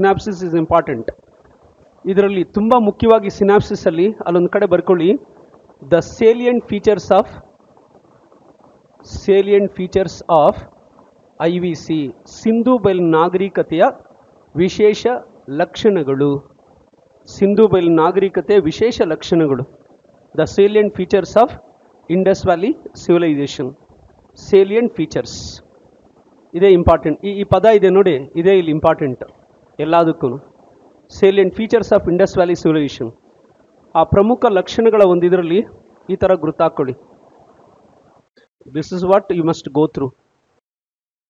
Synopsis is important. ಇದರಲ್ಲಿ ತುಂಬ ಮುಖ್ಯವಾಗಿ ಸಿನಾಪ್ಸಿಸ್ ಅಲ್ಲಿ ಅಲ್ಲೊಂದು ಕಡೆ ಬರ್ಕೊಳ್ಳಿ, the salient features of IVC, Sindhu ಬಯಲು ನಾಗರಿಕತೆಯ ವಿಶೇಷ ಲಕ್ಷಣಗಳು. ಸಿಂಧೂ ಬಯಲು ನಾಗರಿಕತೆಯ ವಿಶೇಷ ಲಕ್ಷಣಗಳು. The salient features of Indus valley civilisation. Salient features ಇದೇ ಇಂಪಾರ್ಟೆಂಟ್. ಈ ಪದ ಇದೆ ನೋಡಿ, ಇದೇ ಇಲ್ಲಿ ಇಂಪಾರ್ಟೆಂಟ್ ಎಲ್ಲದಕ್ಕೂ. Salient features of Indus valley civilisation. ಆ ಪ್ರಮುಖ ಲಕ್ಷಣಗಳ ಒಂದು ಇದರಲ್ಲಿ ಈ ಥರ ಗುರುತಾಕೊಳ್ಳಿ. This is what you must go through.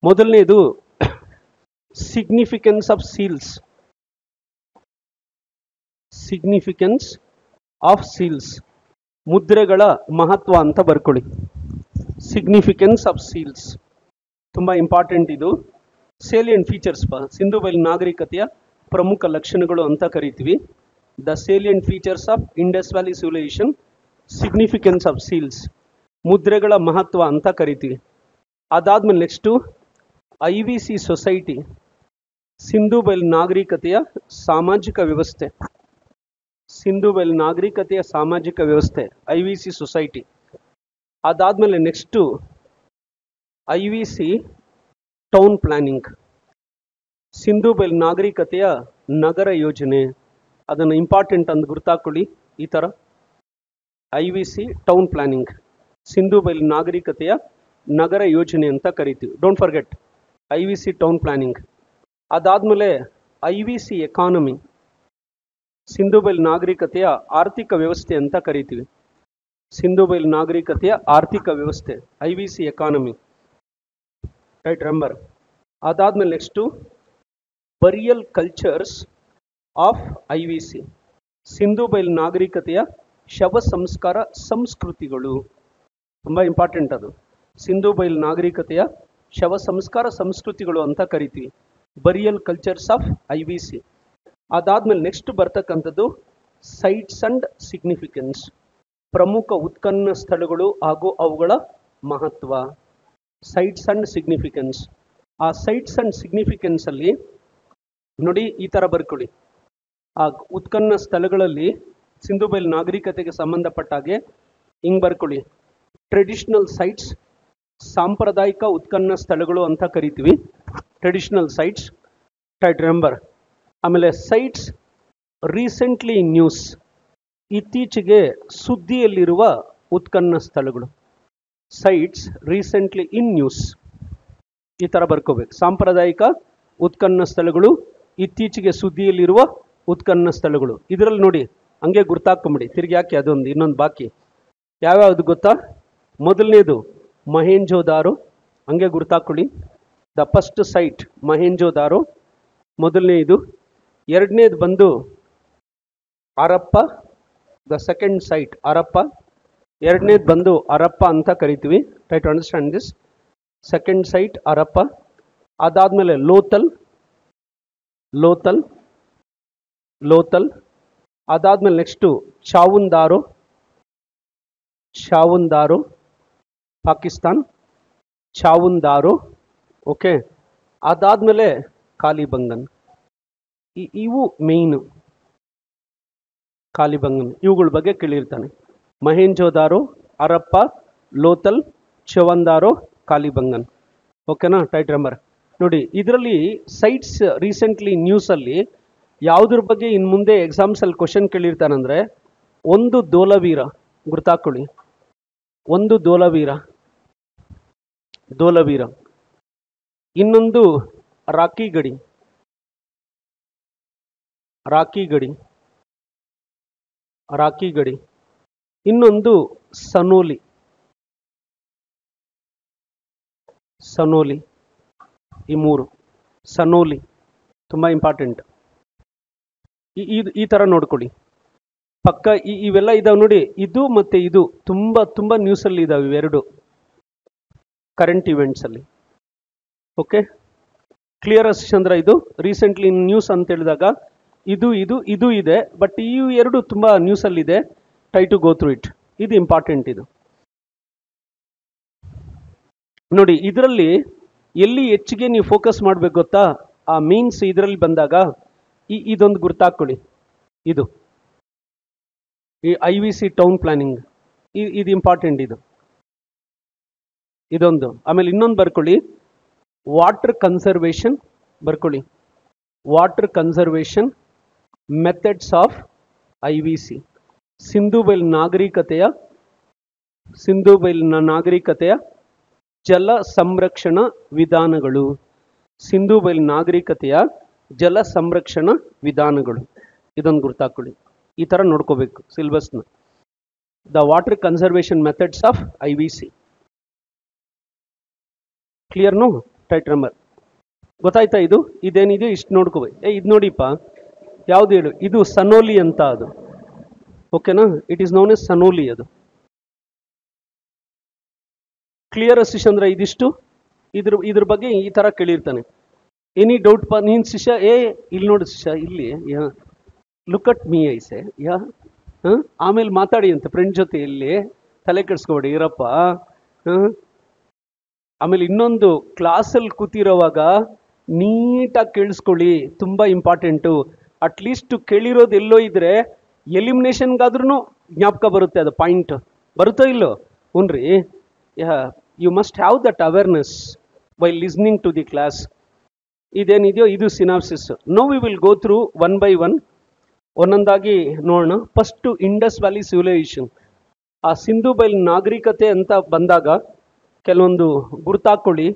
ಮೊದಲನೇದು significance of seals. Significance of seals, ಮುದ್ರೆಗಳ ಮಹತ್ವ ಅಂತ ಬರ್ಕೊಳ್ಳಿ. ಸಿಗ್ನಿಫಿಕೆನ್ಸ್ ಆಫ್ ಸೀಲ್ಸ್ ತುಂಬ ಇಂಪಾರ್ಟೆಂಟ್. ಇದು ಸೇಲಿಯಂಟ್ ಫೀಚರ್ಸ್, ಸಿಂಧೂ ಬಯಲು ನಾಗರಿಕತೆಯ ಪ್ರಮುಖ ಲಕ್ಷಣಗಳು ಅಂತ ಕರಿತೀವಿ. The salient features of Indus valley civilisation, significance of seals, ಮುದ್ರೆಗಳ ಮಹತ್ವ ಅಂತ ಕರಿತೀವಿ. ಅದಾದ್ಮೇಲೆ ನೆಕ್ಸ್ಟು IVC ಸೊಸೈಟಿ, ಸಿಂಧೂ ಬಯಲು ನಾಗರಿಕತೆಯ ಸಾಮಾಜಿಕ ವ್ಯವಸ್ಥೆ. ಸಿಂಧೂ ಬಯಲು ನಾಗರಿಕತೆಯ ಸಾಮಾಜಿಕ ವ್ಯವಸ್ಥೆ IVC ಸೊಸೈಟಿ. ಅದಾದ್ಮೇಲೆ next IVC town planning, Sindhu ಬಯಲು ನಾಗರಿಕತೆಯ ನಗರ ಯೋಜನೆ. ಅದನ್ನು ಇಂಪಾರ್ಟೆಂಟ್ ಅಂತ ಗುರ್ತಾಕೊಳ್ಳಿ ಈ ಥರ. IVC ಟೌನ್ ಪ್ಲಾನಿಂಗ್, ಸಿಂಧೂ ಬಯಲು ನಾಗರಿಕತೆಯ ನಗರ ಯೋಜನೆ ಅಂತ ಕರಿತೀವಿ. Don't forget IVC town planning. ಅದಾದಮೇಲೆ IVC ಎಕಾನಮಿ, ಸಿಂಧೂ ಬಯಲು ನಾಗರಿಕತೆಯ ಆರ್ಥಿಕ ವ್ಯವಸ್ಥೆ ಅಂತ ಕರಿತೀವಿ. ಸಿಂಧೂ ಬಯಲು ನಾಗರಿಕತೆಯ ಆರ್ಥಿಕ ವ್ಯವಸ್ಥೆ IVC ಎಕಾನಮಿ, ರೈಟ್, ರೆಂಬರ್. ಅದಾದ್ಮೇಲೆ next burial cultures of IVC, Sindhu ಬಯಲು ನಾಗರಿಕತೆಯ ಶವ ಸಂಸ್ಕಾರ ಸಂಸ್ಕೃತಿಗಳು. ತುಂಬ ಇಂಪಾರ್ಟೆಂಟ್ ಅದು. ಸಿಂಧೂ ಬಯಲು ನಾಗರಿಕತೆಯ ಶವ ಸಂಸ್ಕಾರ ಸಂಸ್ಕೃತಿಗಳು ಅಂತ ಕರಿತೀವಿ. Burial cultures of IVC. ಅದಾದ್ಮೇಲೆ ನೆಕ್ಸ್ಟ್ ಬರ್ತಕ್ಕಂಥದ್ದು ಸೈಟ್ಸ್ ಅಂಡ್ ಸಿಗ್ನಿಫಿಕೆನ್ಸ್, ಪ್ರಮುಖ ಉತ್ಖನನ ಸ್ಥಳಗಳು ಹಾಗೂ ಅವುಗಳ ಮಹತ್ವ. Sites and significance. ಆ ಸೈಟ್ಸ್ ಅಂಡ್ ಸಿಗ್ನಿಫಿಕೆನ್ಸ್ ಅಲ್ಲಿ ನೋಡಿ ಈ ಥರ ಬರ್ಕೊಳ್ಳಿ. ಆ ಉತ್ಖನನ ಸ್ಥಳಗಳಲ್ಲಿ ಸಿಂಧೂ ಬಯಲು ನಾಗರಿಕತೆಗೆ ಸಂಬಂಧಪಟ್ಟ ಹಾಗೆ ಹಿಂಗೆ ಬರ್ಕೊಳ್ಳಿ. ಟ್ರೆಡಿಷನಲ್ ಸೈಟ್ಸ್, ಸಾಂಪ್ರದಾಯಿಕ ಉತ್ಖನನ ಸ್ಥಳಗಳು ಅಂತ ಕರಿತೀವಿ. Traditional sites, right, remember. ಆಮೇಲೆ ಸೈಟ್ಸ್ ರೀಸೆಂಟ್ಲಿ ಇನ್ ನ್ಯೂಸ್, ಇತ್ತೀಚೆಗೆ ಸುದ್ದಿಯಲ್ಲಿರುವ ಉತ್ಖನನ ಸ್ಥಳಗಳು. ಸೈಟ್ಸ್ ರೀಸೆಂಟ್ಲಿ ಇನ್ ನ್ಯೂಸ್ ಈ ಥರ ಬರ್ಕೋಬೇಕು. ಸಾಂಪ್ರದಾಯಿಕ ಉತ್ಖನನ ಸ್ಥಳಗಳು, ಇತ್ತೀಚೆಗೆ ಸುದ್ದಿಯಲ್ಲಿರುವ ಉತ್ಖನನ ಸ್ಥಳಗಳು. ಇದರಲ್ಲಿ ನೋಡಿ ಹಂಗೆ ಗುರ್ತಾಕೊಂಬಿಡಿ. ತಿರ್ಗಿ ಯಾಕೆ ಅದೊಂದು ಇನ್ನೊಂದು ಬಾಕಿ. ಯಾವ್ಯಾವುದು ಗೊತ್ತಾ? ಮೊದಲನೇದು ಮೊಹೆಂಜೊದಾರೋ, ಹಂಗೆ ಗುರ್ತಾಕೊಳ್ಳಿ. ದ ಫಸ್ಟ್ ಸೈಟ್ ಮೊಹೆಂಜೊದಾರೋ, ಮೊದಲನೇ ಇದು. ಎರಡನೇದು ಬಂದು Harappa, the second site Harappa. ಎರಡನೇದು ಬಂದು ಹರಪ್ಪ ಅಂತ ಕರಿತೀವಿ. Try to understand this. Second site Harappa. ಅದಾದಮೇಲೆ ಲೋಥಲ್, ಅದಾದಮೇಲೆ ನೆಕ್ಸ್ಟು ಚಾವುಂದಾರೋ, ಪಾಕಿಸ್ತಾನ್, ಚಾವುಂದಾರೋ. ಓಕೆ. ಅದಾದಮೇಲೆ ಕಾಲಿಬಂಗನ್. ಇವು ಮೇಯ್ನು. ಕಾಲಿಬಂಗನ್ ಇವುಗಳ ಬಗ್ಗೆ ಕೇಳಿರ್ತಾನೆ. ಮೊಹೆಂಜೊದಾರೋ, ಹರಪ್ಪ, ಲೋಥಲ್, ಚಾವುಂದಾರೋ, ಕಾಲಿಬಂಗನ್. ಓಕೆನಾ? ಟೈಟ್ ರೆಂಬರ್. ನೋಡಿ ಇದರಲ್ಲಿ ಸೈಟ್ಸ್ ರೀಸೆಂಟ್ಲಿ ನ್ಯೂಸಲ್ಲಿ ಯಾವುದ್ರ ಬಗ್ಗೆ ಇನ್ನು ಮುಂದೆ ಎಕ್ಸಾಮ್ಸಲ್ಲಿ ಕ್ವಶನ್ ಕೇಳಿರ್ತಾನಂದರೆ, ಒಂದು ದೋಲವೀರ ಗುರ್ತಾಕೊಳ್ಳಿ. ಒಂದು ದೋಲವೀರ, ಇನ್ನೊಂದು ರಾಖಿಗಡಿ, ಇನ್ನೊಂದು ಸನೋಲಿ, ಈ ಮೂರು. ಸನೋಲಿ ತುಂಬ ಇಂಪಾರ್ಟೆಂಟ್. ಈ ಥರ ನೋಡ್ಕೊಳ್ಳಿ ಪಕ್ಕ. ಇವೆಲ್ಲ ಇದಾವೆ ನೋಡಿ, ಇದು ಮತ್ತು ಇದು ತುಂಬ ನ್ಯೂಸಲ್ಲಿ ಇದಾವೆ ಇವೆರಡು, ಕರೆಂಟ್ ಇವೆಂಟ್ಸಲ್ಲಿ. ಓಕೆ, ಕ್ಲಿಯರ್ ಚಂದ್ರ? ಇದು ರೀಸೆಂಟ್ಲಿ ನ್ಯೂಸ್ ಅಂತ ಹೇಳಿದಾಗ ಇದು ಇದೆ, ಬಟ್ ಈ ಎರಡು ತುಂಬ ನ್ಯೂಸಲ್ಲಿದೆ. Try to go through it. ಇದು ಇಂಪಾರ್ಟೆಂಟ್. ಇದು ನೋಡಿ, ಇದರಲ್ಲಿ ಎಲ್ಲಿ ಹೆಚ್ಚಿಗೆ ನೀವು ಫೋಕಸ್ ಮಾಡಬೇಕು ಗೊತ್ತಾ? ಆ ಮೀನ್ಸ್ ಇದರಲ್ಲಿ ಬಂದಾಗ ಇದೊಂದು ಗುರ್ತಾಕೊಳ್ಳಿ. ಇದು ಈ IVC ಟೌನ್ ಪ್ಲಾನಿಂಗ್ ಇದು ಇಂಪಾರ್ಟೆಂಟ್. ಇದೊಂದು. ಆಮೇಲೆ ಇನ್ನೊಂದು ಬರ್ಕೊಳ್ಳಿ, ವಾಟರ್ ಕನ್ಸರ್ವೇಷನ್ ಬರ್ಕೊಳ್ಳಿ. Water conservation methods of IVC. Sindhu ಬೈಲ್ ನಾಗರಿಕತೆಯ ಜಲ ಸಂರಕ್ಷಣಾ ವಿಧಾನಗಳು. ಸಿಂಧೂ ಬೈಲ್ ನಾಗರಿಕತೆಯ ಜಲ ಸಂರಕ್ಷಣಾ ವಿಧಾನಗಳು. ಇದೊಂದು ಗುರ್ತಾಕೊಳ್ಳಿ. ಈ ಥರ ನೋಡ್ಕೋಬೇಕು ಸಿಲೆಬಸ್ನ. The water conservation methods of IVC. ಕ್ಲಿಯರ್ನು? ಟೈಟ್ ನಂಬರ್ ಗೊತ್ತಾಯ್ತಾ? ಇದೇನಿದೆಯೋ ಇಷ್ಟು ನೋಡ್ಕೋಬೇಕು. ಇದು ನೋಡಿಪ್ಪ, ಯಾವ್ದು ಹೇಳು? ಇದು ಸನೋಲಿ ಅಂತ. ಅದು ಓಕೆನಾ? It is known as Sanauli. ಅದು ಕ್ಲಿಯರ್ ಶಿಷ್ಯ ಇದಿಷ್ಟು. ಇದ್ರ ಬಗ್ಗೆ ಈ ತರ ಕೇಳಿರ್ತಾನೆ. ಎನಿ ಡೌಟ್ ಪಾ? ನೀನ್ ಶಿಷ್ಯ ಇಲ್ಲಿ ನೋಡು ಶಿಷ್ಯ, ಇಲ್ಲಿ ಲುಕ್ ಅಟ್ ಮೀ ಐಸೆ ಆಮೇಲೆ ಮಾತಾಡಿ ಅಂತ ಫ್ರೆಂಡ್ ಜೊತೆ. ಇಲ್ಲಿ ತಲೆ ಕೆಡಿಸ್ಕೊಬೇಡಿ ಇರಪ್ಪ. ಆಮೇಲೆ ಇನ್ನೊಂದು, ಕ್ಲಾಸಲ್ಲಿ ಕೂತಿರೋವಾಗ ನೀಟಾಗಿ ಕೇಳಿಸ್ಕೊಳ್ಳಿ, ತುಂಬಾ ಇಂಪಾರ್ಟೆಂಟು. ಅಟ್ಲೀಸ್ಟ್ ಕೇಳಿರೋದು ಎಲ್ಲೋ ಇದ್ರೆ ಎಲಿಮಿನೇಷನ್ಗಾದ್ರೂ ಜ್ಞಾಪಕ ಬರುತ್ತೆ. ಅದು ಪಾಯಿಂಟ್ ಬರುತ್ತೋ ಇಲ್ಲೋ? ಹುನ್ರಿ, you must have that awareness by listening to the class. ಇದೇನಿದೆಯೋ ಇದು synopsis. Now we will go through one by one, ಒಂದೊಂದಾಗಿ ನೋಡೋಣ. First Indus valley civilisation. ಆ ಸಿಂಧೂ ಬೈಲ್ ನಾಗರಿಕತೆ ಅಂತ ಬಂದಾಗ ಕೆಲವೊಂದು ಗುರ್ತಾಕೊಳ್ಳಿ.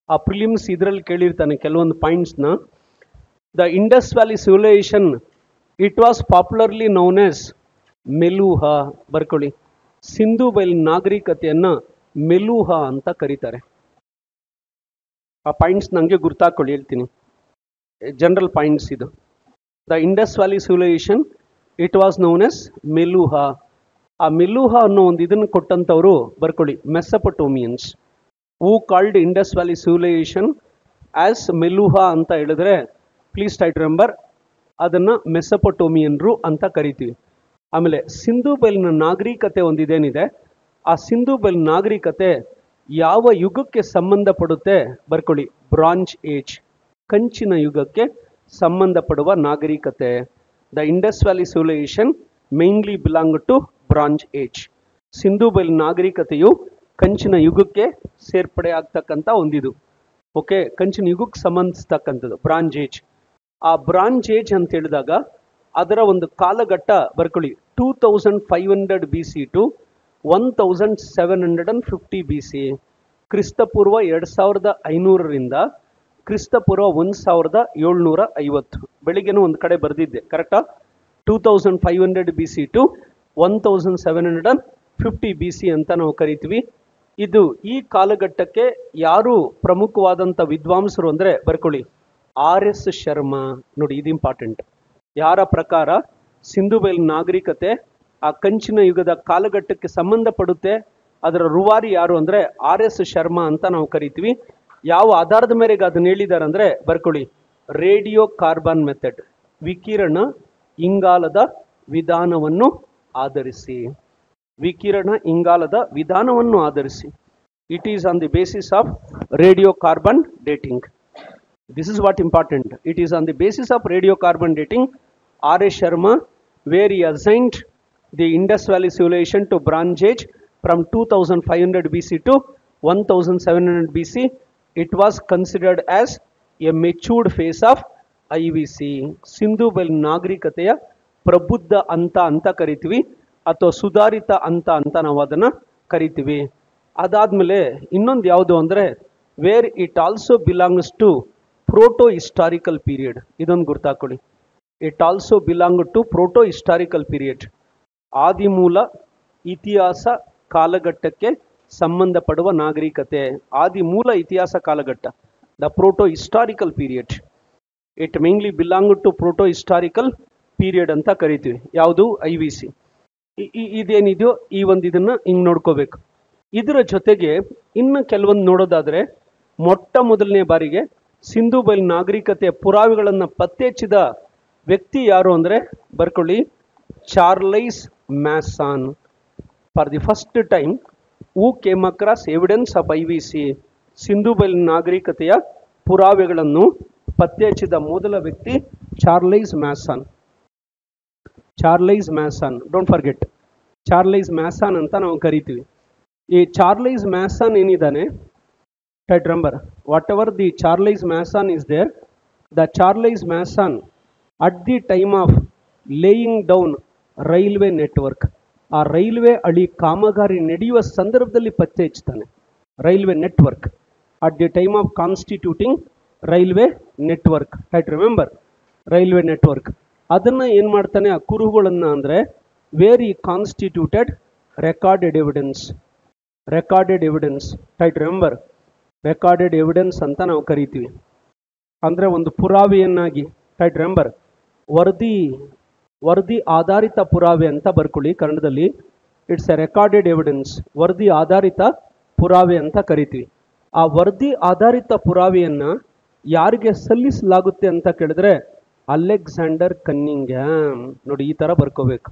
ಆ ಪ್ರಿಲಿಮ್ಸ್ ಇದರಲ್ಲಿ ಕೇಳಿರ್ತಾನೆ ಕೆಲವೊಂದು ಪಾಯಿಂಟ್ಸ್ನ. The Indus valley civilisation, it was popularly known as Meluha. ಬರ್ಕೊಳ್ಳಿ, ಸಿಂಧೂ ಬೈಲ್ ನಾಗರಿಕತೆಯನ್ನ ಮೆಲೂಹ ಅಂತ ಕರೀತಾರೆ. ಆ ಪಾಯಿಂಟ್ಸ್ ನನಗೆ ಗುರ್ತಾಕೊಳ್ಳಿ, ಹೇಳ್ತೀನಿ. ಜನರಲ್ ಪಾಯಿಂಟ್ಸ್ ಇದು. The Indus valley civilisation, it was known as Meluha. ಆ ಮೆಲೂಹ ಅನ್ನೋ ಒಂದು ಇದನ್ನು ಕೊಟ್ಟಂಥವ್ರು ಬರ್ಕೊಳ್ಳಿ, Mesopotamians. Who called Indus valley civilisation as Meluha ಅಂತ ಹೇಳಿದ್ರೆ, ಪ್ಲೀಸ್ ಟೈ ಟು ರಿಮೆಂಬರ್, ಅದನ್ನು ಮೆಸಪಟೋಮಿಯನ್ರು ಅಂತ ಕರಿತೀವಿ. ಆಮೇಲೆ ಸಿಂಧೂ ಬೈಲ್ನ ನಾಗರಿಕತೆ ಒಂದಿದೇನಿದೆ, ಆ ಸಿಂಧೂ ಬೈಲ್ ನಾಗರಿಕತೆ ಯಾವ ಯುಗಕ್ಕೆ ಸಂಬಂಧಪಡುತ್ತೆ? ಬರ್ಕೊಳ್ಳಿ, ಬ್ರಾಂಜ್ ಏಜ್, ಕಂಚಿನ ಯುಗಕ್ಕೆ ಸಂಬಂಧಪಡುವ ನಾಗರಿಕತೆ. The Indus valley civilisation mainly belong to bronze age. Sindhu ಬೈಲ್ ನಾಗರಿಕತೆಯು ಕಂಚಿನ ಯುಗಕ್ಕೆ ಸೇರ್ಪಡೆ ಆಗ್ತಕ್ಕಂಥ ಒಂದಿದು. ಓಕೆ, ಕಂಚಿನ ಯುಗಕ್ಕೆ ಸಂಬಂಧಿಸ್ತಕ್ಕಂಥದ್ದು ಬ್ರಾಂಜ್ ಏಜ್. ಆ ಬ್ರಾಂಜ್ ಏಜ್ ಅಂತ ಹೇಳಿದಾಗ ಅದರ ಒಂದು ಕಾಲಘಟ್ಟ ಬರ್ಕೊಳ್ಳಿ, 2500 BC ಟು 1750 BC. ಕ್ರಿಸ್ತಪೂರ್ವ 2500ರಿಂದ ಕ್ರಿಸ್ತಪೂರ್ವ 1750. ಬೆಳಿಗ್ಗೆನೂ ಒಂದು ಕಡೆ ಬರೆದಿದ್ದೆ, ಕರೆಕ್ಟಾ? 2500 BC ಟು 1750 BC ಅಂತ ನಾವು ಕರಿತೀವಿ. ಇದು ಈ ಕಾಲಘಟ್ಟಕ್ಕೆ ಯಾರು ಪ್ರಮುಖವಾದಂಥ ವಿದ್ವಾಂಸರು ಅಂದರೆ ಬರ್ಕೊಳ್ಳಿ, RS ಶರ್ಮಾ. ನೋಡಿ, ಇದು ಇಂಪಾರ್ಟೆಂಟ್. ಯಾರ ಪ್ರಕಾರ ಸಿಂಧೂ ಬೈಲ್ ನಾಗರಿಕತೆ ಆ ಕಂಚಿನ ಯುಗದ ಕಾಲಘಟ್ಟಕ್ಕೆ ಸಂಬಂಧಪಡುತ್ತೆ, ಅದರ ರೂವಾರಿ ಯಾರು ಅಂದರೆ RS ಶರ್ಮಾ ಅಂತ ನಾವು ಕರಿತೀವಿ. ಯಾವ ಆಧಾರದ ಮೇರೆಗೆ ಅದನ್ನ ಹೇಳಿದ್ದಾರೆ ಅಂದರೆ ಬರ್ಕೊಳ್ಳಿ, ರೇಡಿಯೋ ಕಾರ್ಬನ್ ಮೆಥಡ್, ವಿಕಿರಣ ಇಂಗಾಲದ ವಿಧಾನವನ್ನು ಆಧರಿಸಿ. ವಿಕಿರಣ ಇಂಗಾಲದ ವಿಧಾನವನ್ನು ಆಧರಿಸಿ. It is on the basis of radio carbon dating. This is what important. It is on the basis of radiocarbon dating, R.S. Sharma, where he assigned the Indus Valley civilization to Bronze Age from 2500 BC to 1700 BC. It was considered as a matured phase of IVC. Sindhu ಬೈಲ್ ನಾಗರಿಕತೆಯ ಪ್ರಬುದ್ಧ ಅಂತ ಕರಿತೀವಿ, ಅಥವಾ ಸುಧಾರಿತ ಅಂತ ನಾವು ಅದನ್ನು ಕರಿತೀವಿ. ಅದಾದಮೇಲೆ ಇನ್ನೊಂದು ಯಾವುದು ಅಂದರೆ, where it also belongs to proto historical period. ಇದೊಂದು ಗುರ್ತಾಕೊಳ್ಳಿ, it also belong to proto historical period. ಆದಿಮೂಲ ಇತಿಹಾಸ ಕಾಲಘಟ್ಟಕ್ಕೆ ಸಂಬಂಧಪಡುವ ನಾಗರಿಕತೆ. ಆದಿಮೂಲ ಇತಿಹಾಸ ಕಾಲಘಟ್ಟ, the proto historical period. It mainly belong to proto historical period ಅಂತ ಕರಿತೀವಿ. ಯಾವುದು? IVC. ಇದೇನಿದೆಯೋ ಈ ಒಂದು ಇದನ್ನು ಹಿಂಗೆ ನೋಡ್ಕೋಬೇಕು. ಇದರ ಜೊತೆಗೆ ಇನ್ನು ಕೆಲವೊಂದು ನೋಡೋದಾದರೆ, ಮೊಟ್ಟ ಮೊದಲನೇ ಬಾರಿಗೆ ಸಿಂಧೂ ಬೈಲ್ ನಾಗರಿಕತೆಯ ಪುರಾವೆಗಳನ್ನು ಪತ್ತೆ ಹಚ್ಚಿದ ವ್ಯಕ್ತಿ ಯಾರು ಅಂದರೆ ಬರ್ಕೊಳ್ಳಿ, Charles Masson. For the first time who came across evidence of IVC. Sindhu ಬೈಲ್ ನಾಗರಿಕತೆಯ ಪುರಾವೆಗಳನ್ನು ಪತ್ತೆ ಹಚ್ಚಿದ ಮೊದಲ ವ್ಯಕ್ತಿ Charles Masson. Charles Masson, don't forget, Charles Masson ಅಂತ ನಾವು ಕರಿತೀವಿ. ಈ ಚಾರ್ಲೈಸ್ ಮ್ಯಾಸನ್ ಏನಿದ್ದಾನೆ, right, remember whatever the Charles Masson is there, the Charles Masson at the time of laying down railway network, ಆ ರೈಲ್ವೆ ಹಳಿ ಕಾಮಗಾರಿ ನಡೆಯುವ ಸಂದರ್ಭದಲ್ಲಿ ಪತ್ತೆ ಹಚ್ತಾನೆ. Railway network at the time of constituting railway network, right, remember railway network. ಅದನ್ನು ಏನು ಮಾಡ್ತಾನೆ, ಆ ಕುರುಹುಗಳನ್ನು ಅಂದರೆ ವೇರ್ ಈ constituted recorded evidence, recorded evidence, right, remember recorded evidence ಅಂತ ನಾವು ಕರಿತೀವಿ. ಅಂದರೆ ಒಂದು ಪುರಾವೆಯನ್ನಾಗಿ, ರೈಟ್, ರಿಮೆಂಬರ್ ವರದಿ ಆಧಾರಿತ ಪುರಾವೆ ಅಂತ ಬರ್ಕೊಳ್ಳಿ ಕನ್ನಡದಲ್ಲಿ. ಇಟ್ಸ್ ಎ ರೆಕಾರ್ಡೆಡ್ ಎವಿಡೆನ್ಸ್, ವರದಿ ಆಧಾರಿತ ಪುರಾವೆ ಅಂತ ಕರಿತೀವಿ. ಆ ವರದಿ ಆಧಾರಿತ ಪುರಾವೆಯನ್ನು ಯಾರಿಗೆ ಸಲ್ಲಿಸಲಾಗುತ್ತೆ ಅಂತ ಕೇಳಿದ್ರೆ ಅಲೆಕ್ಸಾಂಡರ್ ಕನ್ನಿಂಗ್ಹ್ಯಾಮ್. ನೋಡಿ, ಈ ಥರ ಬರ್ಕೋಬೇಕು.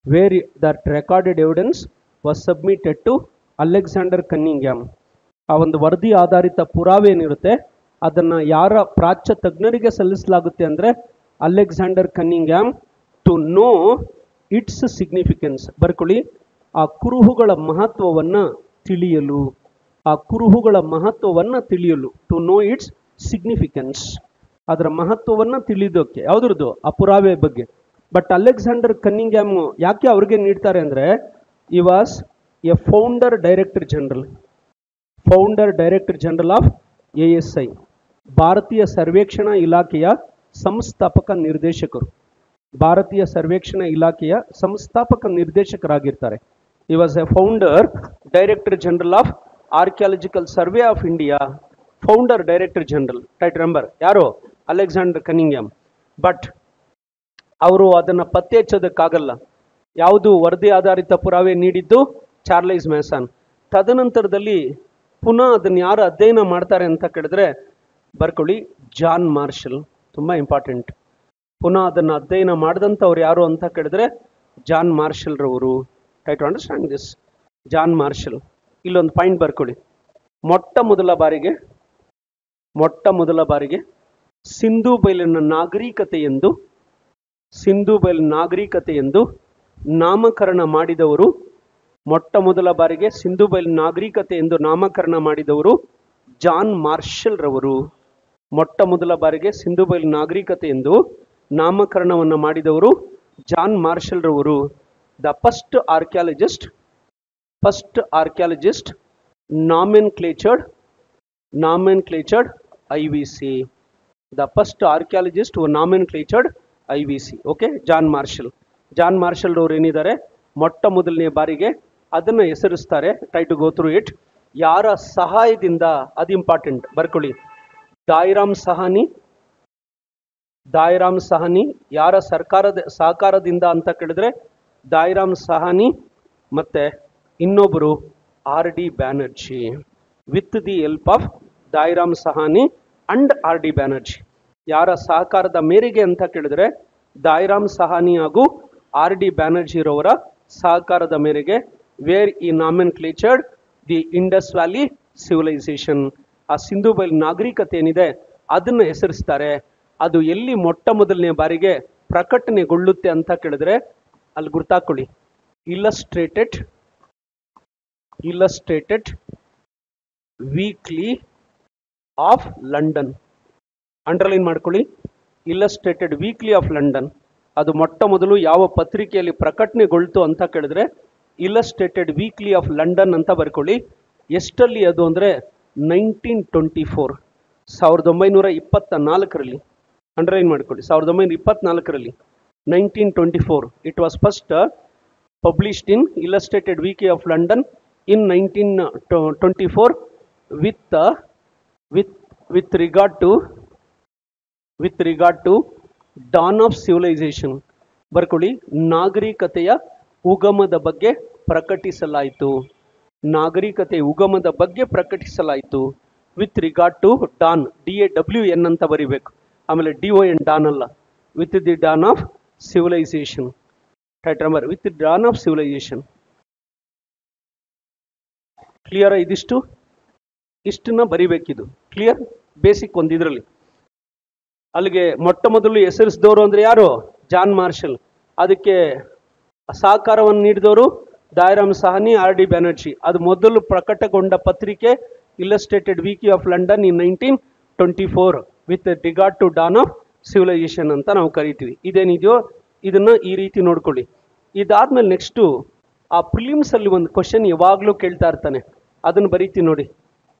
Where that recorded evidence was submitted to Alexander Cunningham. ಆ ಒಂದು ವರದಿ ಆಧಾರಿತ ಪುರಾವೆ ಏನಿರುತ್ತೆ ಅದನ್ನು ಯಾರ ಪ್ರಾಚ್ಯ ತಜ್ಞರಿಗೆ ಸಲ್ಲಿಸಲಾಗುತ್ತೆ ಅಂದರೆ Alexander Cunningham, to know its significance. ಬರ್ಕೊಳ್ಳಿ, ಆ ಕುರುಹುಗಳ ಮಹತ್ವವನ್ನು ತಿಳಿಯಲು, ಆ ಕುರುಹುಗಳ ಮಹತ್ವವನ್ನು ತಿಳಿಯಲು, ಟು ನೋ ಇಟ್ಸ್ ಸಿಗ್ನಿಫಿಕೆನ್ಸ್, ಅದರ ಮಹತ್ವವನ್ನು ತಿಳಿಯೋಕ್ಕೆ, ಯಾವುದ್ರದ್ದು, ಆ ಪುರಾವೆ ಬಗ್ಗೆ. ಬಟ್ ಅಲೆಕ್ಸಾಂಡರ್ ಕನ್ನಿಂಗ್ಹ್ಯಾಮ್ ಯಾಕೆ ಅವ್ರಿಗೆ ನೀಡ್ತಾರೆ ಅಂದರೆ ಈ was A founder director general, founder director general of ASI, ಭಾರತೀಯ ಸರ್ವೇಕ್ಷಣಾ ಇಲಾಖೆಯ ಸಂಸ್ಥಾಪಕ ನಿರ್ದೇಶಕರು, ಭಾರತೀಯ ಸರ್ವೇಕ್ಷಣಾ ಇಲಾಖೆಯ ಸಂಸ್ಥಾಪಕ ನಿರ್ದೇಶಕರಾಗಿರ್ತಾರೆ. ಈ was A founder director general of archaeological survey of India, founder director general, right, remember ಯಾರು, ಅಲೆಕ್ಸಾಂಡರ್ ಕನ್ನಿಂಗ್ಹ್ಯಾಮ್. ಬಟ್ ಅವರು ಅದನ್ನು ಪತ್ತೆ ಹಚ್ಚೋದಕ್ಕಾಗಲ್ಲ. ಯಾವುದು ವರದಿ ಆಧಾರಿತ ಪುರಾವೆ ನೀಡಿದ್ದು ಚಾರ್ಲೈಸ್ ಮ್ಯಾಸನ್. ತದನಂತರದಲ್ಲಿ ಪುನಃ ಅದನ್ನು ಯಾರು ಅಧ್ಯಯನ ಮಾಡ್ತಾರೆ ಅಂತ ಕೇಳಿದ್ರೆ ಬರ್ಕೊಳ್ಳಿ, ಜಾನ್ ಮಾರ್ಷಲ್. ತುಂಬ ಇಂಪಾರ್ಟೆಂಟ್. ಪುನಃ ಅದನ್ನು ಅಧ್ಯಯನ ಮಾಡಿದಂಥವ್ರು ಯಾರು ಅಂತ ಕೇಳಿದ್ರೆ ಜಾನ್ ಮಾರ್ಷಲ್ರವರು. Try to understand this. John Marshall. ಇಲ್ಲೊಂದು ಪಾಯಿಂಟ್ ಬರ್ಕೊಳ್ಳಿ. ಮೊಟ್ಟ ಮೊದಲ ಬಾರಿಗೆ ಸಿಂಧೂ ಬಯಲಿನ ನಾಗರಿಕತೆ ಎಂದು ನಾಮಕರಣ ಮಾಡಿದವರು, ಮೊಟ್ಟ ಮೊದಲ ಬಾರಿಗೆ ಸಿಂಧೂ ಬಯಲಿನ ನಾಗರಿಕತೆ ಎಂದು ನಾಮಕರಣ ಮಾಡಿದವರು ಜಾನ್ ಮಾರ್ಷಲ್ ರವರು. ಮೊಟ್ಟ ಮೊದಲ ಬಾರಿಗೆ ಸಿಂಧೂ ಬಯಲಿನ ನಾಗರಿಕತೆ ಎಂದು ನಾಮಕರಣವನ್ನು ಮಾಡಿದವರು ಜಾನ್ ಮಾರ್ಷಲ್ ರವರು. The first archaeologist nomenclatured IVC. The first archaeologist who nomenclatured IVC. Okay, John Marshall ರವರು ಏನಿದ್ದಾರೆ ಮೊಟ್ಟ ಮೊದಲನೇ ಬಾರಿಗೆ ಅದನ್ನು ಹೆಸರಿಸ್ತಾರೆ. Try to go through it. ಯಾರ ಸಹಾಯದಿಂದ, ಅದು ಇಂಪಾರ್ಟೆಂಟ್, ಬರ್ಕೊಳ್ಳಿ. ದಾಯಿರಾಮ್ ಸಹಾನಿ ಯಾರ ಸಹಕಾರದಿಂದ ಅಂತ ಕೇಳಿದ್ರೆ ದಾಯಿರಾಮ್ ಸಹಾನಿ ಮತ್ತೆ ಇನ್ನೊಬ್ಬರು R.D. Banerjee. With the help of Dayaram Sahni and R.D. Banerjee. ಯಾರ ಸಹಕಾರದ ಮೇರೆಗೆ ಅಂತ ಕೇಳಿದ್ರೆ ದಾಯಿರಾಮ್ ಸಹಾನಿ ಹಾಗೂ R.D. ಬ್ಯಾನರ್ಜಿರವರ ಸಹಕಾರದ ಮೇರೆಗೆ ವೇರ್ ಈ ನಾಮೆನ್ಕ್ಲೇಚರ್ಡ್ ದಿ ಇಂಡಸ್ ವ್ಯಾಲಿ ಸಿವಿಲೈಸೇಷನ್, ಆ ಸಿಂಧೂ ಬಯಲು ನಾಗರಿಕತೆ ಏನಿದೆ ಅದನ್ನು ಹೆಸರಿಸ್ತಾರೆ. ಅದು ಎಲ್ಲಿ ಮೊಟ್ಟ ಮೊದಲನೇ ಬಾರಿಗೆ ಪ್ರಕಟಣೆಗೊಳ್ಳುತ್ತೆ ಅಂತ ಕೇಳಿದ್ರೆ ಅಲ್ಲಿ ಗುರ್ತಾಕೊಳ್ಳಿ, illustrated weekly of London. Underline ಮಾಡ್ಕೊಳ್ಳಿ, ಇಲ್ಲಸ್ಟ್ರೇಟೆಡ್ ವೀಕ್ಲಿ ಆಫ್ ಲಂಡನ್. ಅದು ಮೊಟ್ಟ ಮೊದಲು ಯಾವ ಪತ್ರಿಕೆಯಲ್ಲಿ ಪ್ರಕಟಣೆಗೊಳ್ತು ಅಂತ ಕೇಳಿದ್ರೆ ಇಲ್ಲಸ್ಟ್ರೇಟೆಡ್ ವೀಕ್ಲಿ ಆಫ್ ಲಂಡನ್ ಅಂತ ಬರ್ಕೊಳ್ಳಿ. ಎಷ್ಟರಲ್ಲಿ ಅದು ಅಂದರೆ 1924, 1924ರಲ್ಲಿ. ಅಂಡರ್ಲೈನ್ ಮಾಡ್ಕೊಳ್ಳಿ, 1924ರಲ್ಲಿ, 1924. It was first published in illustrated weekly of London in 1924 with regard to dawn of civilization. ಬರ್ಕೊಳ್ಳಿ, ನಾಗರಿಕತೆಯ ಉಗಮದ ಬಗ್ಗೆ ಪ್ರಕಟಿಸಲಾಯಿತು. With regard to dawn, DAWN ಅಂತ ಬರಿಬೇಕು, ಆಮೇಲೆ DON, ಡಾನ್ ಅಲ್ಲ. With the dawn of civilisation, right, remember, with the dawn of civilisation. Clear? ಇಷ್ಟನ್ನ ಬರಿಬೇಕಿದು. ಕ್ಲಿಯರ್? ಬೇಸಿಕ್ ಒಂದು ಇದರಲ್ಲಿ ಅಲ್ಲಿಗೆ ಮೊಟ್ಟ ಮೊದಲು ಹೆಸರಿಸಿದವರು ಅಂದ್ರೆ ಯಾರು? John Marshall. ಅದಕ್ಕೆ ಸಹಕಾರವನ್ನು ನೀಡಿದವರು ದಾಯರಾಮ್ ಸಹಾನಿ, R.D. ಬ್ಯಾನರ್ಜಿ. ಅದು ಮೊದಲು ಪ್ರಕಟಗೊಂಡ ಪತ್ರಿಕೆ illustrated weekly of London in 1924 with regard to dawn of civilisation ಅಂತ ನಾವು ಕರಿತೀವಿ. ಇದೇನಿದೆಯೋ ಇದನ್ನ ಈ ರೀತಿ ನೋಡ್ಕೊಳ್ಳಿ. ಇದಾದ್ಮೇಲೆ ನೆಕ್ಸ್ಟು ಆ ಪ್ರಿಲಿಮ್ಸ್ ಅಲ್ಲಿ ಒಂದು ಕ್ವಶನ್ ಯಾವಾಗಲೂ ಕೇಳ್ತಾ ಇರ್ತಾನೆ, ಅದನ್ನು ಬರೀತಿ ನೋಡಿ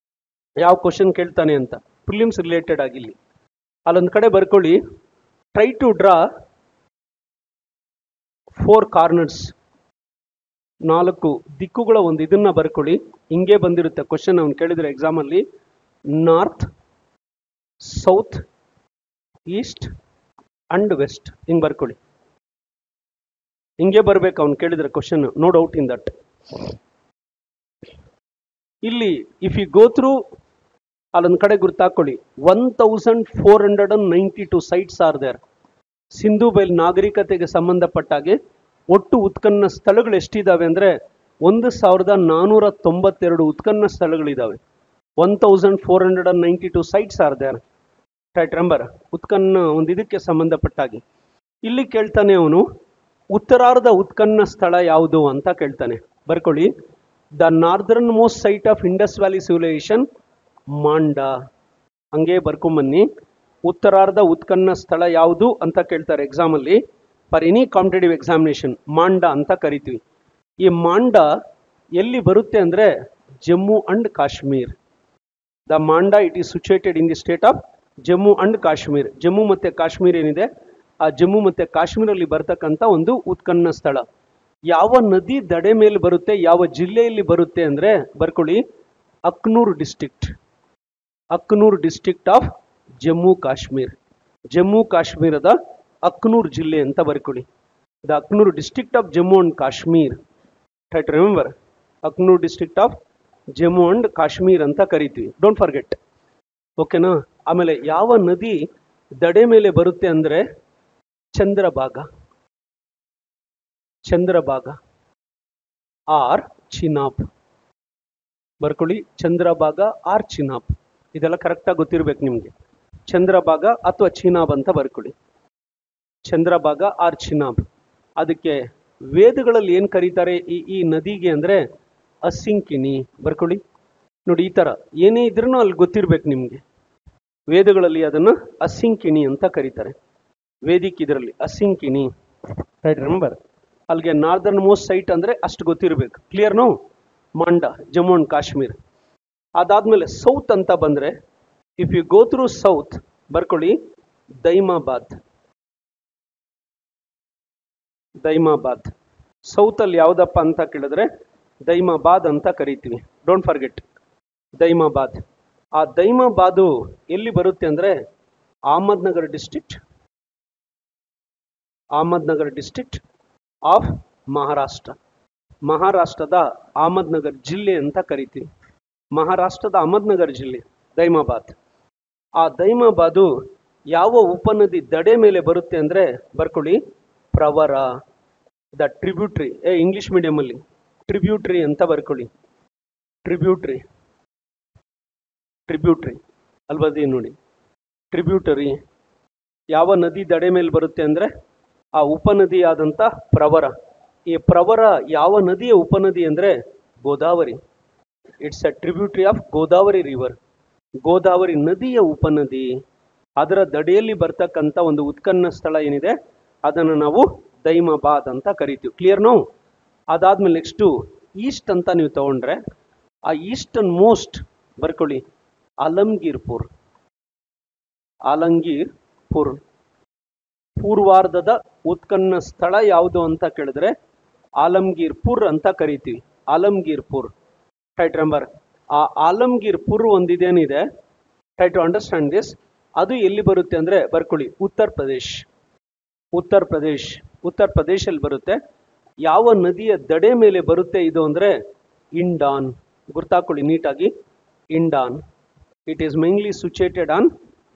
ಯಾವ ಕ್ವಶನ್ ಕೇಳ್ತಾನೆ ಅಂತ, ಪ್ರಿಲಿಮ್ಸ್ ರಿಲೇಟೆಡ್ ಆಗಿಲ್ಲಿ. ಅಲ್ಲೊಂದು ಕಡೆ ಬರ್ಕೊಳ್ಳಿ, ಟ್ರೈ ಟು ಡ್ರಾ 4 ಕಾರ್ನರ್ಸ್, 4 ದಿಕ್ಕುಗಳ ಒಂದು ಇದನ್ನ ಬರ್ಕೊಳ್ಳಿ. ಹಿಂಗೆ ಬಂದಿರುತ್ತೆ ಕ್ವಶನ್ ಅವ್ನು ಕೇಳಿದ್ರೆ ಎಕ್ಸಾಮಲ್ಲಿ. North, south, east and west ಹಿಂಗೆ ಬರ್ಕೊಳ್ಳಿ. ಹಿಂಗೆ ಬರ್ಬೇಕು ಅವ್ನು ಕೇಳಿದ್ರೆ question, no doubt in that. ಇಲ್ಲಿ ಇಫ್ ಯು ಗೋ ಥ್ರೂ ಅಲ್ಲೊಂದು ಕಡೆ ಗುರ್ತಾಕೊಳ್ಳಿ, 1492 ಸೈಟ್ಸ್ ಆರ್ ದೇರ್. ಸಿಂಧು ಬೈಲ್ ನಾಗರಿಕತೆಗೆ ಸಂಬಂಧಪಟ್ಟಾಗೆ ಒಟ್ಟು ಉತ್ಖನನ ಸ್ಥಳಗಳು ಎಷ್ಟಿದಾವೆ ಅಂದರೆ 1492 ಉತ್ಖನನ ಸ್ಥಳಗಳಿದಾವೆ. 1492 sites are there. Right, remember ಉತ್ಖನನ ಒಂದು ಇದಕ್ಕೆ ಸಂಬಂಧಪಟ್ಟಾಗಿ. ಇಲ್ಲಿ ಕೇಳ್ತಾನೆ ಅವನು, ಉತ್ತರಾರ್ಧ ಉತ್ಖನನ ಸ್ಥಳ ಯಾವುದು ಅಂತ ಕೇಳ್ತಾನೆ. ಬರ್ಕೊಳ್ಳಿ, the northern most site of Indus valley civilisation Manda. ಹಂಗೆ ಬರ್ಕೊಂಬನ್ನಿ. ಉತ್ತರಾರ್ಧ ಉತ್ಖನನ ಸ್ಥಳ ಯಾವುದು ಅಂತ ಕೇಳ್ತಾರೆ ಎಕ್ಸಾಮಲ್ಲಿ, for any competitive examination. Manda ಅಂತ ಕರಿತೀವಿ. ಈ ಮಾಂಡಾ ಎಲ್ಲಿ ಬರುತ್ತೆ ಅಂದರೆ Jammu and Kashmir. The Manda it is situated in the state of Jammu and Kashmir. Jammu ಮತ್ತು ಕಾಶ್ಮೀರ್ ಏನಿದೆ, ಆ ಜಮ್ಮು ಮತ್ತು ಕಾಶ್ಮೀರಲ್ಲಿ ಬರ್ತಕ್ಕಂಥ ಒಂದು ಉತ್ಖನನ ಸ್ಥಳ. ಯಾವ ನದಿ ದಡೆ ಮೇಲೆ ಬರುತ್ತೆ, ಯಾವ ಜಿಲ್ಲೆಯಲ್ಲಿ ಬರುತ್ತೆ ಅಂದರೆ ಬರ್ಕೊಳ್ಳಿ, Akhnoor district. Akhnoor district of Jammu Kashmir. Jammu ಕಾಶ್ಮೀರದ ಅಕ್ನೂರ್ ಜಿಲ್ಲೆ ಅಂತ ಬರ್ಕೊಳ್ಳಿ. The Akhnoor district of Jammu and Kashmir. Right, remember, Akhnoor district of Jammu and Kashmir ಅಂತ ಕರಿತೀವಿ, ಡೋಂಟ್ ಫರ್ಗೆಟ್. ಓಕೆನಾ? ಆಮೇಲೆ ಯಾವ ನದಿ ದಡೆ ಮೇಲೆ ಬರುತ್ತೆ ಅಂದರೆ ಚಂದ್ರಭಾಗ. ಚಂದ್ರಭಾಗ ಆರ್ ಚಿನಾಬ್. ಬರ್ಕೊಳ್ಳಿ, ಚಂದ್ರಭಾಗ ಆರ್ ಚಿನಾಬ್. ಇದೆಲ್ಲ ಕರೆಕ್ಟಾಗಿ ಗೊತ್ತಿರ್ಬೇಕು ನಿಮಗೆ. ಚಂದ್ರಭಾಗ ಅಥವಾ ಚಿನಾಬ್ ಅಂತ ಬರ್ಕೊಳ್ಳಿ. ಚಂದ್ರಭಾಗ ಆರ್ ಚಿನಾಬ್. ಅದಕ್ಕೆ ವೇದಗಳಲ್ಲಿ ಏನು ಕರೀತಾರೆ ಈ ನದಿಗೆ ಅಂದರೆ ಅಸಿಂಕಿನಿ. ಬರ್ಕೊಳ್ಳಿ ನೋಡಿ, ಈ ಥರ ಏನೇ ಇದ್ರೂ ಅಲ್ಲಿ ಗೊತ್ತಿರ್ಬೇಕು ನಿಮಗೆ. ವೇದಗಳಲ್ಲಿ ಅದನ್ನು ಅಸಿಂಕಿನಿ ಅಂತ ಕರೀತಾರೆ. ವೇದಿಕ್ ಇದರಲ್ಲಿ ಅಸಿಂಕಿನಿ. Right, remember. ಅಲ್ಲಿಗೆ ನಾರ್ದರ್ನ್ ಮೋಸ್ಟ್ ಸೈಟ್ ಅಂದರೆ ಅಷ್ಟು ಗೊತ್ತಿರಬೇಕು. Clear no? Manda, Jammu and Kashmir. ಅದಾದಮೇಲೆ ಸೌತ್ ಅಂತ ಬಂದರೆ, if you go through south ಬರ್ಕೊಳ್ಳಿ, ದೈಮಾಬಾದ್. ದೈಮಾಬಾದ್ ಸೌತಲ್ಲಿ ಯಾವುದಪ್ಪ ಅಂತ ಕೇಳಿದ್ರೆ ದೈಮಾಬಾದ್ ಅಂತ ಕರಿತೀವಿ, ಡೋಂಟ್ ಫರ್ಗೆಟ್. ದೈಮಾಬಾದ್. ಆ ದೈಮಾಬಾದು ಎಲ್ಲಿ ಬರುತ್ತೆ ಅಂದರೆ Ahmednagar district. Ahmednagar district of Maharashtra. ಮಹಾರಾಷ್ಟ್ರದ ಅಹಮದ್ನಗರ್ ಜಿಲ್ಲೆ ಅಂತ ಕರಿತೀವಿ. ಮಹಾರಾಷ್ಟ್ರದ ಅಹಮದ್ನಗರ್ ಜಿಲ್ಲೆ ದೈಮಾಬಾದ್. ಆ ದೈಮಾಬಾದು ಯಾವ ಉಪನದಿ ದಡೆ ಮೇಲೆ ಬರುತ್ತೆ ಅಂದರೆ ಬರ್ಕೊಳ್ಳಿ, ಪ್ರವರ. ದ ಟ್ರಿಬ್ಯೂಟ್ರಿ. ಇಂಗ್ಲಿಷ್ ಮೀಡಿಯಮಲ್ಲಿ ಟ್ರಿಬ್ಯೂಟ್ರಿ ಅಂತ ಬರ್ಕೊಳ್ಳಿ. ಟ್ರಿಬ್ಯೂಟ್ರಿ, ಟ್ರಿಬ್ಯೂಟ್ರಿ ಅಲ್ವದಿ ನೋಡಿ. ಟ್ರಿಬ್ಯೂಟರಿ ಯಾವ ನದಿ ದಡೆ ಮೇಲೆ ಬರುತ್ತೆ ಅಂದರೆ ಆ ಉಪನದಿ ಆದಂಥ ಪ್ರವರ. ಈ ಪ್ರವರ ಯಾವ ನದಿಯ ಉಪನದಿ ಅಂದರೆ Godavari. It's a tributary of Godavari river. Godavari ನದಿಯ ಉಪನದಿ. ಅದರ ದಡೆಯಲ್ಲಿ ಬರ್ತಕ್ಕಂಥ ಒಂದು ಉತ್ಖನನ ಸ್ಥಳ ಏನಿದೆ ಅದನ್ನು ನಾವು ದೈಮಾಬಾದ್ ಅಂತ ಕರಿತೀವಿ. Clear no? ಅದಾದ್ಮೇಲೆ ನೆಕ್ಸ್ಟು ಈಸ್ಟ್ ಅಂತ ನೀವು ತಗೊಂಡ್ರೆ, ಆ ಈಸ್ಟರ್ನ್ ಮೋಸ್ಟ್ ಬರ್ಕೊಳ್ಳಿ, ಆಲಂಗೀರ್ಪುರ್. ಆಲಂಗೀರ್ಪುರ್. ಪೂರ್ವಾರ್ಧದ ಉತ್ಖನನ ಸ್ಥಳ ಯಾವುದು ಅಂತ ಕೇಳಿದ್ರೆ ಆಲಂಗೀರ್ಪುರ್ ಅಂತ ಕರಿತೀವಿ. ಆಲಂಗೀರ್ಪುರ್. Right, remember. ಆ ಆಲಂಗೀರ್ಪುರ್ ಒಂದಿದೇನಿದೆ, ಟ್ರೈ ಟು ಅಂಡರ್ಸ್ಟ್ಯಾಂಡ್ ದಿಸ್. ಅದು ಎಲ್ಲಿ ಬರುತ್ತೆ ಅಂದರೆ ಬರ್ಕೊಳ್ಳಿ, ಉತ್ತರ ಪ್ರದೇಶ್. ಉತ್ತರ ಪ್ರದೇಶ್. ಉತ್ತರ ಪ್ರದೇಶಲ್ಲಿ ಬರುತ್ತೆ. ಯಾವ ನದಿಯ ದಡೆ ಮೇಲೆ ಬರುತ್ತೆ ಇದು ಅಂದರೆ ಇಂಡಾನ್. ಗುರ್ತಾಕೊಳ್ಳಿ ನೀಟಾಗಿ, Hindon. It is mainly situated on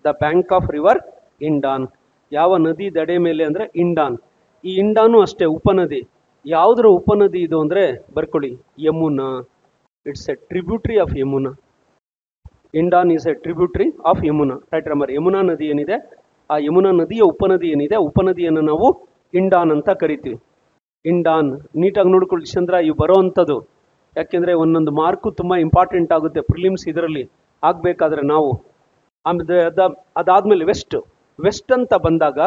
the bank of river Hindon. ಯಾವ ನದಿ ದಡೆ ಮೇಲೆ ಅಂದರೆ ಇಂಡಾನ್. ಈ ಇಂಡಾನು ಅಷ್ಟೇ ಉಪನದಿ. ಯಾವುದರ ಉಪನದಿ ಇದು ಅಂದರೆ ಬರ್ಕೊಳ್ಳಿ, Yamuna. It's a tributary of Yamuna. Hindon is a tributary of Yamuna. Right, remember. Yamuna ನದಿ ಏನಿದೆ ಆ ಯಮುನಾ ನದಿಯ ಉಪನದಿ ಏನಿದೆ, ಉಪನದಿಯನ್ನು ನಾವು ಇಂಡಾನ್ ಅಂತ ಕರಿತೀವಿ. ಇಂಡಾನ್ ನೀಟಾಗಿ ನೋಡ್ಕೊಳ್ಳಿ ಚಂದ್ರ, ಇವು ಬರೋ ಅಂಥದ್ದು. ಯಾಕೆಂದರೆ ಒಂದೊಂದು ಮಾರ್ಕು ತುಂಬ ಇಂಪಾರ್ಟೆಂಟ್ ಆಗುತ್ತೆ ಪ್ರಿಲಿಮ್ಸ್ ಇದರಲ್ಲಿ ಆಗಬೇಕಾದ್ರೆ ನಾವು. ಆಮೇಲೆ ಅದಾದಮೇಲೆ ವೆಸ್ಟ್ ಅಂತ ಬಂದಾಗ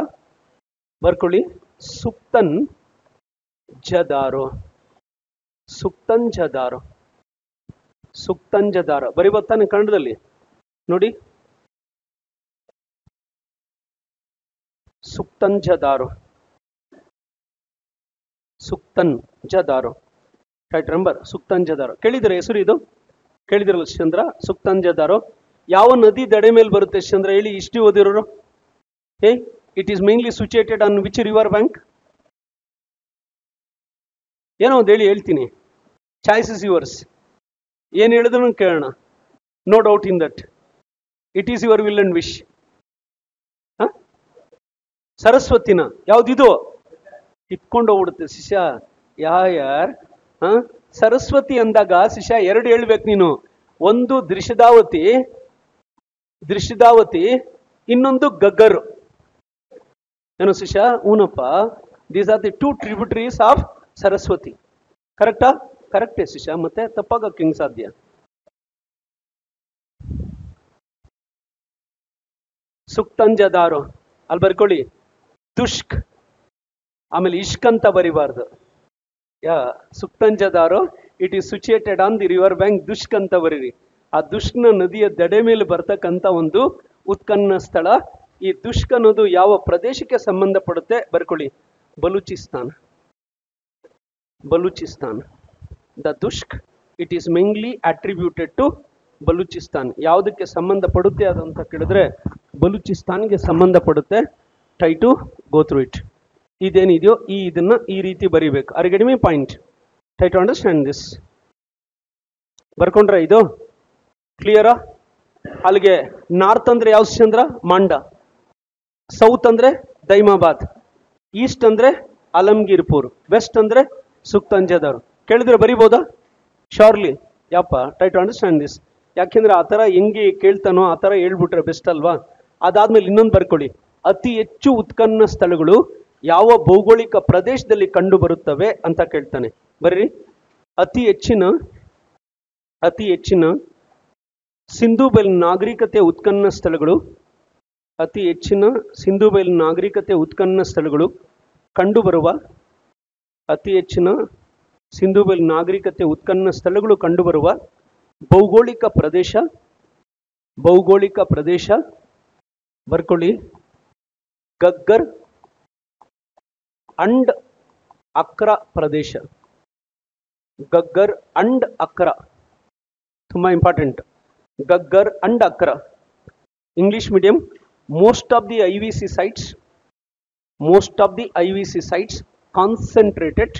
ಬರ್ಕೊಳ್ಳಿ, ಸುಕ್ತನ್ ಜದಾರೋ, ಸುಕ್ತನ್ ಜದಾರೋ, ಸುಕ್ತನ್ ಜದಾರೋ ಬರಿಬತ್ತಾನೆ ಕನ್ನಡದಲ್ಲಿ ನೋಡಿ. ಸುಕ್ತನ್ ಜದಾರೋ, ಸುಕ್ತನ್ ಜದಾರೋ, ರೈಟ್ ರಂಬರ್. ಸುಕ್ತನ್ ಜದಾರೋ ಕೇಳಿದ್ರೆ ಹೆಸರು ಇದು ಕೇಳಿದ್ರಲ್ಲ ಚಂದ್ರ, ಸುಕ್ತನ್ ಜದಾರೋ. ಯಾವ ನದಿ ದಡೆ ಮೇಲೆ ಬರುತ್ತೆ ಚಂದ್ರ ಹೇಳಿ, ಇಷ್ಟು ಓದಿರೋರು? It is mainly situated on which river bank? ಏನೋ ಒಂದು ಹೇಳಿ, ಹೇಳ್ತೀನಿ. Choice is yours. ಏನು ಹೇಳಿದ್ರು ಕೇಳೋಣ. No doubt in that. It is your will and wish. ಸರಸ್ವತಿನ ಯಾವ್ದಿದು ಇಟ್ಕೊಂಡು ಹೋಗ್ಬಿಡುತ್ತೆ ಶಿಷ್ಯ. ಯಾರ್ ಸರಸ್ವತಿ ಅಂದಾಗ ಶಿಷ್ಯ ಎರಡು ಹೇಳ್ಬೇಕು ನೀನು. ಒಂದು ದೃಶ್ಯದಾವತಿ, ಇನ್ನೊಂದು ಗಗ್ಗರು. ಏನು ಶಿಷ್ಯ? ಊನಪ್ಪ. These are the two tributaries of Saraswati. ಕರೆಕ್ಟಾ? ಕರೆಕ್ಟೇ ಶಿಷ್ಯ, ಮತ್ತೆ ತಪ್ಪಾಗಕ್ಕೆ ಹೆಂಗ್ ಸಾಧ್ಯ? ಸುಕ್ತಂಜದಾರು ಅಲ್ಲಿ ಬರ್ಕೊಳ್ಳಿ. ದುಷ್ಕ್ ಆಮೇಲೆ ಇಷ್ಕ್ ಅಂತ ಬರಿಬಾರ್ದು. Sutkagendor it is situated on the river bank. Dasht ಅಂತ ಬರೀರಿ. ಆ ದುಷ್ಕ್ನ ನದಿಯ ದಡೆ ಮೇಲೆ ಬರ್ತಕ್ಕಂಥ ಒಂದು ಉತ್ಖನನ ಸ್ಥಳ. ಈ ದುಷ್ಕ್ ಅನ್ನೋದು ಯಾವ ಪ್ರದೇಶಕ್ಕೆ ಸಂಬಂಧಪಡುತ್ತೆ ಬರ್ಕೊಳ್ಳಿ? Baluchistan. The Dasht it is mainly attributed to Baluchistan. ಯಾವುದಕ್ಕೆ ಸಂಬಂಧಪಡುತ್ತೆ ಅದು ಅಂತ ಕೇಳಿದ್ರೆ ಬಲೂಚಿಸ್ತಾನ್ಗೆ ಸಂಬಂಧಪಡುತ್ತೆ. Try to go through it. ಇದೇನಿದೆಯೋ ಇದನ್ನ ಈ ರೀತಿ ಬರಿಬೇಕು. Are get me point? Try to understand this. ಬರ್ಕೊಂಡ್ರ? ಇದು ಕ್ಲಿಯರಾ? ಅಲ್ಲಿಗೆ ನಾರ್ತ್ ಅಂದ್ರೆ ಯಾವ ಚಂದ್ರ? ಮಾಂಡ. ಸೌತ್ ಅಂದ್ರೆ ದೈಮಾಬಾದ್. ಈಸ್ಟ್ ಅಂದ್ರೆ ಅಲಂಗೀರ್ಪುರ್. ವೆಸ್ಟ್ ಅಂದ್ರೆ ಸುಕ್ತಂಜದಾರು. ಕೇಳಿದ್ರೆ ಬರಿಬೋದಾ? ಶೋರ್ಲಿ. ಯಾಪ? Try to understand this. ಯಾಕೆಂದ್ರೆ ಆ ಥರ ಹೆಂಗೆ ಕೇಳ್ತಾನೋ ಆ ಥರ ಹೇಳ್ಬಿಟ್ರೆ ಬೆಸ್ಟ್ ಅಲ್ವಾ? ಅದಾದ್ಮೇಲೆ ಇನ್ನೊಂದು ಬರ್ಕೊಳ್ಳಿ. ಅತಿ ಹೆಚ್ಚು ಉತ್ಖನನ ಸ್ಥಳಗಳು ಯಾವ ಭೌಗೋಳಿಕ ಪ್ರದೇಶದಲ್ಲಿ ಕಂಡು ಬರುತ್ತವೆ ಅಂತ ಕೇಳ್ತಾನೆ. ಬರ್ರಿ. ಅತಿ ಹೆಚ್ಚಿನ ಸಿಂಧೂ ಬಯಲು ನಾಗರಿಕತೆ ಉತ್ಖನನ ಸ್ಥಳಗಳು, ಅತಿ ಹೆಚ್ಚಿನ ಸಿಂಧೂ ಬಯಲು ನಾಗರಿಕತೆ ಉತ್ಖನನ ಸ್ಥಳಗಳು ಕಂಡುಬರುವ, ಅತಿ ಹೆಚ್ಚಿನ ಸಿಂಧೂ ಬಯಲು ನಾಗರಿಕತೆ ಉತ್ಖನನ ಸ್ಥಳಗಳು ಕಂಡುಬರುವ ಭೌಗೋಳಿಕ ಪ್ರದೇಶ ಬರ್ಕೊಳ್ಳಿ. Ghaggar and ಅಕ್ರ Pradesh. Ghaggar and Hakra ತುಂಬಾ important. Ghaggar and Hakra. English medium. most of the IVC sites concentrated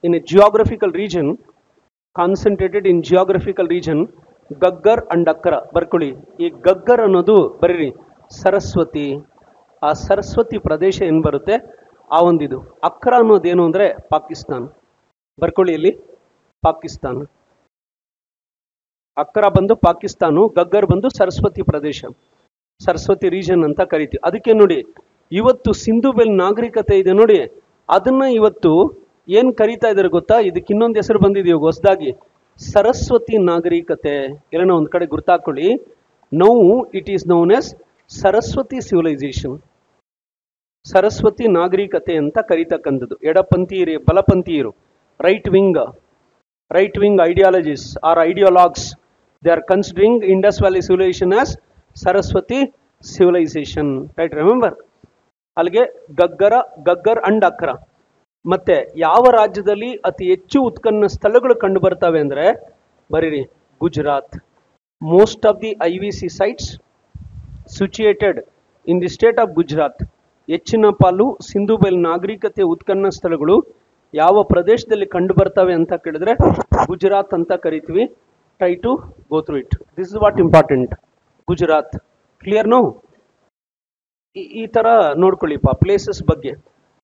in a geographical region, Ghaggar and Hakra ಬರ್ಕೊಳ್ಳಿ. ಈ ಗಗ್ಗರ್ ಅನ್ನೋದು ಬರೀರಿ ಸರಸ್ವತಿ. ಆ ಸರಸ್ವತಿ ಪ್ರದೇಶ ಏನು ಬರುತ್ತೆ ಆ ಒಂದಿದು. ಅಕ್ರ ಅನ್ನೋದೇನು ಅಂದ್ರೆ ಪಾಕಿಸ್ತಾನ್. ಬರ್ಕೊಳ್ಳಿ ಇಲ್ಲಿ ಪಾಕಿಸ್ತಾನ್. ಅಕ್ರ ಬಂದು ಪಾಕಿಸ್ತಾನು, ಗಗ್ಗರ್ ಬಂದು ಸರಸ್ವತಿ ಪ್ರದೇಶ, ಸರಸ್ವತಿ ರೀಜನ್ ಅಂತ ಕರಿತೀವಿ. ಅದಕ್ಕೆ ನೋಡಿ ಇವತ್ತು ಸಿಂಧೂ ಬಯಲು ನಾಗರಿಕತೆ ಇದೆ ನೋಡಿ, ಅದನ್ನ ಇವತ್ತು ಏನ್ ಕರೀತಾ ಇದಾರೆ ಗೊತ್ತಾ? ಇದಕ್ಕೆ ಇನ್ನೊಂದು ಹೆಸರು ಬಂದಿದೆಯೋ ಹೊಸದಾಗಿ, ಸರಸ್ವತಿ ನಾಗರಿಕತೆ. ಎಲ್ಲ ಒಂದ್ ಕಡೆ ಗುರ್ತಾಕೊಳ್ಳಿ. Now it is known as Saraswati civilisation. Saraswati ನಾಗರಿಕತೆ ಅಂತ ಕರೀತಕ್ಕಂಥದ್ದು. ಎಡಪಂಥೀಯರು, ಬಲಪಂಥೀಯರು, right wing ideologies or ideologues, they are considering Indus Valley civilization as Saraswati civilization. Right, remember? ಅಲ್ಲಿಗೆ ಗಗ್ಗರ್ ಅಂಡ್ ಅಕ್ರ. ಮತ್ತೆ ಯಾವ ರಾಜ್ಯದಲ್ಲಿ ಅತಿ ಹೆಚ್ಚು ಉತ್ಖನನ ಸ್ಥಳಗಳು ಕಂಡು ಬರ್ತವೆ ಅಂದ್ರೆ ಬರೀರಿ Gujarat. Most of the IVC sites situated in the state of Gujarat. ಹೆಚ್ಚಿನ ಪಾಲು ಸಿಂಧೂ ಬಯಲು ನಾಗರಿಕತೆ ಉತ್ಖನನ ಸ್ಥಳಗಳು ಯಾವ ಪ್ರದೇಶದಲ್ಲಿ ಕಂಡು ಬರ್ತವೆ ಅಂತ ಕೇಳಿದ್ರೆ ಗುಜರಾತ್ ಅಂತ ಕರಿತೀವಿ. Try to go through it. This is what important. Gujarat. Clear no? ಈ ತರ ನೋಡ್ಕೊಳ್ಳಿಪ್ಪ ಪ್ಲೇಸಸ್ ಬಗ್ಗೆ.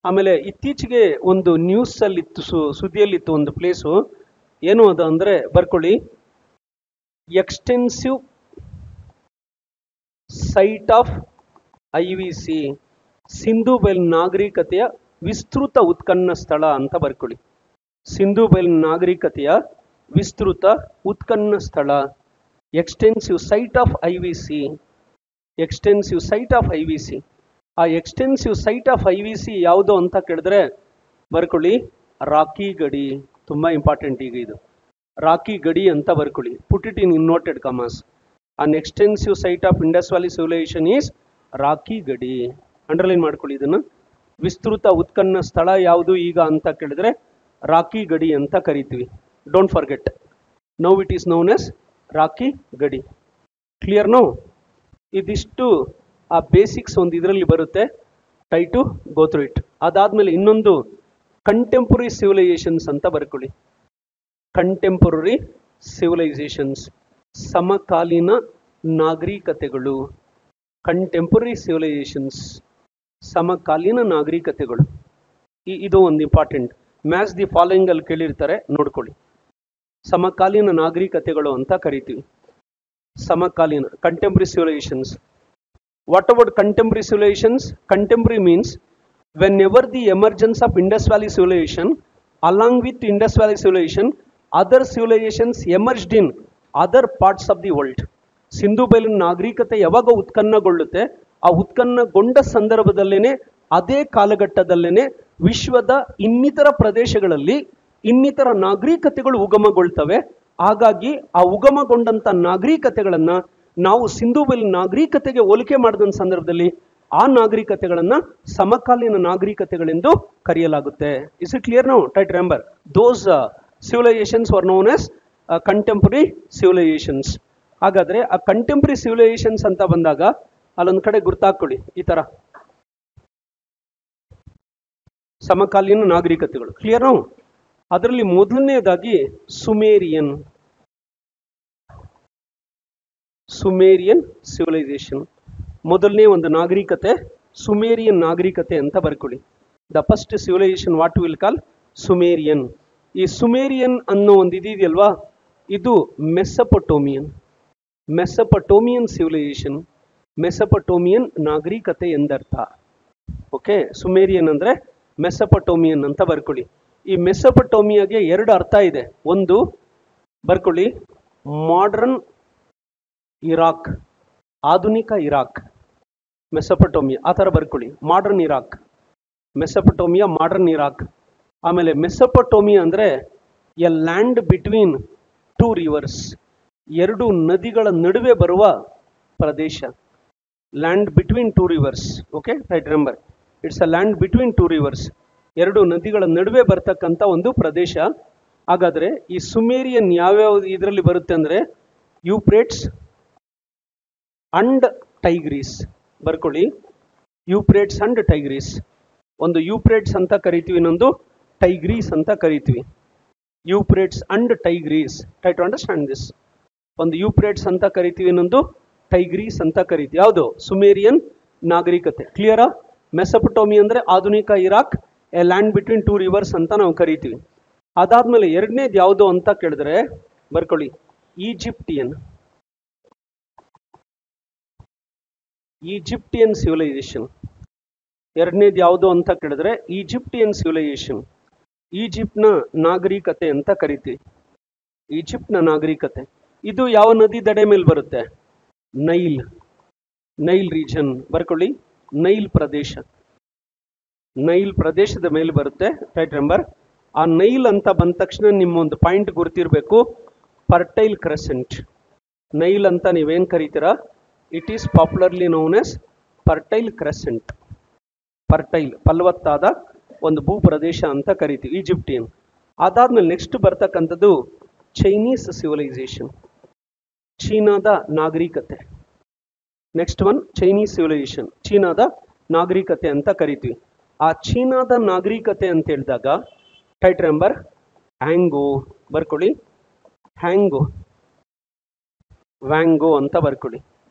ಆಮೇಲೆ ಇತ್ತೀಚೆಗೆ ಒಂದು ನ್ಯೂಸ್ ಅಲ್ಲಿ ಇತ್ತು, ಸುದ್ದಿಯಲ್ಲಿತ್ತು ಒಂದು ಪ್ಲೇಸು. ಏನು ಅದು ಅಂದ್ರೆ ಬರ್ಕೊಳ್ಳಿ, extensive site of IVC, Sindhu ಬಯಲು ನಾಗರಿಕತೆಯ ವಿಸ್ತೃತ ಉತ್ಖನನ ಸ್ಥಳ ಅಂತ ಬರ್ಕೊಳ್ಳಿ. ಸಿಂಧೂ ಬಯಲು ನಾಗರಿಕತೆಯ ವಿಸ್ತೃತ ಉತ್ಖನನ ಸ್ಥಳ, extensive site of IVC, extensive site of IVC. ಆ ಎಕ್ಸ್ಟೆನ್ಸಿವ್ ಸೈಟ್ ಆಫ್ IVC ಯಾವುದು ಅಂತ ಕೇಳಿದ್ರೆ ಬರ್ಕೊಳ್ಳಿ, ರಾಕಿ ಗಡಿ. ತುಂಬಾ ಇಂಪಾರ್ಟೆಂಟ್ ಈಗ ಇದು, ರಾಕಿ ಗಡಿ ಅಂತ ಬರ್ಕೊಳ್ಳಿ. Put it in inverted commas. An extensive site of Indus valley civilisation is Rakhigarhi. Underline ಮಾಡ್ಕೊಳ್ಳಿ ಇದನ್ನ. ವಿಸ್ತೃತ ಉತ್ಖನನ ಸ್ಥಳ ಯಾವುದು ಈಗ ಅಂತ ಕೇಳಿದ್ರೆ ರಾಕಿ ಗಡಿ ಅಂತ ಕರಿತೀವಿ. Don't forget, now it is known as Rakhigarhi. Clear no? ಇದಿಷ್ಟು ಆ ಬೇಸಿಕ್ಸ್ ಒಂದು ಇದರಲ್ಲಿ ಬರುತ್ತೆ. Try to go through it. ಅದಾದ್ಮೇಲೆ ಇನ್ನೊಂದು ಕಂಟೆಂಪರರಿ ಸಿವಿಲೈಸೇಷನ್ಸ್ ಅಂತ ಬರ್ಕೊಳ್ಳಿ. ಕಂಟೆಂಪರರಿ ಸಿವಿಲೈಸೇಷನ್ಸ್, ಸಮಕಾಲೀನ ನಾಗರಿಕತೆಗಳು. ಕಂಟೆಂಪರರಿ ಸಿವಿಲೈಸೇಷನ್ಸ್, ಸಮಕಾಲೀನ ನಾಗರಿಕತೆಗಳು. ಇದು ಒಂದು ಇಂಪಾರ್ಟೆಂಟ್. ಮ್ಯಾಚ್ ದಿ ಫಾಲೋಯಿಂಗ್ ಅಲ್ಲಿ ಕೇಳಿರ್ತಾರೆ, ನೋಡ್ಕೊಳ್ಳಿ. ಸಮಕಾಲೀನ ನಾಗರಿಕತೆಗಳು ಅಂತ ಕರಿತೀವಿ. ಸಮಕಾಲೀನ, contemporary civilisations. What about contemporary civilisations? Contemporary means whenever the emergence of Indus Valley civilization, along with Indus Valley civilization, other civilizations emerged in other parts of the world. Sindhu ಬಯಲಿನ ನಾಗರಿಕತೆ ಯಾವಾಗ ಉತ್ಖನನಗೊಳ್ಳುತ್ತೆ, ಆ ಉತ್ಖನನಗೊಂಡ ಸಂದರ್ಭದಲ್ಲೇನೆ, ಅದೇ ಕಾಲಘಟ್ಟದಲ್ಲೇನೆ ವಿಶ್ವದ ಇನ್ನಿತರ ಪ್ರದೇಶಗಳಲ್ಲಿ ಇನ್ನಿತರ ನಾಗರಿಕತೆಗಳು ಉಗಮಗೊಳ್ತವೆ. ಹಾಗಾಗಿ ಆ ಉಗಮಗೊಂಡಂತ ನಾಗರಿಕತೆಗಳನ್ನ ನಾವು ಸಿಂಧೂ ಬಯಲಿನ ನಾಗರಿಕತೆಗೆ ಹೋಲಿಕೆ ಮಾಡಿದ ಸಂದರ್ಭದಲ್ಲಿ ಆ ನಾಗರಿಕತೆಗಳನ್ನ ಸಮಕಾಲೀನ ನಾಗರಿಕತೆಗಳೆಂದು ಕರೆಯಲಾಗುತ್ತೆ. Is it clear? No? Try to remember those civilisations were known as contemporary civilisations. ಹಾಗಾದ್ರೆ ಆ ಕಂಟೆಂಪರರಿ ಸಿವಿಲೈಸೇಷನ್ಸ್ ಅಂತ ಬಂದಾಗ ಅಲ್ಲೊಂದ್ ಕಡೆ ಗುರ್ತಾಕೊಳ್ಳಿ, ಈ ತರ ಸಮಕಾಲೀನ ನಾಗರಿಕತೆಗಳು. Clear no? ಅದರಲ್ಲಿ ಮೊದಲನೇದಾಗಿ ಸುಮೇರಿಯನ್, ಸುಮೇರಿಯನ್ ಸಿವಿಲೈಸೇಷನ್. ಮೊದಲನೇ ಒಂದು ನಾಗರಿಕತೆ ಸುಮೇರಿಯನ್ ನಾಗರಿಕತೆ ಅಂತ ಬರ್ಕೊಳ್ಳಿ. The first civilisation what will call Sumerian. ಈ ಸುಮೇರಿಯನ್ ಅನ್ನೋ ಒಂದು ಇದೆಯಲ್ವಾ, ಇದು ಮೆಸೊಪೊಟೋಮಿಯನ್, ಮೆಸೊಪೊಟೋಮಿಯನ್ ಸಿವಿಲೈಸೇಷನ್, ಮೆಸೊಪೊಟೋಮಿಯನ್ ನಾಗರಿಕತೆ ಎಂದರ್ಥ. ಓಕೆ, ಸುಮೇರಿಯನ್ ಅಂದ್ರೆ ಮೆಸೊಪೊಟೋಮಿಯನ್ ಅಂತ ಬರ್ಕೊಳ್ಳಿ. ಈ ಮೆಸೊಪೊಟೋಮಿಯಾಗೆ ಎರಡು ಅರ್ಥ ಇದೆ. ಒಂದು ಬರ್ಕೊಳ್ಳಿ, ಮಾಡರ್ನ್ ಇರಾಕ್, ಆಧುನಿಕ ಇರಾಕ್, ಮೆಸೊಪೊಟೋಮಿಯಾ ಆ ಥರ ಬರ್ಕೊಳ್ಳಿ. Modern Iraq, Mesopotamia, modern Iraq. ಆಮೇಲೆ ಮೆಸೊಪೊಟೋಮಿಯಾ ಅಂದರೆ a land between two rivers, ಎರಡು ನದಿಗಳ ನಡುವೆ ಬರುವ ಪ್ರದೇಶ. Land between two rivers. Okay, right, remember it's a land between two rivers, ಎರಡು ನದಿಗಳ ನಡುವೆ ಬರ್ತಕ್ಕಂಥ ಒಂದು ಪ್ರದೇಶ. ಹಾಗಾದ್ರೆ ಈ ಸುಮೇರಿಯನ್ ಯಾವ್ಯಾವ ಇದರಲ್ಲಿ ಬರುತ್ತೆ ಅಂದರೆ ಯೂಪ್ರೇಟ್ಸ್ ಅಂಡ್ ಟೈಗ್ರೀಸ್. ಬರ್ಕೊಳ್ಳಿ, ಯೂಪ್ರೇಟ್ಸ್ ಅಂಡ್ ಟೈಗ್ರೀಸ್. ಒಂದು ಯೂಪ್ರೇಟ್ಸ್ ಅಂತ ಕರಿತೀವಿ, ಇನ್ನೊಂದು ಟೈಗ್ರೀಸ್ ಅಂತ ಕರಿತೀವಿ. Euphrates and Tigris, try to understand this. ಒಂದು ಯೂಪ್ರೇಟ್ಸ್ ಅಂತ ಕರಿತೀವಿ, ಇನ್ನೊಂದು ಟೈಗ್ರೀಸ್ ಅಂತ ಕರಿತೀವಿ. ಯಾವುದು? ಸುಮೇರಿಯನ್ ನಾಗರಿಕತೆ. ಕ್ಲಿಯರಾ? ಮೆಸೊಪೊಟೋಮಿಯಾ ಅಂದ್ರೆ ಆಧುನಿಕ Iraq, a land between two rivers ಅಂತ ನಾವು ಕರಿತೀವಿ. ಅದಾದ್ಮೇಲೆ ಎರಡನೇದು ಯಾವುದು ಅಂತ ಕೇಳಿದ್ರೆ ಬರ್ಕೊಳ್ಳಿ, ಈಜಿಪ್ಟಿಯನ್, ಈಜಿಪ್ಟಿಯನ್ ಸಿವಿಲೈಸೇಷನ್. ಎರಡನೇದು ಯಾವುದು ಅಂತ ಕೇಳಿದ್ರೆ ಈಜಿಪ್ಟಿಯನ್ ಸಿವಿಲೈಸೇಷನ್, ಈಜಿಪ್ಟ್ನ ನಾಗರಿಕತೆ ಅಂತ ಕರಿತೀವಿ. ಈಜಿಪ್ಟ್ನ ನಾಗರಿಕತೆ ಇದು ಯಾವ ನದಿ ದಡೆ ಮೇಲೆ ಬರುತ್ತೆ? Nile, Nile region. ಬರ್ಕೊಳ್ಳಿ, ನೈಲ್ ಪ್ರದೇಶ, ನೈಲ್ ಪ್ರದೇಶದ ಮೇಲೆ ಬರುತ್ತೆ. Right, remember. ಆ ನೈಲ್ ಅಂತ ಬಂದ ತಕ್ಷಣ ನಿಮ್ಮೊಂದು ಪಾಯಿಂಟ್ ಗುರ್ತಿರ್ಬೇಕು, ಫರ್ಟೈಲ್ ಕ್ರೆಸೆಂಟ್. ನೈಲ್ ಅಂತ ನೀವೇನ್ ಕರಿತೀರಾ, it is popularly known as fertile crescent. Fertile, ಫಲವತ್ತಾದ ಒಂದು ಭೂ ಪ್ರದೇಶ ಅಂತ ಕರಿತೀವಿ, ಈಜಿಪ್ಟಿಯನ್. ಅದಾದ್ಮೇಲೆ ನೆಕ್ಸ್ಟ್ ಬರ್ತಕ್ಕಂಥದ್ದು ಚೈನೀಸ್ ಸಿವಿಲೈಸೇಷನ್, ಚೀನಾದ ನಾಗರಿಕತೆ. ನೆಕ್ಸ್ಟ್ ಒನ್ ಚೈನೀಸ್ ಸಿವಿಲೈಸೇಷನ್, ಚೀನಾದ ನಾಗರಿಕತೆ ಅಂತ ಕರಿತೀವಿ. ಆ ಚೀನಾದ ನಾಗರಿಕತೆ ಅಂತ ಹೇಳಿದಾಗ ಟೈಟ್ ರಿಮೆಂಬರ್ ಹ್ಯಾಂಗೋ. ಬರ್ಕೊಳ್ಳಿ, ಹ್ಯಾಂಗೋ, ವ್ಯಾಂಗೋ ಅಂತ ಬರ್ಕೊಳ್ಳಿ.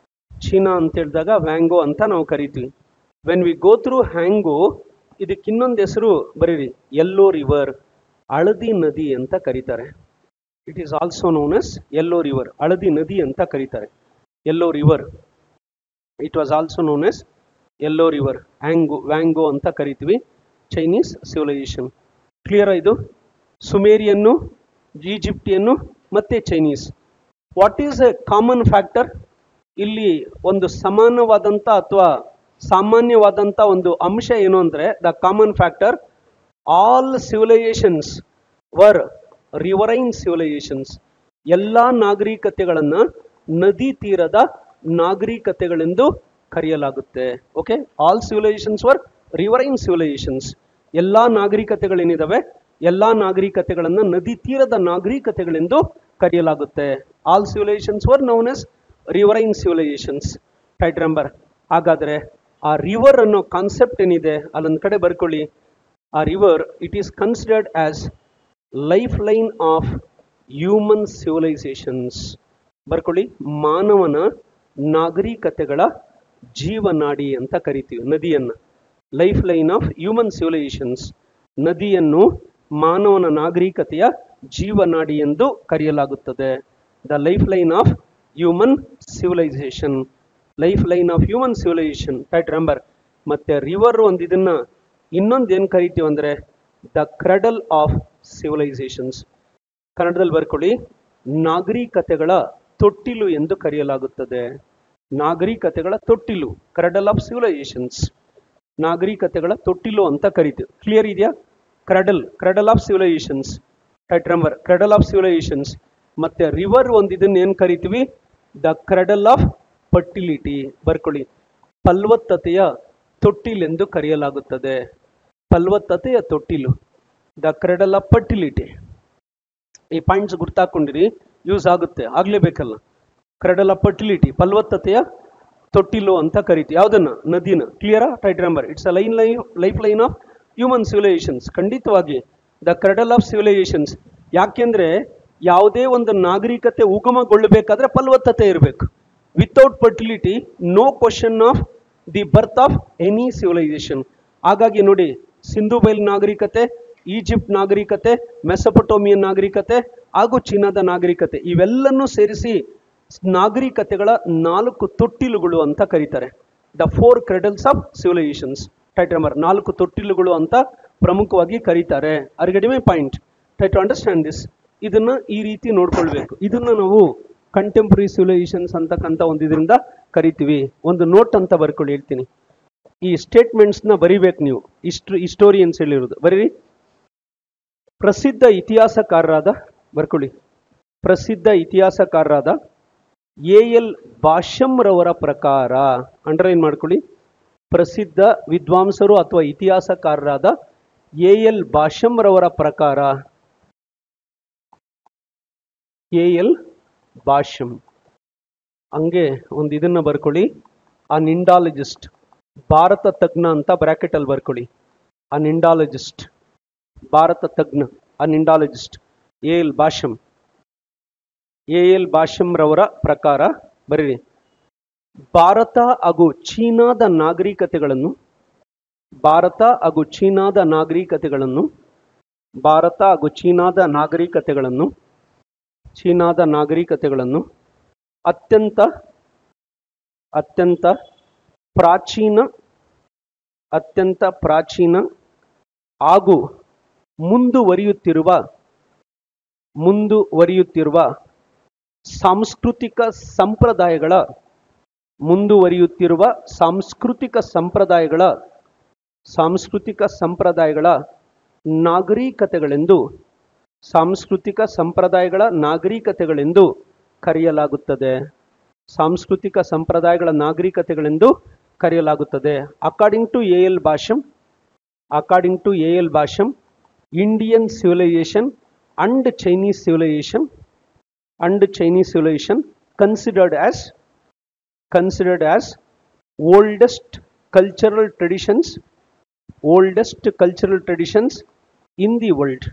ಚೀನಾ ಅಂತ ಹೇಳಿದಾಗ ವ್ಯಾಂಗೋ ಅಂತ ನಾವು ಕರಿತೀವಿ. ವೆನ್ ವಿ ಗೋ ಥ್ರೂ ಹ್ಯಾಂಗೋ, ಇದಕ್ಕೆ ಇನ್ನೊಂದು ಹೆಸರು ಬರೀರಿ, ಯೆಲ್ಲೋ ರಿವರ್, ಹಳದಿ ನದಿ ಅಂತ ಕರೀತಾರೆ. It is also known as yellow river, ಹಳದಿ ನದಿ ಅಂತ ಕರೀತಾರೆ. Yellow river, it was also known as yellow river. ವ್ಯಾಂಗೋ ಅಂತ ಕರಿತೀವಿ. Chinese civilisation. ಕ್ಲಿಯರ್ ಇದು? ಸುಮೇರಿಯನ್ನು, ಈಜಿಪ್ಟಿಯನ್ನು ಮತ್ತೆ Chinese. What is a common factor? ಇಲ್ಲಿ ಒಂದು ಸಮಾನವಾದಂಥ ಅಥವಾ ಸಾಮಾನ್ಯವಾದಂಥ ಒಂದು ಅಂಶ ಏನು ಅಂದರೆ, the common factor, all civilisations were riverine civilisations. ಎಲ್ಲ ನಾಗರಿಕತೆಗಳನ್ನು ನದಿ ತೀರದ ನಾಗರಿಕತೆಗಳೆಂದು ಕರೆಯಲಾಗುತ್ತೆ. Okay, all civilisations were riverine civilisations. ಎಲ್ಲ ನಾಗರಿಕತೆಗಳೇನಿದಾವೆ, ಎಲ್ಲ ನಾಗರಿಕತೆಗಳನ್ನು ನದಿ ತೀರದ ನಾಗರಿಕತೆಗಳೆಂದು ಕರೆಯಲಾಗುತ್ತೆ. All civilisations were known as riverine civilisations. Right number. ಹಾಗಾದರೆ ಆ ರಿವರ್ ಅನ್ನೋ ಕಾನ್ಸೆಪ್ಟ್ ಏನಿದೆ ಅಲ್ಲೊಂದು ಕಡೆ ಬರ್ಕೊಳ್ಳಿ. ಆ river, it is considered as life line of human civilisations. ಬರ್ಕೊಳ್ಳಿ, ಮಾನವನ ನಾಗರಿಕತೆಗಳ ಜೀವನಾಡಿ ಅಂತ ಕರಿತೀವಿ ನದಿಯನ್ನು. Life line of human civilisations. ನದಿಯನ್ನು ಮಾನವನ ನಾಗರಿಕತೆಯ ಜೀವನಾಡಿ ಎಂದು ಕರೆಯಲಾಗುತ್ತದೆ. The life line of human civilisation. Life line of human civilisation. Right number. ಮತ್ತೆ ರಿವರ್ ಒಂದು ಇದನ್ನ ಇನ್ನೊಂದು ಏನು ಕರಿತೀವಿ ಅಂದರೆ ದ ಕ್ರಡಲ್ ಆಫ್ ಸಿವಿಲೈಸೇಷನ್ಸ್. ಕನ್ನಡದಲ್ಲಿ ಬರ್ಕೊಳ್ಳಿ, ನಾಗರಿಕತೆಗಳ ತೊಟ್ಟಿಲು ಎಂದು ಕರೆಯಲಾಗುತ್ತದೆ. ನಾಗರಿಕತೆಗಳ ತೊಟ್ಟಿಲು, ಕ್ರಡಲ್ ಆಫ್ ಸಿವಿಲೈಸೇಷನ್ಸ್. ನಾಗರಿಕತೆಗಳ ತೊಟ್ಟಿಲು ಅಂತ ಕರಿತೀವಿ. ಕ್ಲಿಯರ್ ಇದೆಯಾ? Cradle, cradle of civilisations. Right number. Cradle of civilisations. ಮತ್ತೆ ರಿವರ್ ಒಂದು ಇದನ್ನ ಏನು ಕರಿತೀವಿ? The cradle of fertility. ಬರ್ಕೊಳ್ಳಿ, ಫಲವತ್ತತೆಯ ತೊಟ್ಟಿಲೆಂದು ಕರೆಯಲಾಗುತ್ತದೆ. ಫಲವತ್ತತೆಯ ತೊಟ್ಟಿಲು, ದ ಕ್ರಡಲ್ ಆಫ್ ಫರ್ಟಿಲಿಟಿ. ಈ ಪಾಯಿಂಟ್ಸ್ ಗುರ್ತಾಕೊಂಡಿರಿ, ಯೂಸ್ ಆಗುತ್ತೆ, ಆಗ್ಲೇಬೇಕಲ್ಲ. ಕ್ರಡಲ್ ಆಫ್ ಫರ್ಟಿಲಿಟಿ, ಫಲವತ್ತತೆಯ ತೊಟ್ಟಿಲು ಅಂತ ಕರಿತೀವಿ. ಯಾವುದನ್ನ? ನದಿನ. ಕ್ಲಿಯರಾ? Right number. It's a life line of human civilisations. ಖಂಡಿತವಾಗಿ ದ ಕ್ರಡಲ್ ಆಫ್ ಸಿವಿಲೈಸೇಷನ್ಸ್. ಯಾಕೆಂದ್ರೆ ಯಾವುದೇ ಒಂದು ನಾಗರಿಕತೆ ಉಗಮಗೊಳ್ಳಬೇಕಾದ್ರೆ ಫಲವತ್ತತೆ ಇರಬೇಕು. Without fertility no question of the birth of any civilisation. ಹಾಗಾಗಿ ನೋಡಿ, ಸಿಂಧು ಬಯಲು ನಾಗರಿಕತೆ, ಈಜಿಪ್ಟ್ ನಾಗರಿಕತೆ, ಮೆಸೊಪೊಟೋಮಿಯನ್ ನಾಗರಿಕತೆ ಹಾಗೂ ಚೀನಾದ ನಾಗರಿಕತೆ, ಇವೆಲ್ಲನ್ನೂ ಸೇರಿಸಿ ನಾಗರಿಕತೆಗಳ 4 ತೊಟ್ಟಿಲುಗಳು ಅಂತ ಕರೀತಾರೆ. The 4 cradles of civilisations. Right number. 4 ತೊಟ್ಟಿಲುಗಳು ಅಂತ ಪ್ರಮುಖವಾಗಿ ಕರೀತಾರೆ. ಅರ್ಗಡಿಮೆ point. Try to understand this. ಇದನ್ನ ಈ ರೀತಿ ನೋಡ್ಕೊಳ್ಬೇಕು. ಇದನ್ನ ನಾವು ಕಂಟೆಂಪ್ರರಿ ಸಿವಿಲೈಸೇಷನ್ಸ್ ಅಂತಕ್ಕಂಥ ಒಂದು ಇದರಿಂದ ಕರಿತೀವಿ. ಒಂದು ನೋಟ್ ಅಂತ ಬರ್ಕೊಳ್ಳಿ, ಹೇಳ್ತೀನಿ. ಈ ಸ್ಟೇಟ್ಮೆಂಟ್ಸ್ನ ಬರಿಬೇಕು ನೀವು. ಹಿಸ್ಟೋರಿಯನ್ಸ್ ಹೇಳಿರೋದು ಬರೀರಿ. ಪ್ರಸಿದ್ಧ ಇತಿಹಾಸಕಾರರಾದ, ಬರ್ಕೊಳ್ಳಿ, ಪ್ರಸಿದ್ಧ ಇತಿಹಾಸಕಾರರಾದ ಎ.ಎಲ್. ಭಾಷ್ಯಂರವರ ಪ್ರಕಾರ, ಅಂಡರ್ಲೈನ್ ಮಾಡ್ಕೊಳ್ಳಿ, ಪ್ರಸಿದ್ಧ ವಿದ್ವಾಂಸರು ಅಥವಾ ಇತಿಹಾಸಕಾರರಾದ ಎ.ಎಲ್. ಭಾಷ್ಯಂರವರ ಪ್ರಕಾರ, ಎ.ಎಲ್. ಭಾಷ್ಯಂ. ಹಂಗೆ ಒಂದು ಇದನ್ನ ಬರ್ಕೊಳ್ಳಿ, ಅನ್ ಇಂಡಾಲಜಿಸ್ಟ್, ಭಾರತ ತಜ್ಞ ಅಂತ ಬ್ರಾಕೆಟ್ ಅಲ್ಲಿ ಬರ್ಕೊಳ್ಳಿ. ಅನ್ ಇಂಡಾಲಜಿಸ್ಟ್, ಭಾರತ ತಜ್ಞ, ಅನ್ ಇಂಡಾಲಜಿಸ್ಟ್, ಎ.ಎಲ್. ಭಾಷ್ಯಂ. ಎ.ಎಲ್. ಭಾಷ್ಯಂರವರ ಪ್ರಕಾರ ಬರೀರಿ, ಭಾರತ ಹಾಗೂ ಚೀನಾದ ನಾಗರಿಕತೆಗಳನ್ನು, ಭಾರತ ಹಾಗೂ ಚೀನಾದ ನಾಗರಿಕತೆಗಳನ್ನು, ಭಾರತ ಹಾಗೂ ಚೀನಾದ ನಾಗರಿಕತೆಗಳನ್ನು, ಚೀನಾದ ನಾಗರಿಕತೆಗಳನ್ನು ಅತ್ಯಂತ ಪ್ರಾಚೀನ, ಅತ್ಯಂತ ಪ್ರಾಚೀನ ಹಾಗೂ ಮುಂದುವರಿಯುತ್ತಿರುವ ಸಾಂಸ್ಕೃತಿಕ ಸಂಪ್ರದಾಯಗಳ, ಮುಂದುವರಿಯುತ್ತಿರುವ ಸಾಂಸ್ಕೃತಿಕ ಸಂಪ್ರದಾಯಗಳ ನಾಗರಿಕತೆಗಳೆಂದು, ಸಾಂಸ್ಕೃತಿಕ ಸಂಪ್ರದಾಯಗಳ ನಾಗರಿಕತೆಗಳೆಂದು ಕರೆಯಲಾಗುತ್ತದೆ. ಸಾಂಸ್ಕೃತಿಕ ಸಂಪ್ರದಾಯಗಳ ನಾಗರಿಕತೆಗಳೆಂದು ಕರೆಯಲಾಗುತ್ತದೆ. According to A L. Basham, according to A L. Basham, Indian civilisation and Chinese civilisation considered as oldest cultural traditions in the world.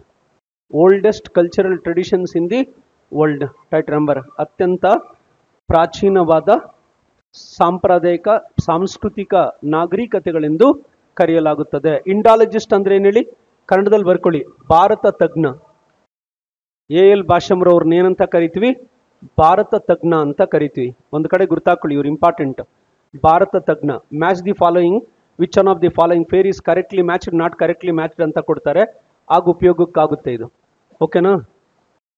Oldest cultural traditions in the world. Right number. ಅತ್ಯಂತ ಪ್ರಾಚೀನವಾದ ಸಾಂಪ್ರದಾಯಿಕ ಸಾಂಸ್ಕೃತಿಕ ನಾಗರಿಕತೆಗಳೆಂದು ಕರೆಯಲಾಗುತ್ತದೆ. ಇಂಡಾಲಜಿಸ್ಟ್ ಅಂದ್ರೆ ಏನು ಹೇಳಿ? ಕನ್ನಡದಲ್ಲಿ ಬರ್ಕೊಳ್ಳಿ, ಭಾರತ ತಜ್ಞ. ಎ.ಎಲ್. ಭಾಷ್ಯಂರವ್ರನ್ನ ಏನಂತ ಕರಿತೀವಿ? ಭಾರತ ತಜ್ಞ ಅಂತ ಕರಿತೀವಿ. ಒಂದು ಕಡೆ ಗುರ್ತಾಕೊಳ್ಳಿ, ಇವ್ರು ಇಂಪಾರ್ಟೆಂಟ್. ಭಾರತ ತಜ್ಞ. Match the following, which one of the following fair is correctly matched, not correctly matched ಅಂತ ಕೊಡ್ತಾರೆ. ಆಗ ಉಪಯೋಗಕ್ಕಾಗುತ್ತೆ ಇದು. ಓಕೆನಾ?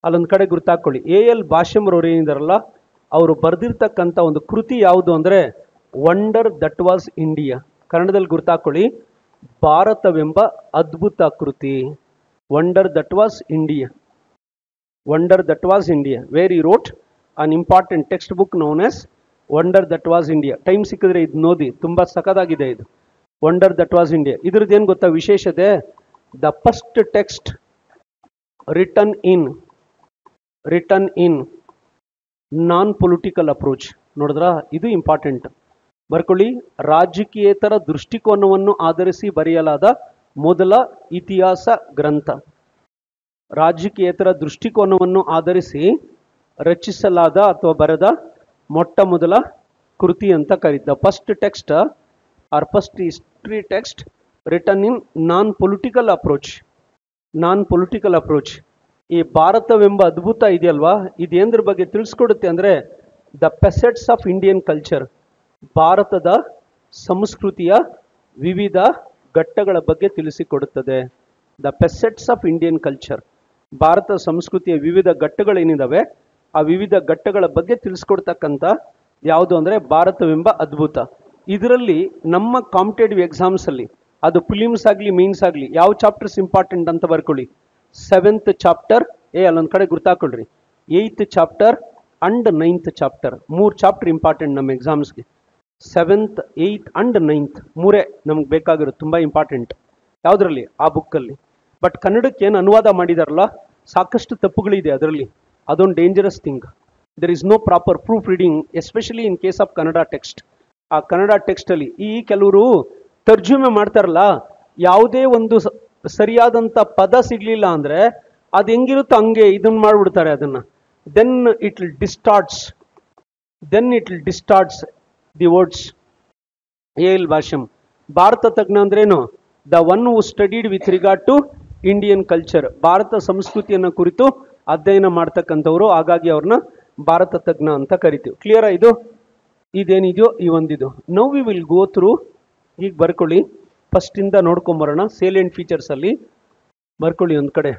ಅಲ್ಲೊಂದು ಕಡೆ ಗುರ್ತಾಕೊಳ್ಳಿ. ಎ.ಎಲ್. ಭಾಷ್ಯಂರವ್ರು ಏನಿದಾರಲ್ಲ, ಅವರು ಬರೆದಿರ್ತಕ್ಕಂಥ ಒಂದು ಕೃತಿ ಯಾವುದು ಅಂದರೆ ವಂಡರ್ ದಟ್ ವಾಸ್ ಇಂಡಿಯಾ. ಕನ್ನಡದಲ್ಲಿ ಗುರ್ತಾಕೊಳ್ಳಿ, ಭಾರತವೆಂಬ ಅದ್ಭುತ ಕೃತಿ. Wonder that was India. Wonder that was India, where ಈ wrote an important text book known as wonder that was India. Time ಸಿಕ್ಕಿದ್ರೆ ಇದು ನೋಡಿ, ತುಂಬ ಸಖತ್ತಾಗಿದೆ ಇದು. Wonder that was India. ಇದ್ರದ್ದು ಏನು ಗೊತ್ತಾ ವಿಶೇಷತೆ? The first text written in non political approach. ನೋಡಿದ್ರ, ಇದು ಇಂಪಾರ್ಟೆಂಟ್. ಬರ್ಕೊಳ್ಳಿ, ರಾಜಕೀಯೇತರ ದೃಷ್ಟಿಕೋನವನ್ನು ಆಧರಿಸಿ ಬರೆಯಲಾದ ಮೊದಲ ಇತಿಹಾಸ ಗ್ರಂಥ. ರಾಜಕೀಯೇತರ ದೃಷ್ಟಿಕೋನವನ್ನು ಆಧರಿಸಿ ರಚಿಸಲಾದ ಅಥವಾ ಬರೆದ ಮೊಟ್ಟ ಮೊದಲ ಕೃತಿ ಅಂತ ಕರೀತ. First text or first history text written in non political approach. Non political approach. ಈ ಭಾರತವೆಂಬ ಅದ್ಭುತ ಇದೆಯಲ್ವಾ, ಇದೇಂದ್ರ ಬಗ್ಗೆ ತಿಳಿಸ್ಕೊಡುತ್ತೆ ಅಂದರೆ the facets of Indian culture. ಭಾರತದ ಸಂಸ್ಕೃತಿಯ ವಿವಿಧ ಘಟ್ಟಗಳ ಬಗ್ಗೆ ತಿಳಿಸಿಕೊಡುತ್ತದೆ. The facets of Indian culture. ಭಾರತ ಸಂಸ್ಕೃತಿಯ ವಿವಿಧ ಘಟ್ಟಗಳೇನಿದಾವೆ ಆ ವಿವಿಧ ಘಟ್ಟಗಳ ಬಗ್ಗೆ ತಿಳಿಸ್ಕೊಡ್ತಕ್ಕಂಥ ಯಾವುದು ಅಂದರೆ ಭಾರತವೆಂಬ ಅದ್ಭುತ. ಇದರಲ್ಲಿ ನಮ್ಮ ಕಾಂಪಿಟೇಟಿವ್ ಎಕ್ಸಾಮ್ಸಲ್ಲಿ ಅದು ಫಿಲಿಮ್ಸ್ ಆಗಲಿ ಮೇನ್ಸ್ ಆಗಲಿ ಯಾವ ಚಾಪ್ಟರ್ಸ್ ಇಂಪಾರ್ಟೆಂಟ್ ಅಂತ ಬರ್ಕೊಳ್ಳಿ. 7th ಚಾಪ್ಟರ್, ಅಲ್ಲೊಂದು ಕಡೆ ಗುರ್ತಾಕೊಳ್ರಿ, 8th chapter and 9th chapter. 3 chapter important ನಮ್ಮ ಎಕ್ಸಾಮ್ಸ್ಗೆ. 7th, 8th ಅಂಡ್ 9th ಮೂರೇ ನಮ್ಗೆ ಬೇಕಾಗಿರೋದು, ತುಂಬ ಇಂಪಾರ್ಟೆಂಟ್. ಯಾವುದರಲ್ಲಿ? ಆ ಬುಕ್ಕಲ್ಲಿ. ಬಟ್ ಕನ್ನಡಕ್ಕೆ ಏನು ಅನುವಾದ ಮಾಡಿದಾರಲ್ಲ, ಸಾಕಷ್ಟು ತಪ್ಪುಗಳಿದೆ ಅದರಲ್ಲಿ. ಅದೊಂದು dangerous thing. There is no proper proof reading, especially in case of Kannada text. ಆ ಕನ್ನಡ ಟೆಕ್ಸ್ಟಲ್ಲಿ ಕೆಲವರು ತರ್ಜುಮೆ ಮಾಡ್ತಾರಲ್ಲ, ಯಾವುದೇ ಒಂದು ಸರಿಯಾದಂಥ ಪದ ಸಿಗಲಿಲ್ಲ ಅಂದರೆ ಅದು ಹೆಂಗಿರುತ್ತೋ ಹಂಗೆ ಇದನ್ನು ಮಾಡಿಬಿಡ್ತಾರೆ ಅದನ್ನು. Then it will distorts the words. A L. Basham. ಭಾರತ ತಜ್ಞ ಅಂದ್ರೇನು? The one who studied with regard to Indian culture. ಭಾರತ ಸಂಸ್ಕೃತಿಯನ್ನು ಕುರಿತು ಅಧ್ಯಯನ ಮಾಡ್ತಕ್ಕಂಥವ್ರು, ಹಾಗಾಗಿ ಅವ್ರನ್ನ ಭಾರತ ತಜ್ಞ ಅಂತ ಕರಿತೀವಿ. ಕ್ಲಿಯರಾ? ಇದೇನಿದೆಯೋ ಈ ಒಂದಿದು. Now we will go through. ಈಗ ಬರ್ಕೊಳ್ಳಿ, ಫಸ್ಟಿಂದ ನೋಡ್ಕೊಂಬರೋಣ. ಸೇಲಿಯಂಟ್ ಫೀಚರ್ಸಲ್ಲಿ ಬರ್ಕೊಳ್ಳಿ ಒಂದು ಕಡೆ.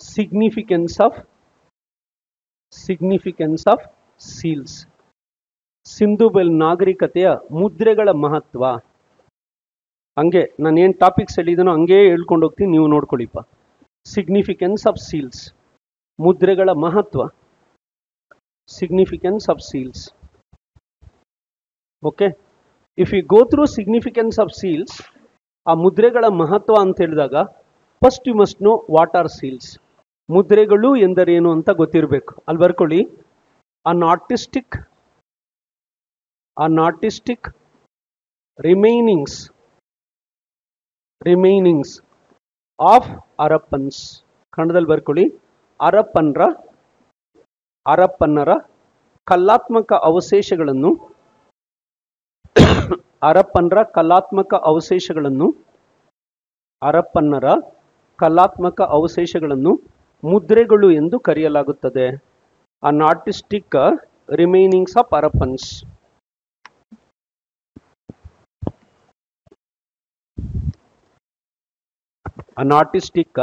Significance of seals. ಸಿಂಧು ಬೆಲ್ ನಾಗರಿಕತೆಯ ಮುದ್ರೆಗಳ ಮಹತ್ವ. ಹಂಗೆ ನಾನು ಏನು ಟಾಪಿಕ್ಸ್ ಹೇಳಿದನೋ ಹಂಗೇ ಹೇಳ್ಕೊಂಡು ಹೋಗ್ತೀನಿ, ನೀವು ನೋಡ್ಕೊಳ್ಳಿಪ್ಪ. ಸಿಗ್ನಿಫಿಕೆನ್ಸ್ ಆಫ್ ಸೀಲ್ಸ್, ಮುದ್ರೆಗಳ ಮಹತ್ವ. Significance of seals. Okay, if you go through significance of seals, ಆ ಮುದ್ರೆಗಳ ಮಹತ್ವ ಅಂತ ಹೇಳಿದಾಗ first you must know what are seals. ಮುದ್ರೆಗಳು ಎಂದರೇನು ಅಂತ ಗೊತ್ತಿರಬೇಕು. ಅಲ್ಲಿ ಬರ್ಕೊಳ್ಳಿ, ಅನ್ ಆರ್ಟಿಸ್ಟಿಕ್ ರಿಮೈನಿಂಗ್ಸ್ ಆಫ್ ಹರಪ್ಪನ್ಸ್. ಕನ್ನಡದಲ್ಲಿ ಬರ್ಕೊಳ್ಳಿ, ಹರಪ್ಪನ್ನರ ಕಲಾತ್ಮಕ ಅವಶೇಷಗಳನ್ನು ಹರಪ್ಪನ್ನರ ಕಲಾತ್ಮಕ ಅವಶೇಷಗಳನ್ನು ಮುದ್ರೆಗಳು ಎಂದು ಕರೆಯಲಾಗುತ್ತದೆ. An artistic remainings of Harappans. An artistic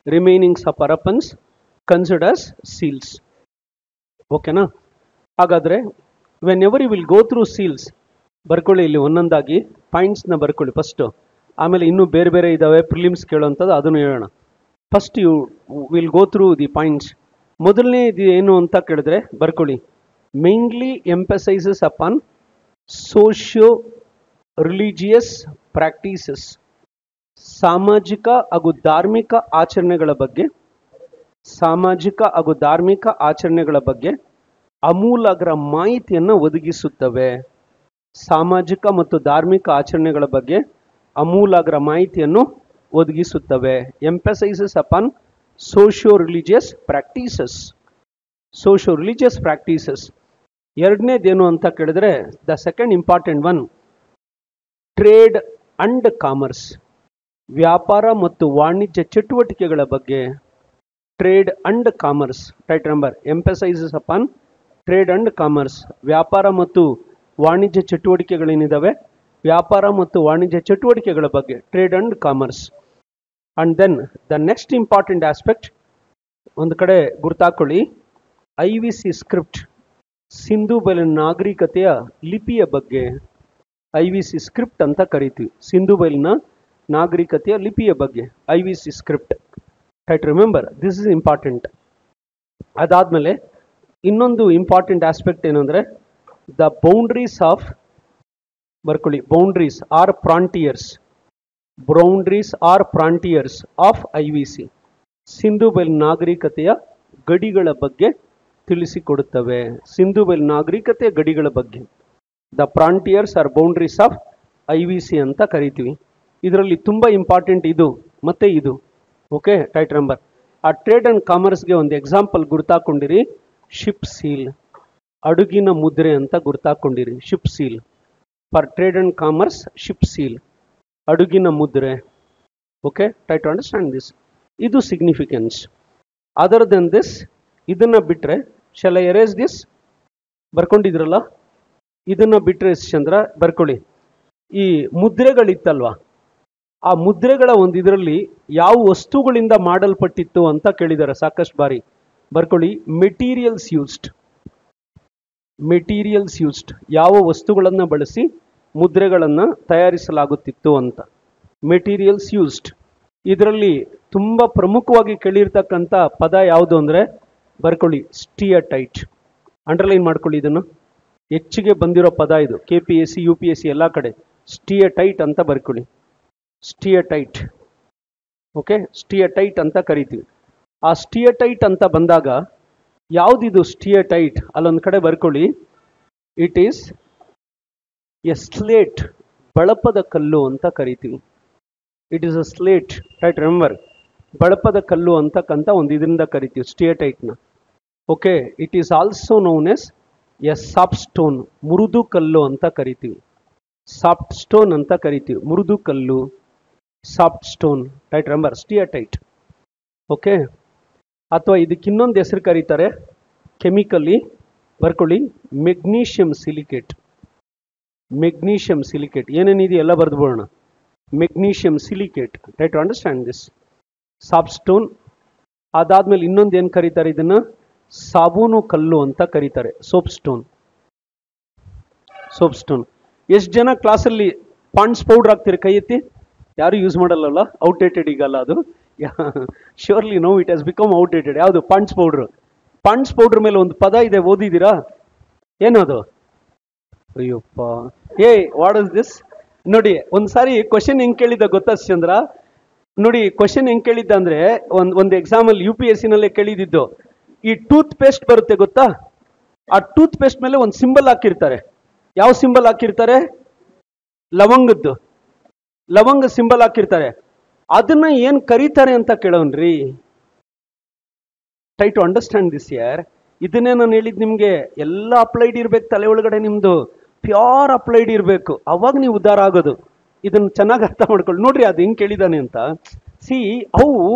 remainings of Harappans considered as seals. ಓಕೆನಾ? ಹಾಗಾದರೆ whenever you will go through seals, ಬರ್ಕೊಳ್ಳಿ ಇಲ್ಲಿ ಒಂದೊಂದಾಗಿ ಪಾಯಿಂಟ್ಸ್ನ ಬರ್ಕೊಳ್ಳಿ ಫಸ್ಟು. ಆಮೇಲೆ ಇನ್ನೂ ಬೇರೆ ಬೇರೆ ಇದ್ದಾವೆ ಪ್ರಿಲಿಮ್ಸ್ ಕೇಳೋವಂಥದ್ದು, ಅದನ್ನು ಹೇಳೋಣ. First you will go through the points. ಮೊದಲನೇ ಇದು ಏನು ಅಂತ ಕೇಳಿದ್ರೆ ಬರ್ಕೊಳ್ಳಿ, mainly emphasises upon socio religious practices. ಸಾಮಾಜಿಕ ಹಾಗೂ ಧಾರ್ಮಿಕ ಆಚರಣೆಗಳ ಬಗ್ಗೆ ಅಮೂಲಾಗ್ರ ಮಾಹಿತಿಯನ್ನು ಒದಗಿಸುತ್ತವೆ. ಸಾಮಾಜಿಕ ಮತ್ತು ಧಾರ್ಮಿಕ ಆಚರಣೆಗಳ ಬಗ್ಗೆ ಅಮೂಲಾಗ್ರ ಮಾಹಿತಿಯನ್ನು ಒದಗಿಸುತ್ತವೆ. Emphasises upon socio religious practices. ಎರಡನೇದೇನು ಅಂತ ಕೇಳಿದ್ರೆ, the second important one, trade and commerce. ವ್ಯಾಪಾರ ಮತ್ತು ವಾಣಿಜ್ಯ ಚಟುವಟಿಕೆಗಳ ಬಗ್ಗೆ. Trade and commerce. Right, number emphasises upon trade and commerce. ವ್ಯಾಪಾರ ಮತ್ತು ವಾಣಿಜ್ಯ ಚಟುವಟಿಕೆಗಳೇನಿದ್ದಾವೆ, ವ್ಯಾಪಾರ ಮತ್ತು ವಾಣಿಜ್ಯ ಚಟುವಟಿಕೆಗಳ ಬಗ್ಗೆ trade and commerce. And then the next important aspect, ಒಂದು ಕಡೆ ಗುರ್ತಾಕೊಳ್ಳಿ, IVC ಸ್ಕ್ರಿಪ್ಟ್, ಸಿಂಧೂ ಬಯಲಿನ ನಾಗರಿಕತೆಯ ಲಿಪಿಯ ಬಗ್ಗೆ. IVC ಸ್ಕ್ರಿಪ್ಟ್ ಅಂತ ಕರಿತೀವಿ, ಸಿಂಧೂ ಬಯಲಿನ ನಾಗರಿಕತೆಯ ಲಿಪಿಯ ಬಗ್ಗೆ IVC script. Right, remember this is important. ಅದಾದಮೇಲೆ ಇನ್ನೊಂದು ಇಂಪಾರ್ಟೆಂಟ್ ಆಸ್ಪೆಕ್ಟ್ ಏನಂದರೆ ದ ಬೌಂಡ್ರೀಸ್ ಆಫ್, ಬರ್ಕೊಳ್ಳಿ, boundaries or frontiers. Boundaries or frontiers of IVC, ಸಿಂಧೂ ಬಯಲಿನ ನಾಗರಿಕತೆಯ ಗಡಿಗಳ ಬಗ್ಗೆ ತಿಳಿಸಿಕೊಡುತ್ತವೆ. ಸಿಂಧೂ ಬಯಲಿನ ನಾಗರಿಕತೆಯ ಗಡಿಗಳ ಬಗ್ಗೆ the frontiers or boundaries of IVC ಅಂತ ಕರಿತೀವಿ. ಇದರಲ್ಲಿ ತುಂಬ ಇಂಪಾರ್ಟೆಂಟ್ ಇದು ಮತ್ತು ಇದು. Okay, right number. ಆ ಟ್ರೇಡ್ ಆ್ಯಂಡ್ ಕಾಮರ್ಸ್ಗೆ ಒಂದು ಎಕ್ಸಾಂಪಲ್ ಗುರ್ತಾಕೊಂಡಿರಿ, ಶಿಪ್ ಸೀಲ್, ಅಡುಗಿನ ಮುದ್ರೆ ಅಂತ ಗುರ್ತಾಕೊಂಡಿರಿ. Ship seal for trade and commerce, ship seal, ಅಡುಗಿನ ಮುದ್ರೆ. Okay, try to understand this. ಇದು ಸಿಗ್ನಿಫಿಕೆನ್ಸ್. ಅದರ್ ದೆನ್ ದಿಸ್, ಇದನ್ನು ಬಿಟ್ಟರೆ, ಶಾಲ್ ಐ ಎರೇಸ್ ದಿಸ್? ಬರ್ಕೊಂಡಿದ್ರಲ್ಲ, ಇದನ್ನು ಬಿಟ್ಟರೆ ಚಂದ್ರ ಬರ್ಕೊಳ್ಳಿ, ಈ ಮುದ್ರೆಗಳಿತ್ತಲ್ವ, ಆ ಮುದ್ರೆಗಳ ಒಂದು ಇದರಲ್ಲಿ ಯಾವ ವಸ್ತುಗಳಿಂದ ಮಾಡಲ್ಪಟ್ಟಿತ್ತು ಅಂತ ಕೇಳಿದ್ದಾರೆ ಸಾಕಷ್ಟು ಬಾರಿ. ಬರ್ಕೊಳ್ಳಿ, ಮೆಟೀರಿಯಲ್ಸ್ ಯೂಸ್ಡ್. ಮೆಟೀರಿಯಲ್ಸ್ ಯೂಸ್ಡ್, ಯಾವ ವಸ್ತುಗಳನ್ನು ಬಳಸಿ ಮುದ್ರೆಗಳನ್ನು ತಯಾರಿಸಲಾಗುತ್ತಿತ್ತು ಅಂತ. Materials used. ಇದರಲ್ಲಿ ತುಂಬ ಪ್ರಮುಖವಾಗಿ ಕೇಳಿರ್ತಕ್ಕಂಥ ಪದ ಯಾವುದು ಅಂದರೆ ಬರ್ಕೊಳ್ಳಿ, ಸ್ಟಿಯಟೈಟ್. ಅಂಡರ್ಲೈನ್ ಮಾಡ್ಕೊಳ್ಳಿ, ಇದನ್ನು ಹೆಚ್ಚಿಗೆ ಬಂದಿರೋ ಪದ ಇದು, KPSC UPSC ಎಲ್ಲ ಕಡೆ ಸ್ಟಿಯಟೈಟ್ ಅಂತ ಬರ್ಕೊಳ್ಳಿ. ಸ್ಟಿಯಟೈಟ್. ಓಕೆ, ಸ್ಟಿಯಟೈಟ್ ಅಂತ ಕರಿತೀವಿ. ಆ ಸ್ಟಿಯಟೈಟ್ ಅಂತ ಬಂದಾಗ ಯಾವುದಿದು ಸ್ಟಿಯಟೈಟ್? ಅಲ್ಲೊಂದು ಕಡೆ ಬರ್ಕೊಳ್ಳಿ, ಇಟ್ ಈಸ್ ಎ ಸ್ಲೇಟ್, ಬಳಪದ ಕಲ್ಲು ಅಂತ ಕರಿತೀವಿ. It is a slate. Right, remember, ಬಳಪದ ಕಲ್ಲು ಅಂತಕ್ಕಂಥ ಒಂದು ಇದರಿಂದ ಕರಿತೀವಿ ಸ್ಟಿಯಟೈಟ್ನ. Okay, it is also known as a soft stone, ಮೃದು ಕಲ್ಲು ಅಂತ ಕರಿತೀವಿ. ಸಾಫ್ಟ್ ಸ್ಟೋನ್ ಅಂತ ಕರಿತೀವಿ, ಮೃದು ಕಲ್ಲು, soft stone. Right, remember, steatite. Okay, ಅಥವಾ ಇದಕ್ಕೆ ಇನ್ನೊಂದು ಹೆಸರು ಕರೀತಾರೆ ಕೆಮಿಕಲಿ, ಬರ್ಕೊಳ್ಳಿ, ಮೆಗ್ನೀಷಿಯಂ ಸಿಲಿಕೇಟ್. ಮೆಗ್ನೀಷಿಯಂ ಸಿಲಿಕೇಟ್ ಏನೇನಿದೆ ಎಲ್ಲ ಬರೆದುಬೋಣ. Magnesium silicate. Try to understand this. Soft stone. ಅದಾದ್ಮೇಲೆ ಇನ್ನೊಂದು ಏನು ಕರೀತಾರೆ, ಇದನ್ನು ಸಾಬೂನು ಕಲ್ಲು ಅಂತ ಕರೀತಾರೆ, ಸೋಪ್ ಸ್ಟೋನ್. Soap stone. ಎಷ್ಟು ಜನ ಕ್ಲಾಸಲ್ಲಿ ಪಾಂಡ್ಸ್ ಪೌಡ್ರ್ ಹಾಕ್ತೀರಿ? ಕೈ ಎತ್ತಿ. ಯಾರು ಯೂಸ್ ಮಾಡಲ್ಲಲ್ಲ, ಔಟ್ಡೇಟೆಡ್ ಈಗಲ್ಲ ಅದು. Surely no, it has become outdated. ಯಾವುದು? Pond's powder. ಪಾಂಡ್ಸ್ ಪೌಡ್ರ್ ಮೇಲೆ ಒಂದು ಪದ ಇದೆ, ಓದಿದ್ದೀರಾ? ಏನದು? Ayyappa, what is this? ನೋಡಿ, ಒಂದ್ಸಾರಿ ಕ್ವಶನ್ ಹೆಂಗ್ ಕೇಳಿದ್ದ ಗೊತ್ತಾ ಚಂದ್ರ? ನೋಡಿ, ಕ್ವಶನ್ ಹೆಂಗ್ ಕೇಳಿದ್ದ ಅಂದ್ರೆ, ಒಂದು ಎಕ್ಸಾಮಲ್ಲಿ UPSC ನಲ್ಲೇ ಕೇಳಿದ್ದು. ಈ ಟೂತ್ ಪೇಸ್ಟ್ ಬರುತ್ತೆ ಗೊತ್ತಾ? ಆ ಟೂತ್ ಪೇಸ್ಟ್ ಮೇಲೆ ಒಂದು ಸಿಂಬಲ್ ಹಾಕಿರ್ತಾರೆ. ಯಾವ ಸಿಂಬಲ್ ಹಾಕಿರ್ತಾರೆ? ಲವಂಗದ್ದು. ಲವಂಗ ಸಿಂಬಲ್ ಹಾಕಿರ್ತಾರೆ. ಅದನ್ನ ಏನ್ ಕರೀತಾರೆ ಅಂತ ಕೇಳೋನ್ರಿ. ಟ್ರೈ ಟು ಅಂಡರ್ಸ್ಟ್ಯಾಂಡ್ ದಿಸ್ ಯಾರ್. ಇದನ್ನೇ ನಾನು ಹೇಳಿದ್ ನಿಮ್ಗೆ. ಎಲ್ಲ ಅಪ್ಲೈಡ್ ಇರ್ಬೇಕು ತಲೆ ಒಳಗಡೆ, ನಿಮ್ದು ಪ್ಯೂರ್ ಅಪ್ಲೈಡ್ ಇರಬೇಕು, ಅವಾಗ ನೀವು ಉದ್ಧಾರ ಆಗೋದು. ಇದನ್ನ ಚೆನ್ನಾಗಿ ಅರ್ಥ ಮಾಡ್ಕೊಳ್ಳಿ. ನೋಡ್ರಿ ಅದು ಹೆಂಗ್ ಕೇಳಿದಾನೆ ಅಂತ. ಸಿ ಹೌ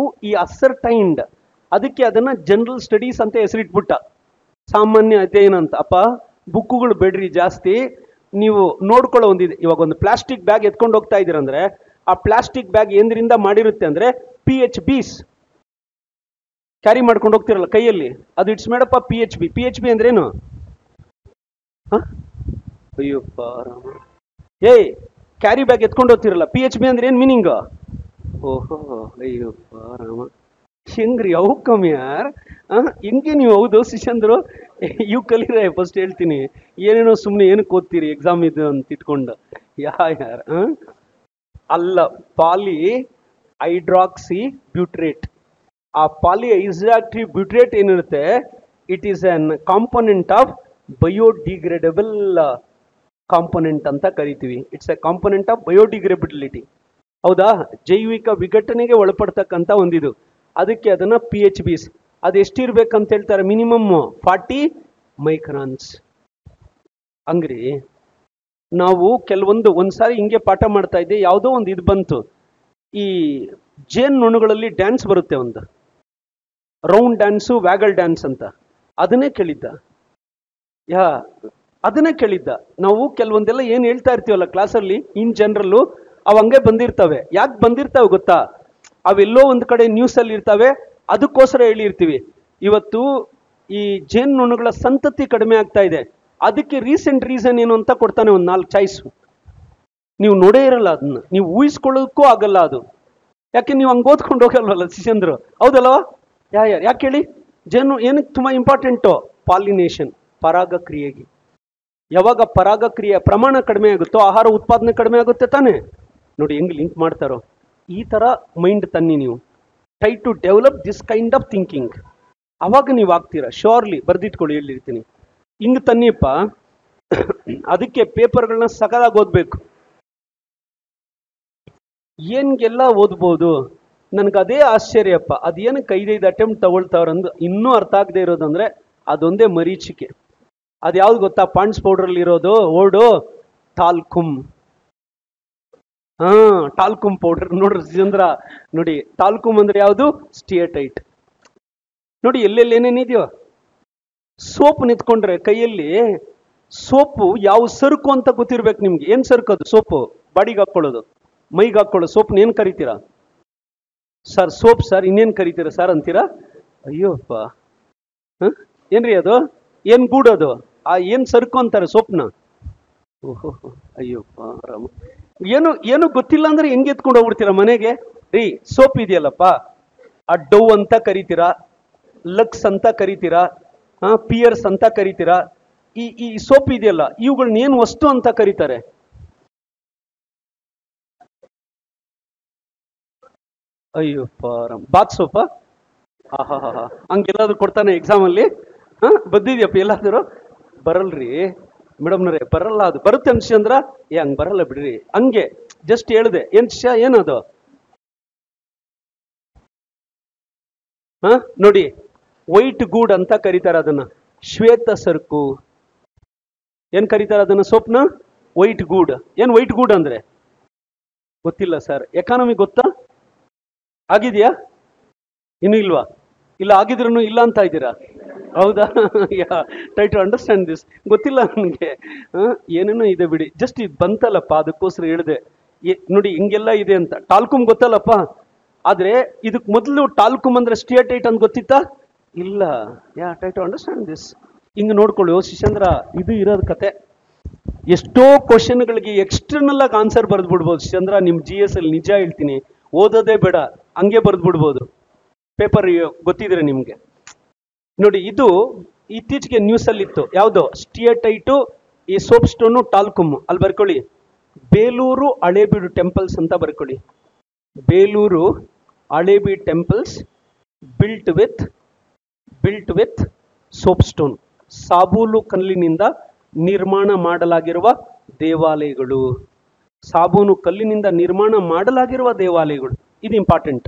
ಈ ಅಸರ್ಟೈನ್ಡ್, ಅದಕ್ಕೆ ಅದನ್ನ ಜನರಲ್ ಸ್ಟಡೀಸ್ ಅಂತ ಹೆಸರಿಟ್ಬಿಟ್ಟ, ಸಾಮಾನ್ಯ ಅಧ್ಯಯನ ಅಂತ. ಅಪ್ಪ ಬುಕ್ಕುಗಳು ಬೇಡ್ರಿ ಜಾಸ್ತಿ, ನೀವು ನೋಡ್ಕೊಳ್ಳೋ ಒಂದಿದೆ. ಇವಾಗ ಒಂದು ಪ್ಲಾಸ್ಟಿಕ್ ಬ್ಯಾಗ್ ಎತ್ಕೊಂಡು ಹೋಗ್ತಾ ಇದೀರಂದ್ರೆ, ಆ ಪ್ಲಾಸ್ಟಿಕ್ ಬ್ಯಾಗ್ ಏನ್ರಿಂದ ಮಾಡಿರುತ್ತೆ ಅಂದ್ರೆ PHBs. ಕ್ಯಾರಿ ಮಾಡ್ಕೊಂಡು ಹೋಗ್ತಿರಲ್ಲ ಕೈಯಲ್ಲಿ, ಅದು it's made up of PHB. PHB ಅಂದ್ರೇನು? ಅಯ್ಯಪ್ಪ ರಾಮ, ಕ್ಯಾರಿ ಬ್ಯಾಗ್ ಎತ್ಕೊಂಡು ಹೋಗ್ತಿರಲ್ಲ, PHB ಅಂದ್ರೆ ಏನ್ ಮೀನಿಂಗ್? ಓಹೋ, ಅಯ್ಯಪ್ಪ ರಾಮ, ಹೆಂಗ್ರಿ ಅವು ಕಮ್ಮಿ ಯಾರ್? ಹೆಂಗೆ ನೀವು? ಹೌದು ಶಿಶಂದ್ರು, ಇವು ಕಲೀರೆ. ಫಸ್ಟ್ ಹೇಳ್ತೀನಿ, ಏನೇನೋ ಸುಮ್ಮನೆ ಏನಕ್ಕೆ ಓದ್ತೀರಿ ಎಕ್ಸಾಮ್ ಇದು ಅಂತ ಇಟ್ಕೊಂಡು. ಯಾರ ಅಲ್ಲ, ಪಾಲಿ ಹೈಡ್ರಾಕ್ಸಿ ಬ್ಯೂಟ್ರೇಟ್. ಆ ಪಾಲಿ ಹೈಡ್ರಾಕ್ಸಿ ಬ್ಯೂಟ್ರೇಟ್ ಏನಿರುತ್ತೆ, it is an component of biodegradable component ಅಂತ ಕರಿತೀವಿ. It's a component of biodegradability. ಹೌದಾ? ಜೈವಿಕ ವಿಘಟನೆಗೆ ಒಳಪಡ್ತಕ್ಕಂಥ ಒಂದಿದು. ಅದಕ್ಕೆ ಅದನ್ನ PHBs. ಅದು ಎಷ್ಟಿರ್ಬೇಕಂತ ಹೇಳ್ತಾರೆ? Minimum 40 microns. ಹಂಗ್ರಿ ನಾವು ಕೆಲವೊಂದು ಒಂದ್ಸಾರಿ ಹಿಂಗೆ ಪಾಠ ಮಾಡ್ತಾ ಇದ್ದೆ, ಯಾವುದೋ ಒಂದು ಇದು ಬಂತು, ಈ ಜೇನು ನೊಣಗಳಲ್ಲಿ ಡ್ಯಾನ್ಸ್ ಬರುತ್ತೆ ಒಂದು. ರೌಂಡ್ ಡ್ಯಾನ್ಸು, ವ್ಯಾಗಲ್ ಡ್ಯಾನ್ಸ್ ಅಂತ, ಅದನ್ನೇ ಕೇಳಿದ್ದ. ಅದನ್ನೇ ಕೇಳಿದ್ದ. ನಾವು ಕೆಲವೊಂದೆಲ್ಲ ಏನು ಹೇಳ್ತಾ ಇರ್ತೀವಲ್ಲ ಕ್ಲಾಸಲ್ಲಿ ಇನ್ ಜನರಲ್ಲು, ಅವು ಹಂಗೆ ಬಂದಿರ್ತವೆ. ಯಾಕೆ ಬಂದಿರ್ತವೆ ಗೊತ್ತಾ? ಅವೆಲ್ಲೋ ಒಂದು ಕಡೆ ನ್ಯೂಸಲ್ಲಿ ಇರ್ತವೆ, ಅದಕ್ಕೋಸ್ಕರ ಹೇಳಿರ್ತೀವಿ. ಇವತ್ತು ಈ ಜೇನುನೊಣಗಳ ಸಂತತಿ ಕಡಿಮೆ ಆಗ್ತಾ ಇದೆ, ಅದಕ್ಕೆ ರೀಸೆಂಟ್ ರೀಸನ್ ಏನು ಅಂತ ಕೊಡ್ತಾನೆ ಒಂದು 4 ಚಾಯ್ಸು. ನೀವು ನೋಡೇ ಇರಲ್ಲ ಅದನ್ನ, ನೀವು ಊಹಿಸ್ಕೊಳ್ಳೋದಕ್ಕೂ ಆಗಲ್ಲ ಅದು. ಯಾಕೆ ನೀವು ಹಂಗೆ ಓದ್ಕೊಂಡು ಹೋಗಲ್ವಲ್ಲ ಶಿಷ್ಯಂದ್ರು, ಹೌದಲ್ವಾ? ಯಾಕೆ ಹೇಳಿ? ಜೇನು ಏನಕ್ಕೆ ತುಂಬ ಇಂಪಾರ್ಟೆಂಟು? ಪಾಲಿನೇಷನ್, ಪರಾಗ ಕ್ರಿಯೆಗೆ. ಯಾವಾಗ ಪರಾಗ ಕ್ರಿಯೆ ಪ್ರಮಾಣ ಕಡಿಮೆ ಆಗುತ್ತೋ ಆಹಾರ ಉತ್ಪಾದನೆ ಕಡಿಮೆ ಆಗುತ್ತೆ ತಾನೆ. ನೋಡಿ ಹೆಂಗೆ ಲಿಂಕ್ ಮಾಡ್ತಾರೋ. ಈ ಥರ ಮೈಂಡ್ ತನ್ನಿ ನೀವು. Try to develop this kind of thinking. ಅವಾಗ ನೀವು ಆಗ್ತೀರಾ, ಶೋರ್ಲಿ. ಬರ್ದಿಟ್ಕೊಳ್ಳಿ, ಹೇಳಿರ್ತೀನಿ. ಹಿಂಗೆ ತನ್ನಿಪ್ಪ. ಅದಕ್ಕೆ ಪೇಪರ್ಗಳನ್ನ ಸಕಲಾಗಿ ಓದಬೇಕು. ಏನ್ಗೆಲ್ಲ ಓದ್ಬೋದು. ನನಗದೇ ಆಶ್ಚರ್ಯಪ್ಪ, ಅದೇನಕ್ಕೆ 5 ಅಟೆಂಪ್ಟ್ ತಗೊಳ್ತಾವ್ರಂದು ಇನ್ನೂ ಅರ್ಥ ಆಗದೆ ಇರೋದಂದ್ರೆ ಅದೊಂದೇ ಮರೀಚಿಕೆ. ಅದು ಯಾವ್ದು ಗೊತ್ತಾ? ಪಾಂಡ್ಸ್ ಪೌಡ್ರಲ್ಲಿ ಇರೋದು ಓಡು ಟಾಲ್ಕುಮ್. ಟಾಲ್ಕುಮ್ ಪೌಡರ್ ನೋಡ್ರಿ ಚಂದ್ರ. ನೋಡಿ ಟಾಲ್ಕುಮ್ ಅಂದ್ರೆ ಯಾವುದು? ಸ್ಟಿಯಟೈಟ್. ನೋಡಿ ಎಲ್ಲೆಲ್ಲಿ ಏನೇನಿದೆಯೋ. ಸೋಪ್ ನಿಂತ್ಕೊಂಡ್ರೆ ಕೈಯಲ್ಲಿ, ಸೋಪು ಯಾವ ಸರಕು ಅಂತ ಗೊತ್ತಿರ್ಬೇಕು ನಿಮ್ಗೆ. ಏನ್ ಸರಕು ಅದು? ಸೋಪು ಬಾಡಿಗೆ ಹಾಕೊಳ್ಳೋದು, ಮೈಗೆ ಹಾಕೊಳ್ಳೋದು. ಸೋಪ್ನ ಏನ್ ಕರಿತೀರಾ ಸರ್? ಸೋಪ್ ಸರ್, ಇನ್ನೇನ್ ಕರಿತೀರಾ ಸರ್ ಅಂತೀರಾ? ಅಯ್ಯೋಪ್ಪ, ಏನ್ರಿ ಅದು? ಏನ್ ಗೂಡೋದು? ಏನ್ ಸರಕು ಅಂತಾರೆ ಸೋಪ್ನ? ಓಹೋ, ಅಯ್ಯಪ್ಪ ರಾಮ. ಏನು ಗೊತ್ತಿಲ್ಲ ಅಂದ್ರೆ ಹೆಂಗೆ ಎತ್ಕೊಂಡು ಹೋಗ್ಬಿಡ್ತೀರಾ ಮನೆಗೆ? ರೀ, ಸೋಪ್ ಇದೆಯಲ್ಲಪ್ಪ, ಆ ಡೌ ಅಂತ ಕರಿತೀರಾ, ಲಕ್ಸ್ ಅಂತ ಕರಿತೀರಾ, ಪಿಯರ್ಸ್ ಅಂತ ಕರಿತೀರಾ. ಈ ಸೋಪ್ ಇದೆಯಲ್ಲ, ಇವುಗಳನ್ನ ಏನು ವಸ್ತು ಅಂತ ಕರೀತಾರೆ? ಅಯ್ಯಪ್ಪ ರಾಮ್. ಬಾತ್ ಸೋಪ? ಹಾ ಹಂಗೆಲ್ಲಾದ್ರೂ ಕೊಡ್ತಾನೆ ಎಕ್ಸಾಮ್ ಅಲ್ಲಿ? ಬದ್ದಿದ್ಯಪ್ಪ ಎಲ್ಲಾದರೂ? ಬರಲ್ರಿ ಮೇಡಮ್ನವ್ರೆ, ಬರಲ್ಲ. ಅದು ಬರುತ್ತೆ ಅನ್ಸಿ ಅಂದ್ರ ಹಂಗ್ ಬರಲ್ಲ ಬಿಡ್ರಿ. ಹಂಗೆ ಜಸ್ಟ್ ಹೇಳ್ದೆ. ಏನ್ ಶಿಷ್ಯ, ಏನದು? ನೋಡಿ, ವೈಟ್ ಗೂಡ್ ಅಂತ ಕರೀತಾರೆ ಅದನ್ನ. ಶ್ವೇತ ಸರಕು. ಏನ್ ಕರೀತಾರೆ ಅದನ್ನ? ಸೋಪ್ನ ವೈಟ್ ಗೂಡ್. ಏನ್ ವೈಟ್ ಗೂಡ್ ಅಂದ್ರೆ? ಗೊತ್ತಿಲ್ಲ ಸರ್. ಎಕಾನಮಿ ಗೊತ್ತಾ? ಆಗಿದೆಯಾ? ಇನ್ನು ಇಲ್ವಾ? ಇಲ್ಲ, ಆಗಿದ್ರು ಇಲ್ಲ ಅಂತ ಇದ್ದೀರಾ? ಹೌದಾ? Try to understand this. ಗೊತ್ತಿಲ್ಲ ನನಗೆ. ಏನೇನೋ ಇದೆ ಬಿಡಿ, ಜಸ್ಟ್ ಇದು ಬಂತಲ್ಲಪ್ಪ ಅದಕ್ಕೋಸ್ಕರ ಹೇಳಿದೆ. ನೋಡಿ ಹಿಂಗೆಲ್ಲ ಇದೆ ಅಂತ. ಟಾಲ್ಕುಮ್ ಗೊತ್ತಲ್ಲಪ್ಪ, ಆದ್ರೆ ಇದಕ್ ಮೊದಲು ಟಾಲ್ಕುಮ್ ಅಂದ್ರೆ ಸ್ಟಿಯಟೈಟ್ ಅಂತ ಗೊತ್ತಿತ್ತಾ? ಇಲ್ಲ. Try to understand this. ಹಿಂಗೆ ನೋಡ್ಕೊಳ್ಳಿ ಶಿಷ್ಯಂದ್ರ, ಇದು ಇರೋದ್ ಕತೆ. ಎಷ್ಟೋ ಕ್ವಶನ್ಗಳಿಗೆ ಎಕ್ಸ್ಟರ್ನಲ್ ಆಗಿ ಆನ್ಸರ್ ಬರೆದು ಬಿಡ್ಬೋದು ಶಿಷ್ಯಂದ್ರ. ನಿಮ್ GS ಅಲ್ಲಿ ನಿಜ ಹೇಳ್ತೀನಿ, ಓದೋದೇ ಬೇಡ, ಹಂಗೆ ಬರೆದು ಬಿಡ್ಬೋದು. ಪೇಪರ್ ಗೊತ್ತಿದ್ರೆ ನಿಮ್ಗೆ. ನೋಡಿ, ಇದು ಇತ್ತೀಚೆಗೆ ನ್ಯೂಸ್ ಅಲ್ಲಿ ಇತ್ತು. ಯಾವ್ದು? ಸ್ಟಿಯಟೈಟು, ಈ ಸೋಪ್ ಸ್ಟೋನು, ಟಾಲ್ಕುಮ್. ಅಲ್ಲಿ ಬರ್ಕೊಳ್ಳಿ, ಬೇಲೂರು ಹಳೇಬೀಡು ಟೆಂಪಲ್ಸ್ ಅಂತ ಬರ್ಕೊಳ್ಳಿ. Belur Halebidu temples built with soap stone. ಸಾಬೂನು ಕಲ್ಲಿನಿಂದ ನಿರ್ಮಾಣ ಮಾಡಲಾಗಿರುವ ದೇವಾಲಯಗಳು. ಸಾಬೂನು ಕಲ್ಲಿನಿಂದ ನಿರ್ಮಾಣ ಮಾಡಲಾಗಿರುವ ದೇವಾಲಯಗಳು. ಇದು important.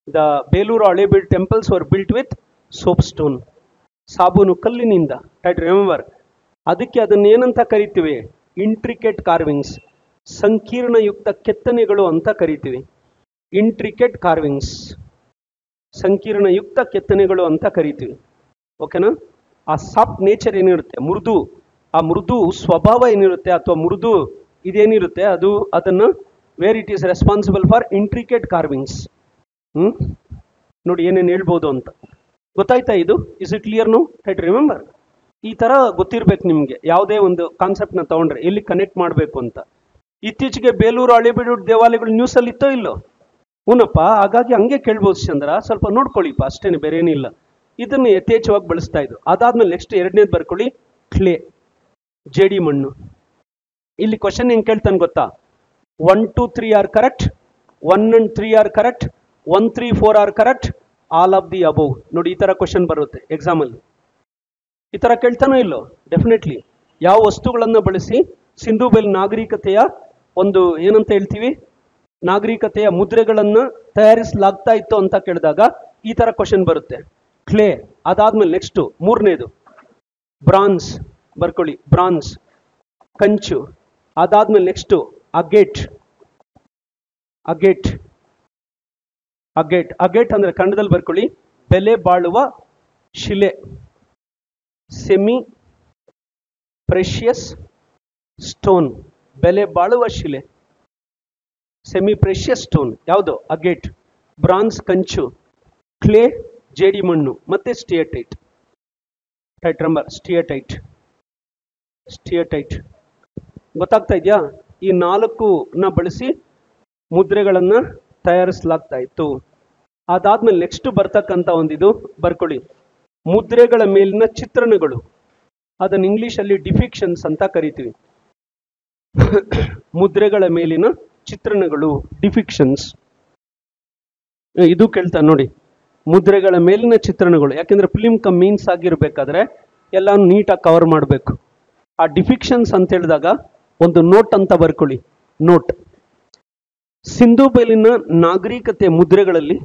The Belur Halebidu temples were built with soap stone. ಸಾಬೂನು ಕಲ್ಲಿನಿಂದ. Right, remember. ಅದಕ್ಕೆ ಅದನ್ನ ಏನಂತ ಕರಿತೀವಿ? ಇಂಟ್ರಿಕೇಟ್ ಕಾರ್ವಿಂಗ್ಸ್, ಸಂಕೀರ್ಣಯುಕ್ತ ಕೆತ್ತನೆಗಳು ಅಂತ ಕರಿತೀವಿ. ಇಂಟ್ರಿಕೇಟ್ ಕಾರ್ವಿಂಗ್ಸ್, ಸಂಕೀರ್ಣಯುಕ್ತ ಕೆತ್ತನೆಗಳು ಅಂತ ಕರಿತೀವಿ. ಓಕೆನಾ? ಆ ಸಾಫ್ಟ್ ನೇಚರ್ ಏನಿರುತ್ತೆ, ಆ ಮೃದು ಸ್ವಭಾವ ಏನಿರುತ್ತೆ, ಅಥವಾ ಮೃದು ಇದೇನಿರುತ್ತೆ, ಅದನ್ನ where it is responsible for intricate carvings. ನೋಡಿ ಏನೇನು ಹೇಳ್ಬೋದು ಅಂತ. ಗೊತ್ತಾಯ್ತಾ ಇದು? Is it clear? No? Right, remember. ಈ ತರ ಗೊತ್ತಿರ್ಬೇಕು ನಿಮ್ಗೆ. ಯಾವುದೇ ಒಂದು ಕಾನ್ಸೆಪ್ಟ್ ನ ತಗೊಂಡ್ರೆ ಎಲ್ಲಿ ಕನೆಕ್ಟ್ ಮಾಡಬೇಕು ಅಂತ. ಇತ್ತೀಚೆಗೆ ಬೇಲೂರು ಹಳೇಬೀಡು ದೇವಾಲಯಗಳು ನ್ಯೂಸ್ ಅಲ್ಲಿ ಇತ್ತೋ ಇಲ್ಲೋ? ಹೂನಪ್ಪ. ಹಾಗಾಗಿ ಹಂಗೆ ಕೇಳ್ಬೋದು ಚಂದ್ರ, ಸ್ವಲ್ಪ ನೋಡ್ಕೊಳ್ಳಿಪ್ಪ, ಅಷ್ಟೇನೆ, ಬೇರೆ ಏನಿಲ್ಲ. ಇದನ್ನ ಯಥೇಚ್ಛವಾಗಿ ಬಳಸ್ತಾ ಇದ್ದು. ಅದಾದ್ಮೇಲೆ ನೆಕ್ಸ್ಟ್ ಎರಡನೇದು ಬರ್ಕೊಳ್ಳಿ, ಕ್ಲೇ, ಜೇಡಿ ಮಣ್ಣು. ಇಲ್ಲಿ ಕ್ವಶನ್ ಹೆಂಗ್ ಕೇಳ್ತಾನೆ ಗೊತ್ತಾ? 1, 2, 3 are correct, 1 and 3 are correct, 1, 3, 4 are correct, all of the above. ನೋಡಿ, ಈ ತರ ಕ್ವಶನ್ ಬರುತ್ತೆ ಎಕ್ಸಾಮ್ ಅಲ್ಲಿ. ಈ ತರ ಕೇಳ್ತಾನೋ ಇಲ್ಲೋ? ಡೆಫಿನೆಟ್ಲಿ. ಯಾವ ವಸ್ತುಗಳನ್ನ ಬಳಸಿ ಸಿಂಧೂ ಬಯಲು ನಾಗರಿಕತೆಯ ಒಂದು ಏನಂತ ಹೇಳ್ತೀವಿ, ನಾಗರಿಕತೆಯ ಮುದ್ರೆಗಳನ್ನ ತಯಾರಿಸಲಾಗ್ತಾ ಇತ್ತು ಅಂತ ಕೇಳಿದಾಗ ಈ ತರ ಕ್ವಶನ್ ಬರುತ್ತೆ. ಕ್ಲೇ. ಅದಾದ್ಮೇಲೆ ನೆಕ್ಸ್ಟ್ ಮೂರನೇದು ಬ್ರಾನ್ಸ್. ಬರ್ಕೊಳ್ಳಿ, ಬ್ರಾನ್ಸ್, ಕಂಚು. ಅದಾದ್ಮೇಲೆ ನೆಕ್ಸ್ಟ್ ಅಗೇಟ್. ಅಗೇಟ್ ಅಂದ್ರೆ ಕನ್ನಡದಲ್ಲಿ ಬರ್ಕೊಳ್ಳಿ ಬೆಲೆ ಬಾಳುವ ಶಿಲೆ, ಸೆಮಿ ಪ್ರೆಷಿಯಸ್ ಸ್ಟೋನ್, ಬೆಲೆ ಬಾಳುವ ಶಿಲೆ, ಸೆಮಿ ಪ್ರೆಷಿಯಸ್ ಸ್ಟೋನ್ ಯಾವುದು? ಅಗೇಟ್. ಬ್ರಾನ್ಸ್ ಕಂಚು, ಕ್ಲೇ ಜೇಡಿ ಮಣ್ಣು, ಮತ್ತೆ ಸ್ಟಿಯಟೈಟ್. Tight number ಸ್ಟಿಯಟೈಟ್. ಸ್ಟಿಯಟೈಟ್ ಗೊತ್ತಾಗ್ತಾ ಇದೆಯಾ? ಈ 4ನ ಬಳಸಿ ಮುದ್ರೆಗಳನ್ನ ತಯಾರಿಸಲಾಗ್ತಾ ಇತ್ತು. ಅದಾದ್ಮೇಲೆ ನೆಕ್ಸ್ಟ್ ಬರ್ತಕ್ಕಂಥ ಒಂದಿದು ಬರ್ಕೊಳ್ಳಿ, ಮುದ್ರೆಗಳ ಮೇಲಿನ ಚಿತ್ರಣಗಳು. ಅದನ್ನ ಇಂಗ್ಲಿಷಲ್ಲಿ ಡಿಫಿಕ್ಷನ್ಸ್ ಅಂತ ಕರಿತೀವಿ. ಮುದ್ರೆಗಳ ಮೇಲಿನ ಚಿತ್ರಣಗಳು, ಡಿಫಿಕ್ಷನ್ಸ್. ಇದು ಕೇಳ್ತಾ ನೋಡಿ, ಮುದ್ರೆಗಳ ಮೇಲಿನ ಚಿತ್ರಣಗಳು. ಯಾಕೆಂದ್ರೆ ಫಿಲಿಂ ಮೀನ್ಸ್ ಆಗಿರ್ಬೇಕಾದ್ರೆ ಎಲ್ಲ ನೀಟಾಗಿ ಕವರ್ ಮಾಡಬೇಕು. ಆ ಡಿಫಿಕ್ಷನ್ಸ್ ಅಂತ ಹೇಳಿದಾಗ ಒಂದು ನೋಟ್ ಅಂತ ಬರ್ಕೊಳ್ಳಿ. ನೋಟ್, ಸಿಂಧೂ ಬಯಲಿನ ನಾಗರಿಕತೆ ಮುದ್ರೆಗಳಲ್ಲಿ,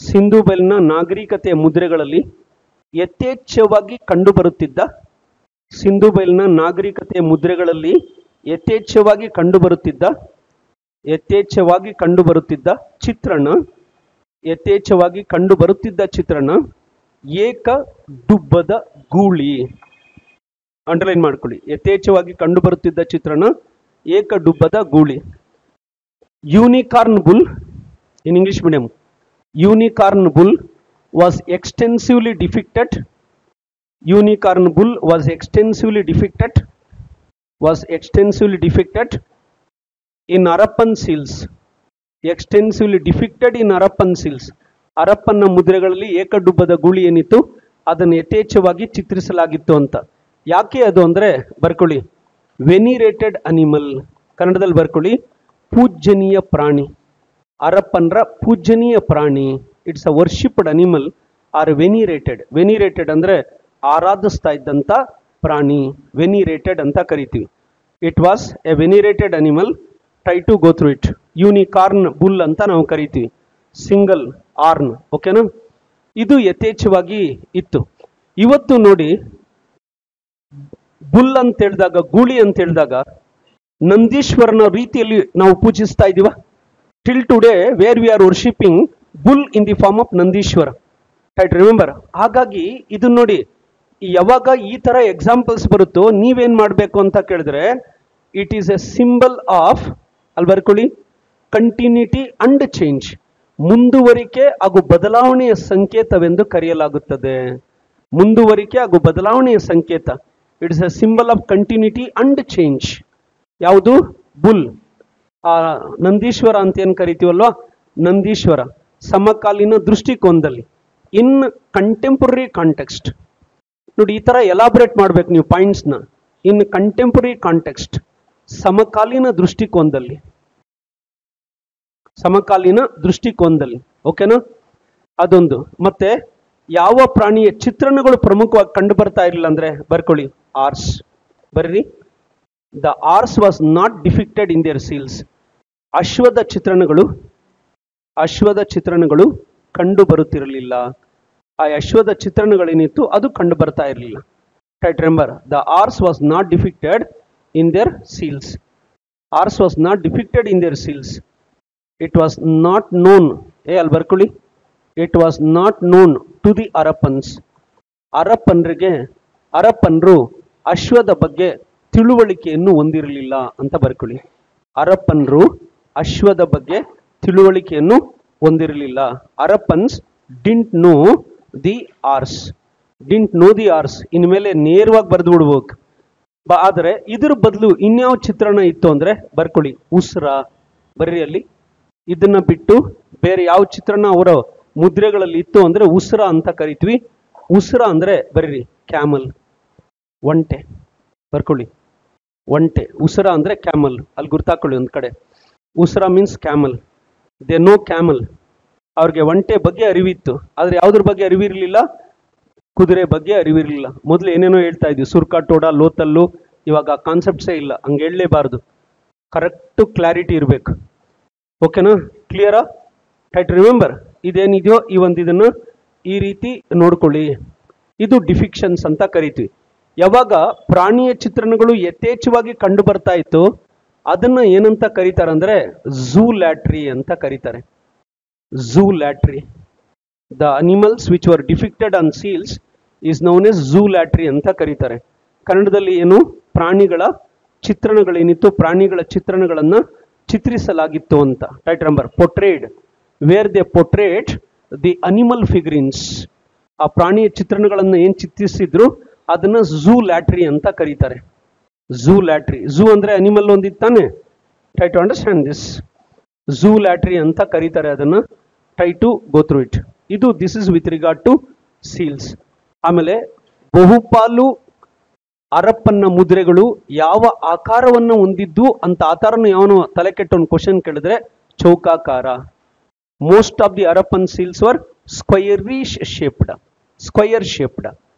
ಸಿಂಧೂ ಬಯಲಿನ ನಾಗರಿಕತೆಯ ಮುದ್ರೆಗಳಲ್ಲಿ ಯಥೇಚ್ಛವಾಗಿ ಕಂಡುಬರುತ್ತಿದ್ದ, ಸಿಂಧೂ ಬಯಲಿನ ನಾಗರಿಕತೆಯ ಮುದ್ರೆಗಳಲ್ಲಿ ಯಥೇಚ್ಛವಾಗಿ ಕಂಡುಬರುತ್ತಿದ್ದ ಚಿತ್ರಣ, ಯಥೇಚ್ಛವಾಗಿ ಕಂಡುಬರುತ್ತಿದ್ದ ಚಿತ್ರಣ ಏಕ ಡುಬ್ಬದ ಗೂಳಿ. ಅಂಡರ್ಲೈನ್ ಮಾಡ್ಕೊಳ್ಳಿ. ಯಥೇಚ್ಛವಾಗಿ ಕಂಡುಬರುತ್ತಿದ್ದ ಚಿತ್ರಣ ಏಕ ಡುಬ್ಬದ ಗೂಳಿ. Unicorn bull in English medium, unicorn bull was extensively depicted. Unicorn bull was extensively depicted in Harappan seals. Extensively depicted in Harappan seals. ಹರಪ್ಪನ್ನ ಮುದ್ರೆಗಳಲ್ಲಿ ಏಕಡುಬ್ಬದ ಗೂಳಿ ಏನಿತ್ತು ಅದನ್ನು ಯಥೇಚ್ಛವಾಗಿ ಚಿತ್ರಿಸಲಾಗಿತ್ತು ಅಂತ. ಯಾಕೆ ಅದು ಅಂದ್ರೆ ಬರ್ಕೊಳ್ಳಿ, ವೆನಿರೇಟೆಡ್ ಅನಿಮಲ್. ಕನ್ನಡದಲ್ಲಿ ಬರ್ಕೊಳ್ಳಿ, ಪೂಜ್ಯನೀಯ ಪ್ರಾಣಿ. ಹರಪ್ಪನ್ರ ಪೂಜ್ಯನೀಯ ಪ್ರಾಣಿ. It's a worshipped animal or venerated. Venerated ಅಂದ್ರೆ ಆರಾಧಿಸ್ತಾ ಇದ್ದಂತ ಪ್ರಾಣಿ, ವೆನಿರೇಟೆಡ್ ಅಂತ ಕರಿತೀವಿ. It was a venerated animal. Try to go through it. Unicorn bull ಅಂತ ನಾವು ಕರಿತೀವಿ, ಸಿಂಗಲ್ ಆರ್ನ್. ಓಕೆನಾ? ಇದು ಯಥೇಚ್ಛವಾಗಿ ಇತ್ತು. ಇವತ್ತು ನೋಡಿ, ಬುಲ್ ಅಂತ ಹೇಳಿದಾಗ, ಗೂಳಿ ಅಂತ ಹೇಳಿದಾಗ ನಂದೀಶ್ವರನ ರೀತಿಯಲ್ಲಿ ನಾವು ಪೂಜಿಸ್ತಾ ಇದೀವ. Till today where we are worshipping bull in the form of Nandishwara. Right, remember. ಹಾಗಾಗಿ ಇದು ನೋಡಿ, ಯಾವಾಗ ಈ ತರ ಎಕ್ಸಾಂಪಲ್ಸ್ ಬರುತ್ತೋ ನೀವೇನ್ ಮಾಡಬೇಕು ಅಂತ ಕೇಳಿದ್ರೆ, it is A symbol of, ಅಲ್ಲಿ ಬರ್ಕೊಳ್ಳಿ, ಕಂಟಿನ್ಯೂಟಿ ಅಂಡ್ ಚೇಂಜ್. ಮುಂದುವರಿಕೆ ಹಾಗೂ ಬದಲಾವಣೆಯ ಸಂಕೇತವೆಂದು ಕರೆಯಲಾಗುತ್ತದೆ. ಮುಂದುವರಿಕೆ ಹಾಗೂ ಬದಲಾವಣೆಯ ಸಂಕೇತ. It is A symbol of continuity and change. ಯಾವುದು? ಬುಲ್. ಆ ನಂದೀಶ್ವರ ಅಂತ ಏನ್ ಕರಿತೀವಲ್ವಾ, ನಂದೀಶ್ವರ ಸಮಕಾಲೀನ ದೃಷ್ಟಿಕೋನದಲ್ಲಿ, ಇನ್ ಕಂಟೆಂಪರರಿ ಕಾಂಟೆಕ್ಸ್ಟ್. ನೋಡಿ, ಈ ತರ ಎಲಾಬ್ರೇಟ್ ಮಾಡ್ಬೇಕು ನೀವು ಪಾಯಿಂಟ್ಸ್ನ. ಇನ್ ಕಂಟೆಂಪರರಿ ಕಾಂಟೆಕ್ಸ್ಟ್, ಸಮಕಾಲೀನ ದೃಷ್ಟಿಕೋನದಲ್ಲಿ, ಸಮಕಾಲೀನ ದೃಷ್ಟಿಕೋನದಲ್ಲಿ. ಓಕೆನಾ? ಅದೊಂದು. ಮತ್ತೆ ಯಾವ ಪ್ರಾಣಿಯ ಚಿತ್ರಣಗಳು ಪ್ರಮುಖವಾಗಿ ಕಂಡು ಬರ್ತಾ ಇರಲಿಲ್ಲ ಅಂದ್ರೆ ಬರ್ಕೊಳ್ಳಿ, ಆರ್ಸ್. ಬರ್ರಿ, the horse was not depicted in their seals. ಅಶ್ವದ ಚಿತ್ರಣಗಳು ಕಂಡು ಬರುತ್ತಿರಲಿಲ್ಲ. ಆ ಅಶ್ವದ ಚಿತ್ರಣಗಳೇನಿತ್ತು ಅದು ಕಂಡು ಬರ್ತಾ ಇರಲಿಲ್ಲ. Right, remember, the horse was not depicted in their seals. Horse was not depicted in their seals. It was not known. ಅಲ್ಲಿ ಬರ್ಕೊಳ್ಳಿ, it was not known to the Harappans. ಹರಪ್ಪನ್ರು ಅಶ್ವದ ಬಗ್ಗೆ ತಿಳುವಳಿಕೆಯನ್ನು ಹೊಂದಿರಲಿಲ್ಲ ಅಂತ ಬರ್ಕೊಳ್ಳಿ. ಹರಪ್ಪನ್ರು ಅಶ್ವದ ಬಗ್ಗೆ ತಿಳುವಳಿಕೆಯನ್ನು ಹೊಂದಿರಲಿಲ್ಲ. Harappans didn't know the horse. Didn't know the horse. ಇನ್ಮೇಲೆ ನೇರವಾಗಿ ಬರೆದು ಬಿಡ್ಬೇಕು. ಆದರೆ ಇದ್ರ ಬದಲು ಇನ್ಯಾವ ಚಿತ್ರಣ ಇತ್ತು ಅಂದ್ರೆ ಬರ್ಕೊಳ್ಳಿ, ಉಸ್ರ. ಬರ್ರಿ, ಅಲ್ಲಿ ಇದನ್ನ ಬಿಟ್ಟು ಬೇರೆ ಯಾವ ಚಿತ್ರಣ ಅವರ ಮುದ್ರೆಗಳಲ್ಲಿ ಇತ್ತು ಅಂದ್ರೆ ಉಸ್ರ ಅಂತ ಕರಿತೀವಿ. ಉಸ್ರ ಅಂದ್ರೆ ಬರ್ರಿ, ಕ್ಯಾಮಲ್, ಒಂಟೆ. ಬರ್ಕೊಳ್ಳಿ, ಒಂಟೆ. ಉಸ್ರ ಅಂದ್ರೆ ಕ್ಯಾಮಲ್. ಅಲ್ಲಿ ಗುರ್ತಾಕೊಳ್ಳಿ ಒಂದ್ ಕಡೆ. ಉಸ್ರ means camel. They know camel. ಅವ್ರಿಗೆ ಒಂಟೆ ಬಗ್ಗೆ ಅರಿವಿತ್ತು, ಆದ್ರೆ ಯಾವ್ದ್ರ ಬಗ್ಗೆ ಅರಿವಿರ್ಲಿಲ್ಲ? ಕುದುರೆ ಬಗ್ಗೆ ಅರಿವಿರ್ಲಿಲ್ಲ. ಮೊದಲು ಏನೇನೋ ಹೇಳ್ತಾ ಇದ್ವಿ, ಸುರ್ಕಾಟೋಡ, ಲೋತಲ್ಲು. ಇವಾಗ ಕಾನ್ಸೆಪ್ಟ್ಸೇ ಇಲ್ಲ. ಹಂಗೆ ಹೇಳಲೇಬಾರ್ದು. ಕರೆಕ್ಟ್ ಕ್ಲಾರಿಟಿ ಇರಬೇಕು. ಓಕೆನಾ? ಕ್ಲಿಯರಾ? ರೈಟ್, ರಿಮೆಂಬರ್, ಇದೇನಿದೆಯೋ ಈ ಇದನ್ನ ಈ ರೀತಿ ನೋಡ್ಕೊಳ್ಳಿ. ಇದು ಡಿಫಿಕ್ಷನ್ಸ್ ಅಂತ ಕರಿತೀವಿ. ಯಾವಾಗ ಪ್ರಾಣಿಯ ಚಿತ್ರಣಗಳು ಯಥೇಚ್ಛವಾಗಿ ಕಂಡು ಬರ್ತಾ ಇತ್ತು ಅದನ್ನ ಏನಂತ ಕರೀತಾರೆ ಅಂದ್ರೆ ಝೂ ಲ್ಯಾಟ್ರಿ ಅಂತ ಕರೀತಾರೆ. Zoolatry. The animals which were depicted on seals is known as zoolatry ಅಂತ ಕರೀತಾರೆ. ಕನ್ನಡದಲ್ಲಿ ಏನು ಪ್ರಾಣಿಗಳ ಚಿತ್ರಣಗಳೇನಿತ್ತು, ಪ್ರಾಣಿಗಳ ಚಿತ್ರಣಗಳನ್ನು ಚಿತ್ರಿಸಲಾಗಿತ್ತು ಅಂತ. Right, number portrayed, where they portrait the animal figurines. ಆ ಪ್ರಾಣಿಯ ಚಿತ್ರಣಗಳನ್ನು ಏನು ಚಿತ್ರಿಸಿದ್ರು ಅದನ್ನ ಝೂಲ್ಯಾಟ್ರಿ ಅಂತ ಕರೀತಾರೆ. ಝೂಲ್ಯಾಟ್ರಿ, ಝೂ ಅಂದ್ರೆ ಅನಿಮಲ್ ಒಂದಿತ್ತಾನೆ. Try to understand this. Zoolatry ಅಂತ ಕರೀತಾರೆ ಅದನ್ನ. Try to go through it. ಇದು this is with regard to seals. ಆಮೇಲೆ ಬಹುಪಾಲು ಅರಪ್ಪನ್ನ ಮುದ್ರೆಗಳು ಯಾವ ಆಕಾರವನ್ನು ಹೊಂದಿದ್ದು ಅಂತ ಆಕಾರನ ಯಾವನು ತಲೆ ಕೆಟ್ಟ ಒಂದು ಕ್ವಶನ್ ಕೇಳಿದ್ರೆ ಚೌಕಾಕಾರ. Most of the Harappan seals were squarish shaped, square shaped,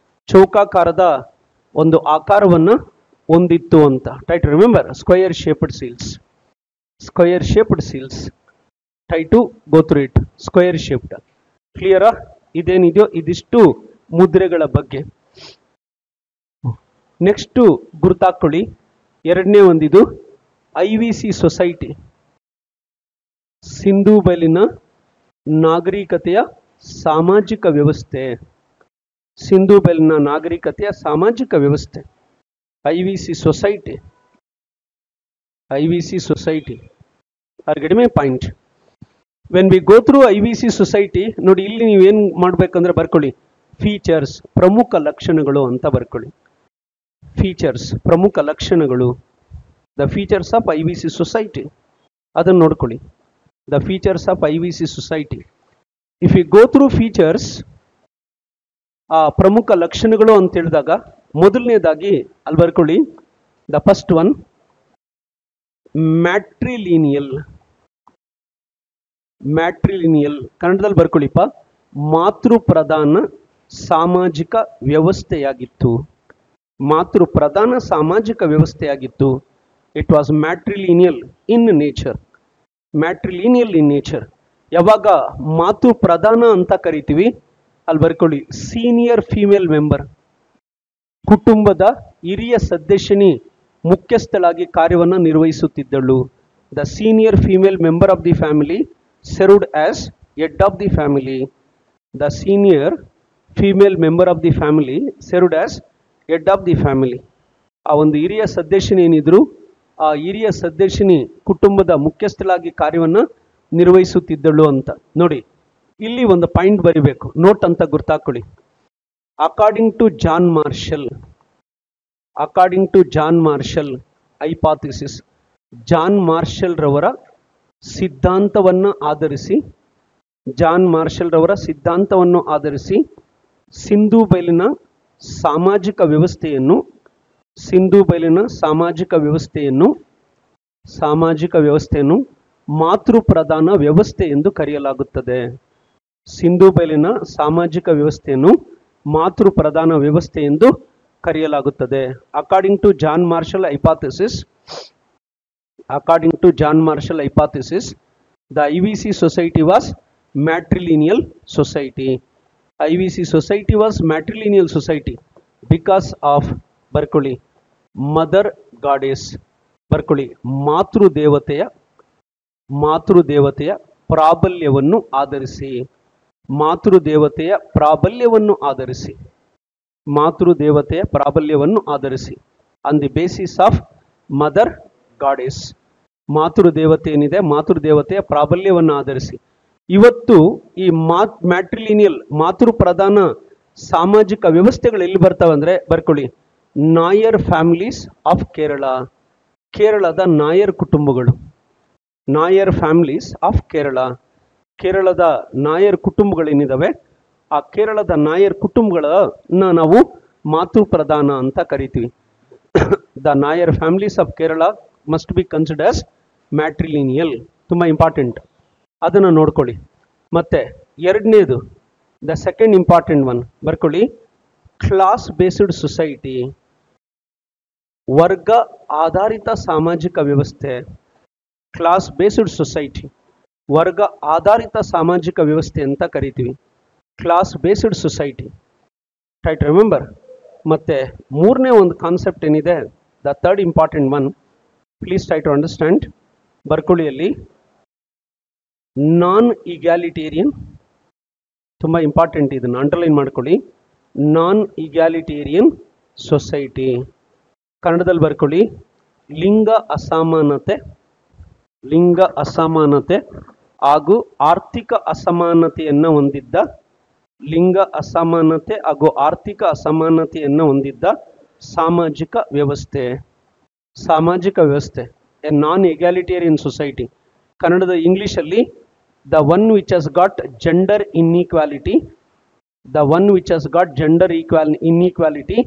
ಚೌಕಾಕಾರದ ಒಂದು ಆಕಾರವನ್ನ ಹೊಂದಿತ್ತು ಅಂತ. Try to remember square shaped seals, square shaped seals. Try to go through it. Square shaped. ಕ್ಲಿಯರಾ? ಇದೇನಿದೆಯೋ ಇದಿಷ್ಟು ಮುದ್ರೆಗಳ ಬಗ್ಗೆ. ನೆಕ್ಸ್ಟ್ ಗುರುತಾಕೊಳ್ಳಿ. ಎರಡನೇ ಒಂದಿದು IVC ಸೊಸೈಟಿ, ಸಿಂಧೂ ಬಯಲಿನ ನಾಗರಿಕತೆಯ ಸಾಮಾಜಿಕ ವ್ಯವಸ್ಥೆ. ಸಿಂಧೂ ಬಯಲಿನ ನಾಗರಿಕತೆಯ ಸಾಮಾಜಿಕ ವ್ಯವಸ್ಥೆ, IVC society. IVC society are get my point. When we go through IVC society, ನೋಡಿ ಇಲ್ಲಿ ನೀವೇನು ಮಾಡ್ಬೇಕಂದ್ರೆ ಬರ್ಕೊಳ್ಳಿ, ಫೀಚರ್ಸ್, ಪ್ರಮುಖ ಲಕ್ಷಣಗಳು ಅಂತ ಬರ್ಕೊಳ್ಳಿ. ಫೀಚರ್ಸ್, ಪ್ರಮುಖ ಲಕ್ಷಣಗಳು. The features of IVC society, ಅದನ್ನು ನೋಡ್ಕೊಳ್ಳಿ. The features of IVC society. If you go through features, ಆ ಪ್ರಮುಖ ಲಕ್ಷಣಗಳು ಅಂತ ಹೇಳಿದಾಗ ಮೊದಲನೇದಾಗಿ ಅಲ್ಲಿ ಬರ್ಕೊಳ್ಳಿ, the first one matrilineal. Matrilineal ಕನ್ನಡದಲ್ಲಿ ಬರ್ಕೊಳ್ಳಿಪ್ಪ, ಮಾತೃ ಪ್ರಧಾನ ಸಾಮಾಜಿಕ ವ್ಯವಸ್ಥೆಯಾಗಿತ್ತು. ಮಾತೃ ಪ್ರಧಾನ ಸಾಮಾಜಿಕ ವ್ಯವಸ್ಥೆಯಾಗಿತ್ತು. It was matrilineal in nature. Matrilineal in nature. ಯಾವಾಗ ಮಾತೃ ಪ್ರಧಾನ ಅಂತ ಕರಿತೀವಿ ಅಲ್ಲಿ ಬರ್ಕೊಳ್ಳಿ, ಸೀನಿಯರ್ ಫೀಮೇಲ್ ಮೆಂಬರ್, ಕುಟುಂಬದ ಹಿರಿಯ ಸದಸ್ಯನಿ ಮುಖ್ಯಸ್ಥಳಾಗಿ ಕಾರ್ಯವನ್ನು ನಿರ್ವಹಿಸುತ್ತಿದ್ದಳು. The senior female member of the family served as head of the family. The senior female member of the family served as head of the family. ಆ ಒಂದು ಹಿರಿಯ ಸದಸ್ಯನಿ ಏನಿದ್ರು, ಆ ಹಿರಿಯ ಸದಸ್ಯನಿ ಕುಟುಂಬದ ಮುಖ್ಯಸ್ಥಳಾಗಿ ಕಾರ್ಯವನ್ನು ನಿರ್ವಹಿಸುತ್ತಿದ್ದಳು ಅಂತ. ನೋಡಿ ಇಲ್ಲಿ ಒಂದು ಪಾಯಿಂಟ್ ಬರಿಬೇಕು, ನೋಟ್ ಅಂತ ಗುರ್ತಾಕೊಳ್ಳಿ. According to John Marshall, according to John Marshall hypothesis, John Marshall ರವರ ಸಿದ್ಧಾಂತವನ್ನು ಆಧರಿಸಿ, ಜಾನ್ ಮಾರ್ಷಲ್ ರವರ ಸಿದ್ಧಾಂತವನ್ನು ಆಧರಿಸಿ ಸಿಂಧೂ ಬಯಲಿನ ಸಾಮಾಜಿಕ ವ್ಯವಸ್ಥೆಯನ್ನು, ಸಿಂಧೂ ಬಯಲಿನ ಸಾಮಾಜಿಕ ವ್ಯವಸ್ಥೆಯನ್ನು ಮಾತೃ ಪ್ರಧಾನ ವ್ಯವಸ್ಥೆ ಎಂದು ಕರೆಯಲಾಗುತ್ತದೆ. ಸಿಂಧೂ ಬಯಲಿನ ಸಾಮಾಜಿಕ ವ್ಯವಸ್ಥೆಯನ್ನು ಮಾತೃ ಪ್ರಧಾನ ವ್ಯವಸ್ಥೆ ಎಂದು ಕರೆಯಲಾಗುತ್ತದೆ. According to John Marshall hypothesis, according to John Marshall hypothesis, the IVC society was matrilineal society. IVC society was matrilineal society because of ಬರ್ಕೊಳ್ಳಿ ಮದರ್ ಗಾಡೆಸ್, ಬರ್ಕೊಳ್ಳಿ ಮಾತೃದೇವತೆಯ ಪ್ರಾಬಲ್ಯವನ್ನು ಆಧರಿಸಿ, ಮಾತೃದೇವತೆಯ ಪ್ರಾಬಲ್ಯವನ್ನು ಆಧರಿಸಿ, ಮಾತೃದೇವತೆಯ ಪ್ರಾಬಲ್ಯವನ್ನು ಆಧರಿಸಿ, on the basis of mother goddess. ಮಾತೃದೇವತೆ ಏನಿದೆ, ಮಾತೃದೇವತೆಯ ಪ್ರಾಬಲ್ಯವನ್ನು ಆಧರಿಸಿ. ಇವತ್ತು ಈ ಮ್ಯಾಟ್ರಿಲಿನಿಯಲ್ ಮಾತೃ ಪ್ರಧಾನ ಸಾಮಾಜಿಕ ವ್ಯವಸ್ಥೆಗಳು ಎಲ್ಲಿ ಬರ್ತಾವೆ ಅಂದ್ರೆ ಬರ್ಕೊಳ್ಳಿ, ನಾಯರ್ ಫ್ಯಾಮಿಲೀಸ್ ಆಫ್ ಕೇರಳ, ಕೇರಳದ ನಾಯರ್ ಕುಟುಂಬಗಳು, ನಾಯರ್ ಫ್ಯಾಮಿಲೀಸ್ ಆಫ್ ಕೇರಳ, ಕೇರಳದ ನಾಯರ್ ಕುಟುಂಬಗಳೇನಿದಾವೆ ಆ ಕೇರಳದ ನಾಯರ್ ಕುಟುಂಬಗಳನ್ನ ನಾವು ಮಾತೃ ಪ್ರಧಾನ ಅಂತ ಕರಿತೀವಿ. The Nair families of Kerala must be considered as matrilineal. ತುಂಬ ಇಂಪಾರ್ಟೆಂಟ್, ಅದನ್ನು ನೋಡ್ಕೊಳ್ಳಿ. ಮತ್ತೆ ಎರಡನೇದು, ದ ಸೆಕೆಂಡ್ ಇಂಪಾರ್ಟೆಂಟ್ ಒನ್ ಬರ್ಕೊಳ್ಳಿ, ಕ್ಲಾಸ್ ಬೇಸ್ಡ್ ಸೊಸೈಟಿ, ವರ್ಗ ಆಧಾರಿತ ಸಾಮಾಜಿಕ ವ್ಯವಸ್ಥೆ. ಕ್ಲಾಸ್ ಬೇಸ್ಡ್ ಸೊಸೈಟಿ, ವರ್ಗ ಆಧಾರಿತ ಸಾಮಾಜಿಕ ವ್ಯವಸ್ಥೆ ಅಂತ ಕರಿತೀವಿ. Class based society. Try to remember. ಮತ್ತೆ ಮೂರನೇ ಒಂದು ಕಾನ್ಸೆಪ್ಟ್ ಏನಿದೆ, the third important one, please try to understand. ಬರ್ಕೊಳ್ಳಿಯಲ್ಲಿ ನಾನ್ ಇಗ್ಯಾಲಿಟೇರಿಯನ್, ತುಂಬ ಇಂಪಾರ್ಟೆಂಟ್, ಇದನ್ನು ಅಂಡರ್ಲೈನ್ ಮಾಡ್ಕೊಳ್ಳಿ. Non egalitarian society. ಕನ್ನಡದಲ್ಲಿ ಬರ್ಕೊಳ್ಳಿ, ಲಿಂಗ ಅಸಮಾನತೆ ಹಾಗೂ ಆರ್ಥಿಕ ಅಸಮಾನತೆಯನ್ನು ಹೊಂದಿದ್ದ, ಲಿಂಗ ಅಸಮಾನತೆ ಹಾಗೂ ಆರ್ಥಿಕ ಅಸಮಾನತೆಯನ್ನು ಹೊಂದಿದ್ದ ಸಾಮಾಜಿಕ ವ್ಯವಸ್ಥೆ. A non egalitarian society. ಕನ್ನಡದ ಇಂಗ್ಲಿಷಲ್ಲಿ the one which has got gender inequality, inequality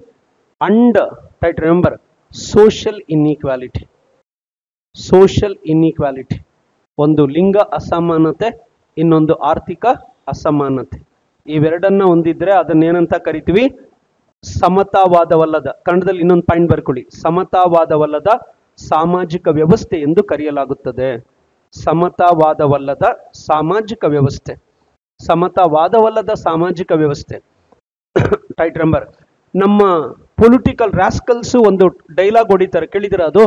and right remember social inequality. ಒಂದು ಲಿಂಗ ಅಸಮಾನತೆ, ಇನ್ನೊಂದು ಆರ್ಥಿಕ ಅಸಮಾನತೆ. ಇವೆರಡನ್ನ ಹೊಂದಿದ್ರೆ ಅದನ್ನೇನಂತ ಕರಿತೀವಿ? ಸಮತಾವಾದವಲ್ಲದ, ಕನ್ನಡದಲ್ಲಿ ಇನ್ನೊಂದು ಪಾಯಿಂಟ್ ಬರ್ಕೊಳ್ಳಿ, ಸಮತಾವಾದವಲ್ಲದ ಸಾಮಾಜಿಕ ವ್ಯವಸ್ಥೆ ಎಂದು ಕರೆಯಲಾಗುತ್ತದೆ. ಸಮತಾವಾದವಲ್ಲದ ಸಾಮಾಜಿಕ ವ್ಯವಸ್ಥೆ. Right number. ನಮ್ಮ ಪೊಲಿಟಿಕಲ್ ರಾಸ್ಕಲ್ಸ್ ಒಂದು ಡೈಲಾಗ್ ಹೊಡಿತಾರೆ, ಕೇಳಿದಿರ ಅದು?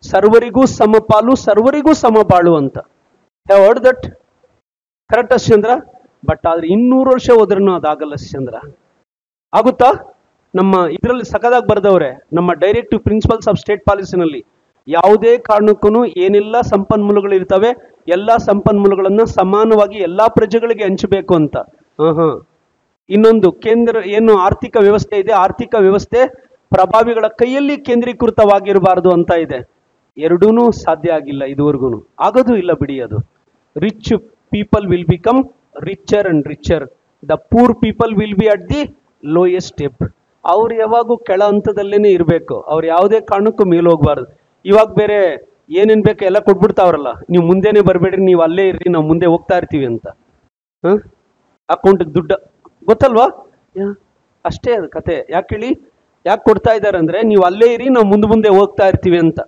ಸರ್ವರಿಗೂ ಸಮಪಾಲು, ಸರ್ವರಿಗೂ ಸಮಬಾಳು ಅಂತ. Have heard that? Correct Chandra? But ಆದ್ರೆ 200 ವರ್ಷ ಹೋದ್ರೂ ಅದಾಗಲ್ಲ ಚಂದ್ರ. ಆಗುತ್ತಾ? ನಮ್ಮ ಇದರಲ್ಲಿ ಸಖದಾಗಿ ಬರ್ದವ್ರೆ, ನಮ್ಮ ಡೈರೆಕ್ಟಿವ್ ಪ್ರಿನ್ಸಿಪಲ್ಸ್ ಆಫ್ ಸ್ಟೇಟ್ ಪಾಲಿಸಿನಲ್ಲಿ ಯಾವುದೇ ಕಾರಣಕ್ಕೂ ಏನೆಲ್ಲ ಸಂಪನ್ಮೂಲಗಳು ಇರ್ತವೆ, ಎಲ್ಲ ಸಂಪನ್ಮೂಲಗಳನ್ನ ಸಮಾನವಾಗಿ ಎಲ್ಲಾ ಪ್ರಜೆಗಳಿಗೆ ಹಂಚಬೇಕು ಅಂತ. ಇನ್ನೊಂದು ಕೇಂದ್ರ ಏನು ಆರ್ಥಿಕ ವ್ಯವಸ್ಥೆ ಇದೆ, ಆರ್ಥಿಕ ವ್ಯವಸ್ಥೆ ಪ್ರಭಾವಿಗಳ ಕೈಯಲ್ಲಿ ಕೇಂದ್ರೀಕೃತವಾಗಿರಬಾರದು ಅಂತ ಇದೆ. ಎರಡೂ ಸಾಧ್ಯ ಆಗಿಲ್ಲ ಇದುವರೆಗೂ, ಆಗೋದು ಇಲ್ಲ ಬಿಡಿ. ಅದು rich people will become richer and richer, the poor people will be at the lowest step. ಅವ್ರು ಯಾವಾಗೂ ಕೆಳ ಹಂತದಲ್ಲೇನೆ ಇರಬೇಕು, ಅವ್ರು ಯಾವುದೇ ಕಾರಣಕ್ಕೂ ಮೇಲೆ ಹೋಗ್ಬಾರ್ದು. ಇವಾಗ ಬೇರೆ ಏನೇನ್ ಬೇಕು ಎಲ್ಲ ಕೊಟ್ಬಿಡ್ತಾವ್ರಲ್ಲ, ನೀವು ಮುಂದೆನೆ ಬರಬೇಡ್ರಿ, ನೀವು ಅಲ್ಲೇ ಇರ್ರಿ, ನಾವು ಮುಂದೆ ಹೋಗ್ತಾ ಇರ್ತೀವಿ ಅಂತ. ಅಕೌಂಟ್ಗೆ ದುಡ್ಡು ಗೊತ್ತಲ್ವಾ? ಅಷ್ಟೇ ಅದು ಕತೆ. ಯಾಕೆ ಹೇಳಿ? ಯಾಕೆ ಕೊಡ್ತಾ ಇದ್ದಾರೆ ಅಂದ್ರೆ, ನೀವು ಅಲ್ಲೇ ಇರಿ, ನಾವು ಮುಂದೆ ಹೋಗ್ತಾ ಇರ್ತೀವಿ ಅಂತ.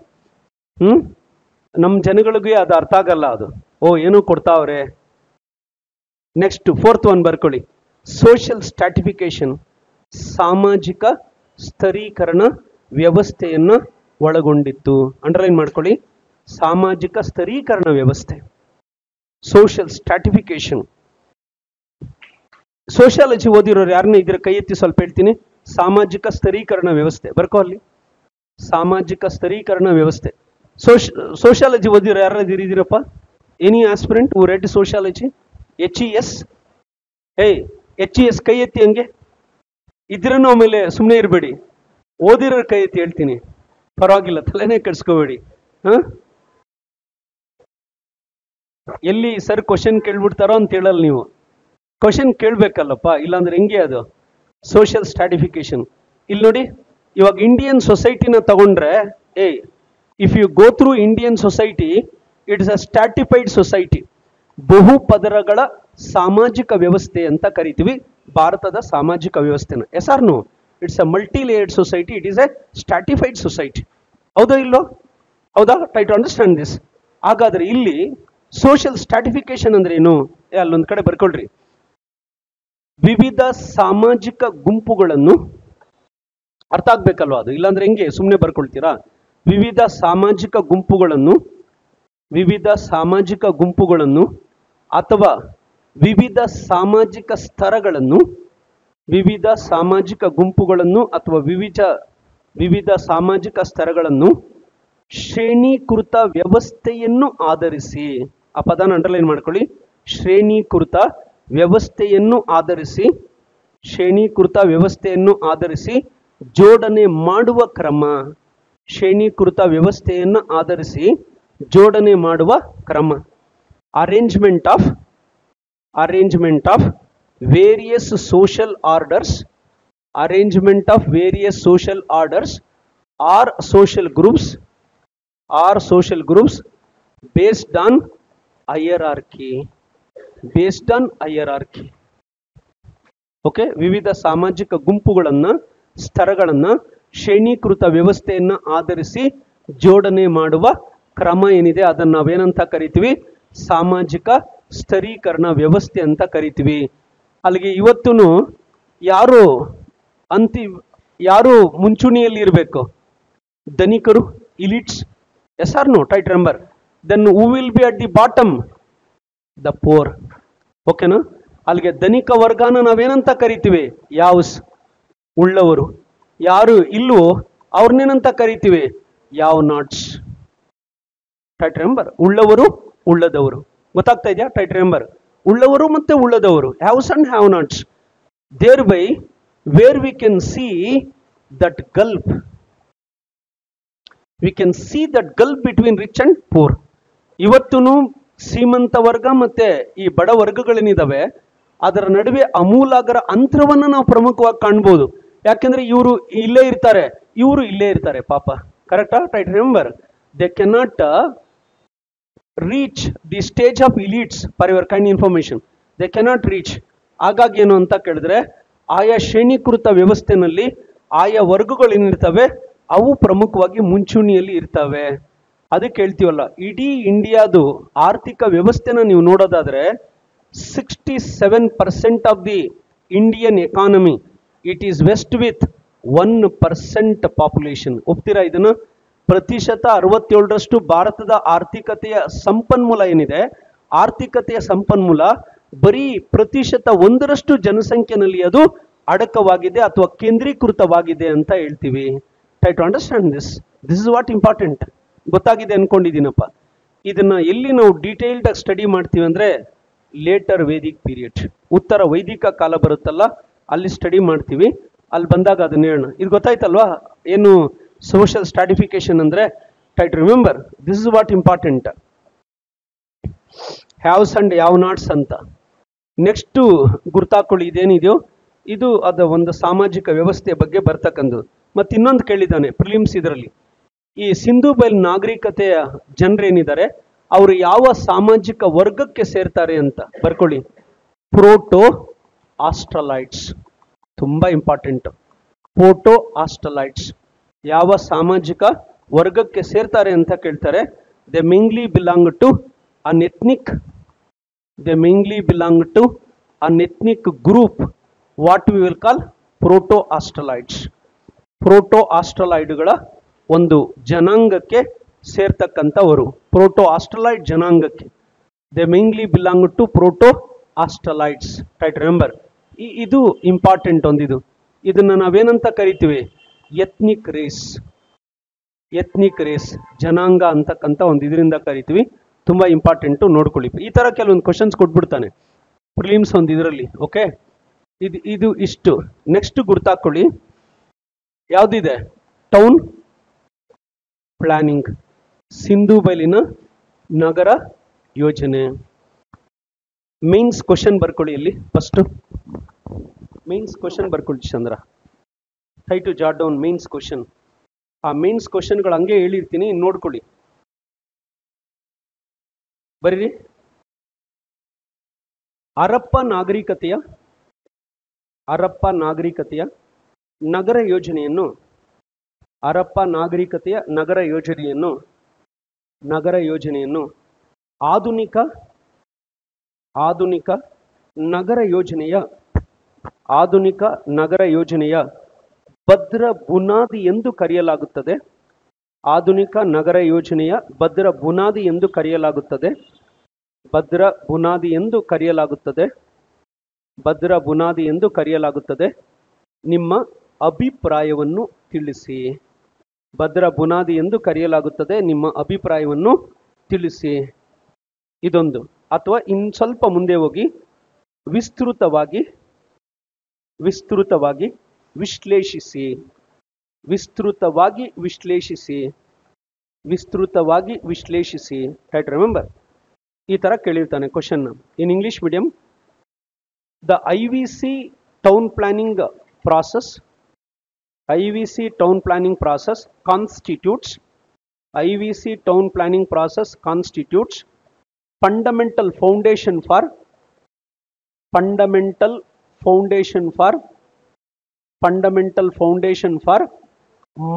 ನಮ್ಮ ಜನಗಳಿಗೆ ಅದು ಅರ್ಥ ಆಗಲ್ಲ. ಅದು ಏನೋ ಕೊಡ್ತಾವ್ರೆ. ನೆಕ್ಸ್ಟ್ 4th ಒನ್ ಬರ್ಕೊಳ್ಳಿ, ಸೋಷಿಯಲ್ ಸ್ಟ್ರಾಟಿಫಿಕೇಶನ್. ಸಾಮಾಜಿಕ ಸ್ತರೀಕರಣ ವ್ಯವಸ್ಥೆಯನ್ನ ಒಳಗೊಂಡಿತ್ತು. ಅಂಡರ್ಲೈನ್ ಮಾಡ್ಕೊಳ್ಳಿ, ಸಾಮಾಜಿಕ ಸ್ತರೀಕರಣ ವ್ಯವಸ್ಥೆ, ಸೋಷಿಯಲ್ ಸ್ಟ್ರಾಟಿಫಿಕೇಶನ್. ಸೋಷಿಯಾಲಜಿ ಓದಿರೋರು ಯಾರನ್ನ ಇದ್ರ ಕೈ ಎತ್ತಿ ಸ್ವಲ್ಪ ಹೇಳ್ತೀನಿ. ಸಾಮಾಜಿಕ ಸ್ತರೀಕರಣ ವ್ಯವಸ್ಥೆ ಬರ್ಕೋ ಅಲ್ಲಿ. ಸಾಮಾಜಿಕ ಸ್ತರೀಕರಣ ವ್ಯವಸ್ಥೆ. ಸೋಷಿಯಾಲಜಿ ಓದಿರೋ ಯಾರು ಇದ್ದೀರಪ್ಪ? ಎನಿ ಆಸ್ಪಿರೆಂಟ್ ಹೂ ರೆಡ್ ಸೋಷಿಯಾಲಜಿ? HES HES ಕೈ ಎತ್ತಿ. ಹಂಗೆ ಇದ್ರೂ ಆಮೇಲೆ ಸುಮ್ಮನೆ ಇರಬೇಡಿ, ಓದಿರೋ ಕೈ ಎತ್ತಿ ಹೇಳ್ತೀನಿ, ಪರವಾಗಿಲ್ಲ, ತಲೆನೇ ಕೆಡ್ಸ್ಕೋಬೇಡಿ. ಎಲ್ಲಿ ಸರ್ ಕ್ವಶನ್ ಕೇಳ್ಬಿಡ್ತಾರೋ ಅಂತ ಹೇಳಲ್ಲ ನೀವು. ಕ್ವಶನ್ ಕೇಳ್ಬೇಕಲ್ಲಪ್ಪ, ಇಲ್ಲಾಂದ್ರೆ ಹೆಂಗೆ ಅದು? Social stratification. ಇಲ್ಲಿ ನೋಡಿ, ಇವಾಗ ಇಂಡಿಯನ್ ಸೊಸೈಟಿನ ತಗೊಂಡ್ರೆ, if you go through Indian society, it is a stratified society. ಬಹು ಪದರಗಳ ಸಾಮಾಜಿಕ ವ್ಯವಸ್ಥೆ ಅಂತ ಕರಿತೀವಿ ಭಾರತದ ಸಾಮಾಜಿಕ ವ್ಯವಸ್ಥೆನ. Yes or no? It's a multi layered society, it is a stratified society. ಹೌದಾ ಇಲ್ಲೋ? ಹೌದಾ? Try to understand this. ಹಾಗಾದ್ರೆ ಇಲ್ಲಿ ಸೋಷಿಯಲ್ ಸ್ಟ್ರಾಟಿಫಿಕೇಶನ್ ಅಂದ್ರೆ ಏನು? ಅಲ್ಲೊಂದ್ ಕಡೆ ಬರ್ಕೊಳ್ರಿ, ವಿವಿಧ ಸಾಮಾಜಿಕ ಗುಂಪುಗಳನ್ನು, ಅರ್ಥ ಆಗ್ಬೇಕಲ್ವಾ ಅದು? ಇಲ್ಲಾಂದ್ರೆ ಹೆಂಗೆ ಸುಮ್ಮನೆ ಬರ್ಕೊಳ್ತೀರಾ? ವಿವಿಧ ಸಾಮಾಜಿಕ ಗುಂಪುಗಳನ್ನು ಅಥವಾ ವಿವಿಧ ಸಾಮಾಜಿಕ ಸ್ತರಗಳನ್ನು, ವಿವಿಧ ಸಾಮಾಜಿಕ ಗುಂಪುಗಳನ್ನು ಅಥವಾ ವಿವಿಧ ಸಾಮಾಜಿಕ ಸ್ತರಗಳನ್ನು ಶ್ರೇಣೀಕೃತ ವ್ಯವಸ್ಥೆಯನ್ನು ಆಧರಿಸಿ, ಆ ಪದನ ಅಂಡರ್ಲೈನ್ ಮಾಡ್ಕೊಳ್ಳಿ, ಶ್ರೇಣೀಕೃತ ವ್ಯವಸ್ಥೆಯನ್ನು ಆಧರಿಸಿ ಜೋಡಣೆ ಮಾಡುವ ಕ್ರಮ. ಶ್ರೇಣೀಕೃತ ವ್ಯವಸ್ಥೆಯನ್ನು ಆಧರಿಸಿ ಜೋಡಣೆ ಮಾಡುವ ಕ್ರಮ. Arrangement of various social orders, or social groups based on hierarchy. Okay, ವಿವಿಧ ಸಾಮಾಜಿಕ ಗುಂಪುಗಳನ್ನ, ಸ್ತರಗಳನ್ನ ಶ್ರೇಣೀಕೃತ ವ್ಯವಸ್ಥೆಯನ್ನ ಆಧರಿಸಿ ಜೋಡಣೆ ಮಾಡುವ ಕ್ರಮ ಏನಿದೆ ಅದನ್ನ ನಾವೇನಂತ ಕರಿತೀವಿ? ಸಾಮಾಜಿಕ ಸ್ತರೀಕರಣ ವ್ಯವಸ್ಥೆ ಅಂತ ಕರಿತೀವಿ. ಅಲ್ಲಿಗೆ ಇವತ್ತೂ ಯಾರು ಮುಂಚೂಣಿಯಲ್ಲಿ ಇರಬೇಕು? ಧನಿಕರು, elites. Yes or no? Try to remember. Then who will be at the bottom? The poor. ಓಕೆನಾ? ಅಲ್ಲಿಗೆ ಧನಿಕ ವರ್ಗನ ನಾವೇನಂತ ಕರಿತೀವಿ? ಯಾವ್ಸ್, ಉಳ್ಳವರು. ಯಾರು ಇಲ್ವೋ ಅವ್ರನ್ನೇನಂತ ಕರಿತೀವಿ? ಯಾವ ನಾಟ್ಸ್. ಟೈಟ್ ರಿಮೆಂಬರ್, ಉಳ್ಳವರು ಉಳ್ಳದವರು. ಗೊತ್ತಾಗ್ತಾ ಇದೆಯಾ? ಟೈಟ್ ರಿಮೆಂಬರ್, ಉಳ್ಳವರು ಮತ್ತೆ ಉಳ್ಳದವರು, haves and have nots. Thereby where we can see that gulf, we can see that gulf between rich and poor. ಇವತ್ತೂ ಶ್ರೀಮಂತ ವರ್ಗ ಮತ್ತೆ ಈ ಬಡ ವರ್ಗಗಳೇನಿದಾವೆ ಅದರ ನಡುವೆ ಅಮೂಲಾಗರ ಅಂತರವನ್ನು ನಾವು ಪ್ರಮುಖವಾಗಿ ಕಾಣ್ಬೋದು. ಯಾಕೆಂದ್ರೆ ಇವರು ಇಲ್ಲೇ ಇರ್ತಾರೆ, ಇವರು ಇಲ್ಲೇ ಇರ್ತಾರೆ ಪಾಪ. ಕರೆಕ್ಟಾ? Right remember, they cannot reach the stage of elites for your kind information. They cannot reach. ಹಾಗಾಗಿ ಏನು ಅಂತ ಕೇಳಿದ್ರೆ, ಆಯಾ ಶ್ರೇಣೀಕೃತ ವ್ಯವಸ್ಥೆನಲ್ಲಿ ಆಯಾ ವರ್ಗಗಳೇನಿರ್ತವೆ ಅವು ಪ್ರಮುಖವಾಗಿ ಮುಂಚೂಣಿಯಲ್ಲಿ ಇರ್ತವೆ. ಅದಕ್ಕೆ ಹೇಳ್ತೀವಲ್ಲ, ಇಡೀ ಇಂಡಿಯಾದು ಆರ್ಥಿಕ ವ್ಯವಸ್ಥೆನ ನೀವು ನೋಡೋದಾದ್ರೆ 67% of the Indian economy it is vest with 1% population. ಒಪ್ತೀರಾ ಇದನ್ನು? ಪ್ರತಿಶತ 67ರಷ್ಟು ಭಾರತದ ಆರ್ಥಿಕತೆಯ ಸಂಪನ್ಮೂಲ ಏನಿದೆ, ಆರ್ಥಿಕತೆಯ ಸಂಪನ್ಮೂಲ ಬರೀ ಪ್ರತಿಶತ 1ರಷ್ಟು ಜನಸಂಖ್ಯೆನಲ್ಲಿ ಅದು ಅಡಕವಾಗಿದೆ ಅಥವಾ ಕೇಂದ್ರೀಕೃತವಾಗಿದೆ ಅಂತ ಹೇಳ್ತೀವಿ. Try to understand this. This is what important. ಗೊತ್ತಾಗಿದೆ ಅನ್ಕೊಂಡಿದ್ದೀನಪ್ಪ. ಇದನ್ನ ಎಲ್ಲಿ ನಾವು ಡೀಟೇಲ್ಡ್ ಆಗಿ ಸ್ಟಡಿ ಮಾಡ್ತೀವಿ ಅಂದ್ರೆ ಲೇಟರ್ ವೇದಿಕ್ ಪೀರಿಯಡ್, ಉತ್ತರ ವೈದಿಕ ಕಾಲ ಬರುತ್ತಲ್ಲ ಅಲ್ಲಿ ಸ್ಟಡಿ ಮಾಡ್ತೀವಿ. ಅಲ್ಲಿ ಬಂದಾಗ ಅದನ್ನ ಹೇಳೋಣ. ಇದು ಗೊತ್ತಾಯ್ತಲ್ವಾ ಏನು ಸೋಷಿಯಲ್ ಸ್ಟ್ರಾಟಿಫಿಕೇಶನ್ ಅಂದ್ರೆ? Try to remember, this is what important. Haves and have nots ಅಂತ. ನೆಕ್ಸ್ಟ್ ಗುರ್ತಾಕೊಳ್ಳಿ, ಇದೇನಿದೆಯೋ ಇದು ಅದ ಒಂದು ಸಾಮಾಜಿಕ ವ್ಯವಸ್ಥೆಯ ಬಗ್ಗೆ ಬರ್ತಕ್ಕಂಥದ್ದು. ಮತ್ತೆ ಇನ್ನೊಂದು ಕೇಳಿದ್ದಾನೆ ಪ್ರಿಲಿಮ್ಸ್ ಇದರಲ್ಲಿ, ಈ ಸಿಂಧು ಬಯಲು ನಾಗರಿಕತೆಯ ಜನರೇನಿದ್ದಾರೆ ಅವರು ಯಾವ ಸಾಮಾಜಿಕ ವರ್ಗಕ್ಕೆ ಸೇರ್ತಾರೆ ಅಂತ ಬರ್ಕೊಳ್ಳಿ. ಪ್ರೋಟೋ ಆಸ್ಟ್ರಲೈಟ್ಸ್, ತುಂಬಾ ಇಂಪಾರ್ಟೆಂಟ್. ಪ್ರೋಟೋ ಆಸ್ಟ್ರಲೈಟ್ಸ್ ಯಾವ ಸಾಮಾಜಿಕ ವರ್ಗಕ್ಕೆ ಸೇರ್ತಾರೆ ಅಂತ ಕೇಳ್ತಾರೆ. They mainly belong to an ethnic, they mainly belong to an ethnic group what we will call proto Australoids. Proto ಆಸ್ಟ್ರಲೈಡ್ಗಳ ಒಂದು ಜನಾಂಗಕ್ಕೆ ಸೇರ್ತಕ್ಕಂಥವರು, ಪ್ರೋಟೋ ಆಸ್ಟ್ರಲೈಟ್ ಜನಾಂಗಕ್ಕೆ. They mainly belong to proto Australoids. Right remember, ಇದು ಇಂಪಾರ್ಟೆಂಟ್ ಒಂದಿದು. ಇದನ್ನ ನಾವೇನಂತ ಕರಿತೀವಿ? Ethnic race. ಎಥ್ನಿಕ್ ರೇಸ್ ಜನಾಂಗ ಅಂತಕ್ಕಂಥ ಒಂದು ಇದರಿಂದ ಕರಿತೀವಿ. ತುಂಬಾ ಇಂಪಾರ್ಟೆಂಟು, ನೋಡ್ಕೊಳ್ಳಿ. ಈ ತರ ಕೆಲವೊಂದು ಕ್ವಶನ್ಸ್ ಕೊಟ್ಬಿಡ್ತಾನೆ ಪ್ರಿಲಿಮ್ಸ್ ಒಂದು ಇದರಲ್ಲಿ. ಓಕೆ, ಇದು ಇಷ್ಟು. ನೆಕ್ಸ್ಟ್ ಗುರ್ತಾಕೊಳ್ಳಿ, ಯಾವ್ದಿದೆ? ಟೌನ್ ಪ್ಲಾನಿಂಗ್, ಸಿಂಧು ಬಯಲಿನ ನಗರ ಯೋಜನೆ. ಮೇನ್ಸ್ ಕ್ವಶನ್ ಬರ್ಕೊಳ್ಳಿ ಇಲ್ಲಿ. ಫಸ್ಟ್ ಮೇನ್ಸ್ ಕ್ವಶನ್ ಬರ್ಕೊಳ್ಳಿ Chandra. Try to jot down mains question. ಆ ಮೇನ್ಸ್ ಕ್ವಶನ್ಗಳು ಹಂಗೆ ಹೇಳಿರ್ತೀನಿ, ನೋಡ್ಕೊಳ್ಳಿ. ಬರೀರಿ. ಹರಪ್ಪ ನಾಗರಿಕತೆಯ ನಗರ ಯೋಜನೆಯನ್ನು, ಹರಪ್ಪ ನಾಗರಿಕತೆಯ ನಗರ ಯೋಜನೆಯನ್ನು ಆಧುನಿಕ ನಗರ ಯೋಜನೆಯ ಭದ್ರ ಬುನಾದಿ ಎಂದು ಕರೆಯಲಾಗುತ್ತದೆ. ಆಧುನಿಕ ನಗರ ಯೋಜನೆಯ ಭದ್ರ ಬುನಾದಿ ಎಂದು ಕರೆಯಲಾಗುತ್ತದೆ. ಭದ್ರ ಬುನಾದಿ ಎಂದು ಕರೆಯಲಾಗುತ್ತದೆ. ನಿಮ್ಮ ಅಭಿಪ್ರಾಯವನ್ನು ತಿಳಿಸಿ. ಭದ್ರ ಬುನಾದಿ ಎಂದು ಕರೆಯಲಾಗುತ್ತದೆ, ನಿಮ್ಮ ಅಭಿಪ್ರಾಯವನ್ನು ತಿಳಿಸಿ. ಇದೊಂದು. ಅಥವಾ ಇನ್ನು ಸ್ವಲ್ಪ ಮುಂದೆ ಹೋಗಿ ವಿಸ್ತೃತವಾಗಿ ವಿಶ್ಲೇಷಿಸಿ. ರೈಟ್ ರಿಮೆಂಬರ್, ಈ ತರ ಕೇಳಿರ್ತಾನೆ question in English medium. The IVC town planning process constitutes fundamental foundation for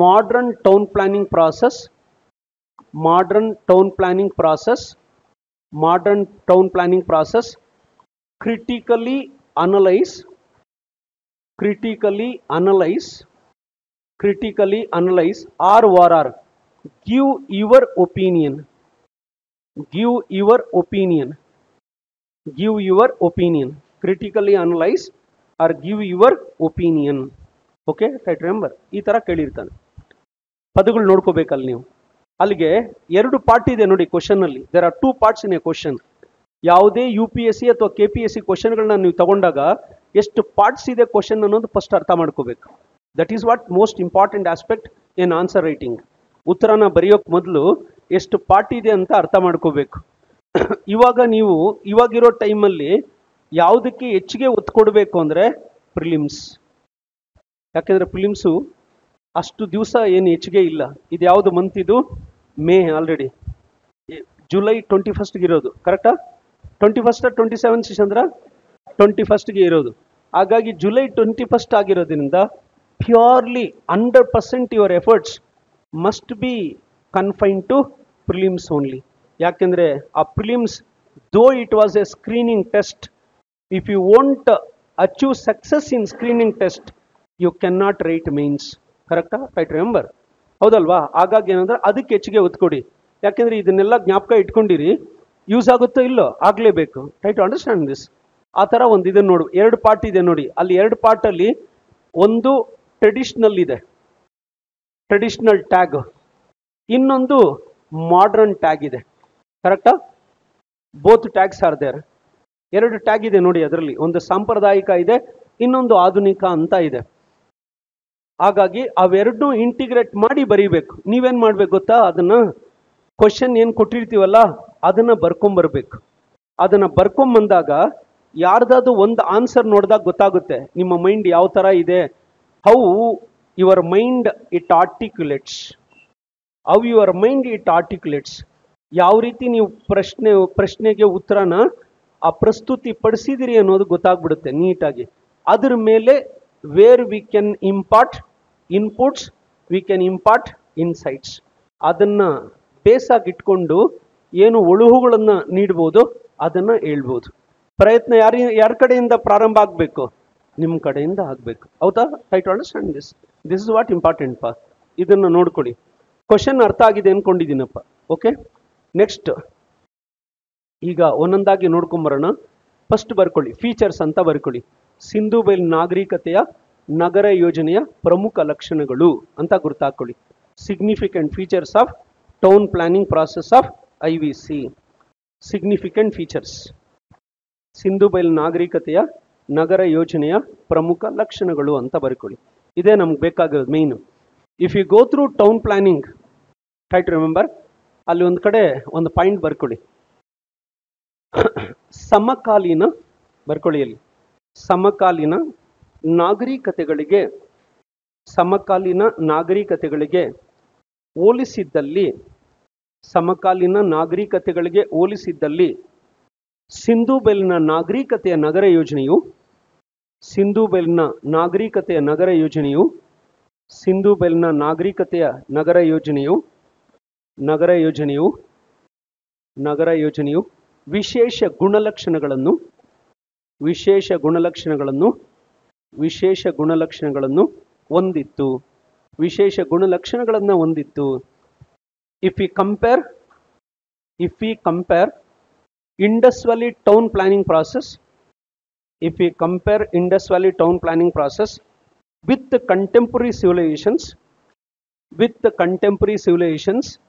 modern town planning process. Critically analyze, or give your opinion. Critically analyse or give your opinion. Okay, right, remember, ಈ ಥರ ಕೇಳಿರ್ತಾನೆ. ಪದಗಳು ನೋಡ್ಕೋಬೇಕಲ್ಲಿ ನೀವು. ಅಲ್ಲಿಗೆ 2 part ಇದೆ ನೋಡಿ ಕ್ವಶನಲ್ಲಿ. There are 2 parts in a question. ಯಾವುದೇ UPSC ಅಥವಾ KPSC ಕ್ವಶನ್ಗಳನ್ನ ನೀವು ತಗೊಂಡಾಗ ಎಷ್ಟು ಪಾರ್ಟ್ಸ್ ಇದೆ ಕ್ವಶನ್ ಅನ್ನೋದು ಫಸ್ಟ್ ಅರ್ಥ ಮಾಡ್ಕೋಬೇಕು. That is what most important aspect in answer writing. ಉತ್ತರನ ಬರೆಯೋಕೆ ಮೊದಲು ಎಷ್ಟು ಪಾರ್ಟ್ ಇದೆ ಅಂತ ಅರ್ಥ ಮಾಡ್ಕೋಬೇಕು. ಇವಾಗಿರೋ ಟೈಮಲ್ಲಿ ಯಾವುದಕ್ಕೆ ಹೆಚ್ಚಿಗೆ ಒತ್ತು ಕೊಡಬೇಕು ಅಂದರೆ ಪ್ರಿಲಿಮ್ಸ್. ಯಾಕೆಂದರೆ ಪ್ರಿಲಿಮ್ಸು ಅಷ್ಟು ದಿವಸ ಏನು ಹೆಚ್ಚಿಗೆ ಇಲ್ಲ. ಇದು ಯಾವುದು ಮಂತ್? ಇದು ಮೇ. ಆಲ್ರೆಡಿ ಜುಲೈ 21ಗೆ ಇರೋದು, ಕರೆಕ್ಟಾ? 21 27 ಚಂದ್ರ 21ಗೆ ಇರೋದು. ಹಾಗಾಗಿ ಜುಲೈ 21 ಆಗಿರೋದ್ರಿಂದ purely 100% your efforts must be confined to prelims only. ಯಾಕೆಂದರೆ ಆ prelims though it was a screening test, if you want achieve success in screening test you can not write mains. ಕರೆಕ್ಟಾ? Right, remember, ಹೌದಲ್ವಾ? ಹಾಗಾಗಿ ಏನಂದ್ರೆ ಅದಕ್ಕೆ ಹೆಚ್ಚಿಗೆ ಒತ್ತು ಕೊಡಿ. ಯಾಕೆಂದರೆ ಇದನ್ನೆಲ್ಲ ಜ್ಞಾಪಕ ಇಟ್ಕೊಂಡಿರಿ, ಯೂಸ್ ಆಗುತ್ತೋ ಇಲ್ಲೋ ಆಗಲೇಬೇಕು. Try to understand this. ಆ ಥರ ಒಂದು ಇದನ್ನು ನೋಡು. 2 ಪಾರ್ಟ್ ಇದೆ ನೋಡಿ. ಅಲ್ಲಿ 2 ಪಾರ್ಟಲ್ಲಿ ಒಂದು ಟ್ರೆಡಿಷ್ನಲ್ ಇದೆ, ಟ್ರೆಡಿಷ್ನಲ್ ಟ್ಯಾಗ್. ಇನ್ನೊಂದು ಮಾಡರ್ನ್ ಟ್ಯಾಗ್ ಇದೆ, ಕರೆಕ್ಟಾ? Both tags are there. 2 tag ಇದೆ ನೋಡಿ ಅದರಲ್ಲಿ. ಒಂದು ಸಾಂಪ್ರದಾಯಿಕ ಇದೆ, ಇನ್ನೊಂದು ಆಧುನಿಕ ಅಂತ ಇದೆ. ಹಾಗಾಗಿ ಅವೆರಡನ್ನೂ ಇಂಟಿಗ್ರೇಟ್ ಮಾಡಿ ಬರೀಬೇಕು. ನೀವೇನು ಮಾಡ್ಬೇಕು ಗೊತ್ತಾ? ಅದನ್ನು ಕ್ವಶನ್ ಏನು ಕೊಟ್ಟಿರ್ತೀವಲ್ಲ ಅದನ್ನು ಬರ್ಕೊಂಬರ್ಬೇಕು. ಅದನ್ನು ಬರ್ಕೊಂಬಂದಾಗ ಯಾರ್ದಾದ್ರು ಒಂದು ಆನ್ಸರ್ ನೋಡಿದಾಗ ಗೊತ್ತಾಗುತ್ತೆ ನಿಮ್ಮ ಮೈಂಡ್ ಯಾವ ಥರ ಇದೆ. ಹೌ ಯುವರ್ ಮೈಂಡ್ ಇಟ್ ಆರ್ಟಿಕ್ಯುಲೇಟ್ಸ್, ಯಾವ ರೀತಿ ನೀವು ಪ್ರಶ್ನೆಗೆ ಉತ್ತರನ ಆ ಪ್ರಸ್ತುತಿ ಪಡಿಸಿದಿರಿ ಅನ್ನೋದು ಗೊತ್ತಾಗ್ಬಿಡುತ್ತೆ ನೀಟಾಗಿ. ಅದ್ರ ಮೇಲೆ wear we can import inputs, we can import insights, ಅದನ್ನು ಬೇಸಾಗಿ ಇಟ್ಕೊಂಡು ಏನು ಒಳುಹುಗಳನ್ನು ನೀಡ್ಬೋದು ಅದನ್ನು ಹೇಳ್ಬೋದು. ಪ್ರಯತ್ನ ಯಾರ ಕಡೆಯಿಂದ ಪ್ರಾರಂಭ ಆಗಬೇಕು? ನಿಮ್ಮ ಕಡೆಯಿಂದ ಆಗಬೇಕು. ಹೌದಾ? Try to understand this. This is what important ಪಾ. ಇದನ್ನು ನೋಡ್ಕೊಳ್ಳಿ. ಕ್ವಶನ್ ಅರ್ಥ ಆಗಿದೆ ಅಂದ್ಕೊಂಡಿದ್ದೀನಪ್ಪ. ಓಕೆ, ನೆಕ್ಸ್ಟ್ ಈಗ ಒಂದೊಂದಾಗಿ ನೋಡ್ಕೊಂಬರೋಣ. ಫಸ್ಟ್ ಬರ್ಕೊಳ್ಳಿ, ಫೀಚರ್ಸ್ ಅಂತ ಬರ್ಕೊಳ್ಳಿ. ಸಿಂಧು ಬೈಲ್ ನಾಗರಿಕತೆಯ ನಗರ ಯೋಜನೆಯ ಪ್ರಮುಖ ಲಕ್ಷಣಗಳು ಅಂತ ಗುರ್ತಾಕೊಳ್ಳಿ. Significant features of town planning process of IVC. Significant features, ಸಿಂಧು ಬೈಲ್ ನಾಗರಿಕತೆಯ ನಗರ ಯೋಜನೆಯ ಪ್ರಮುಖ ಲಕ್ಷಣಗಳು ಅಂತ ಬರ್ಕೊಳ್ಳಿ. ಇದೇ ನಮ್ಗೆ ಬೇಕಾಗಿರೋದು main. If you go through town planning, try to remember, ಅಲ್ಲಿ ಒಂದು ಕಡೆ ಒಂದು ಪಾಯಿಂಟ್ ಬರ್ಕೊಳ್ಳಿ. ಸಮಕಾಲೀನ ಬರ್ಕೊಳ್ಳಿ. ಅಲ್ಲಿ ಸಮಕಾಲೀನ ನಾಗರಿಕತೆಗಳಿಗೆ ಹೋಲಿಸಿದ್ದಲ್ಲಿ ಸಿಂಧು ಬೈಲ್ನ ನಾಗರಿಕತೆಯ ನಗರ ಯೋಜನೆಯು ವಿಶೇಷ ಗುಣಲಕ್ಷಣಗಳನ್ನು ಹೊಂದಿತ್ತು. If we compare Indus Valley town planning process, with the contemporary civilizations,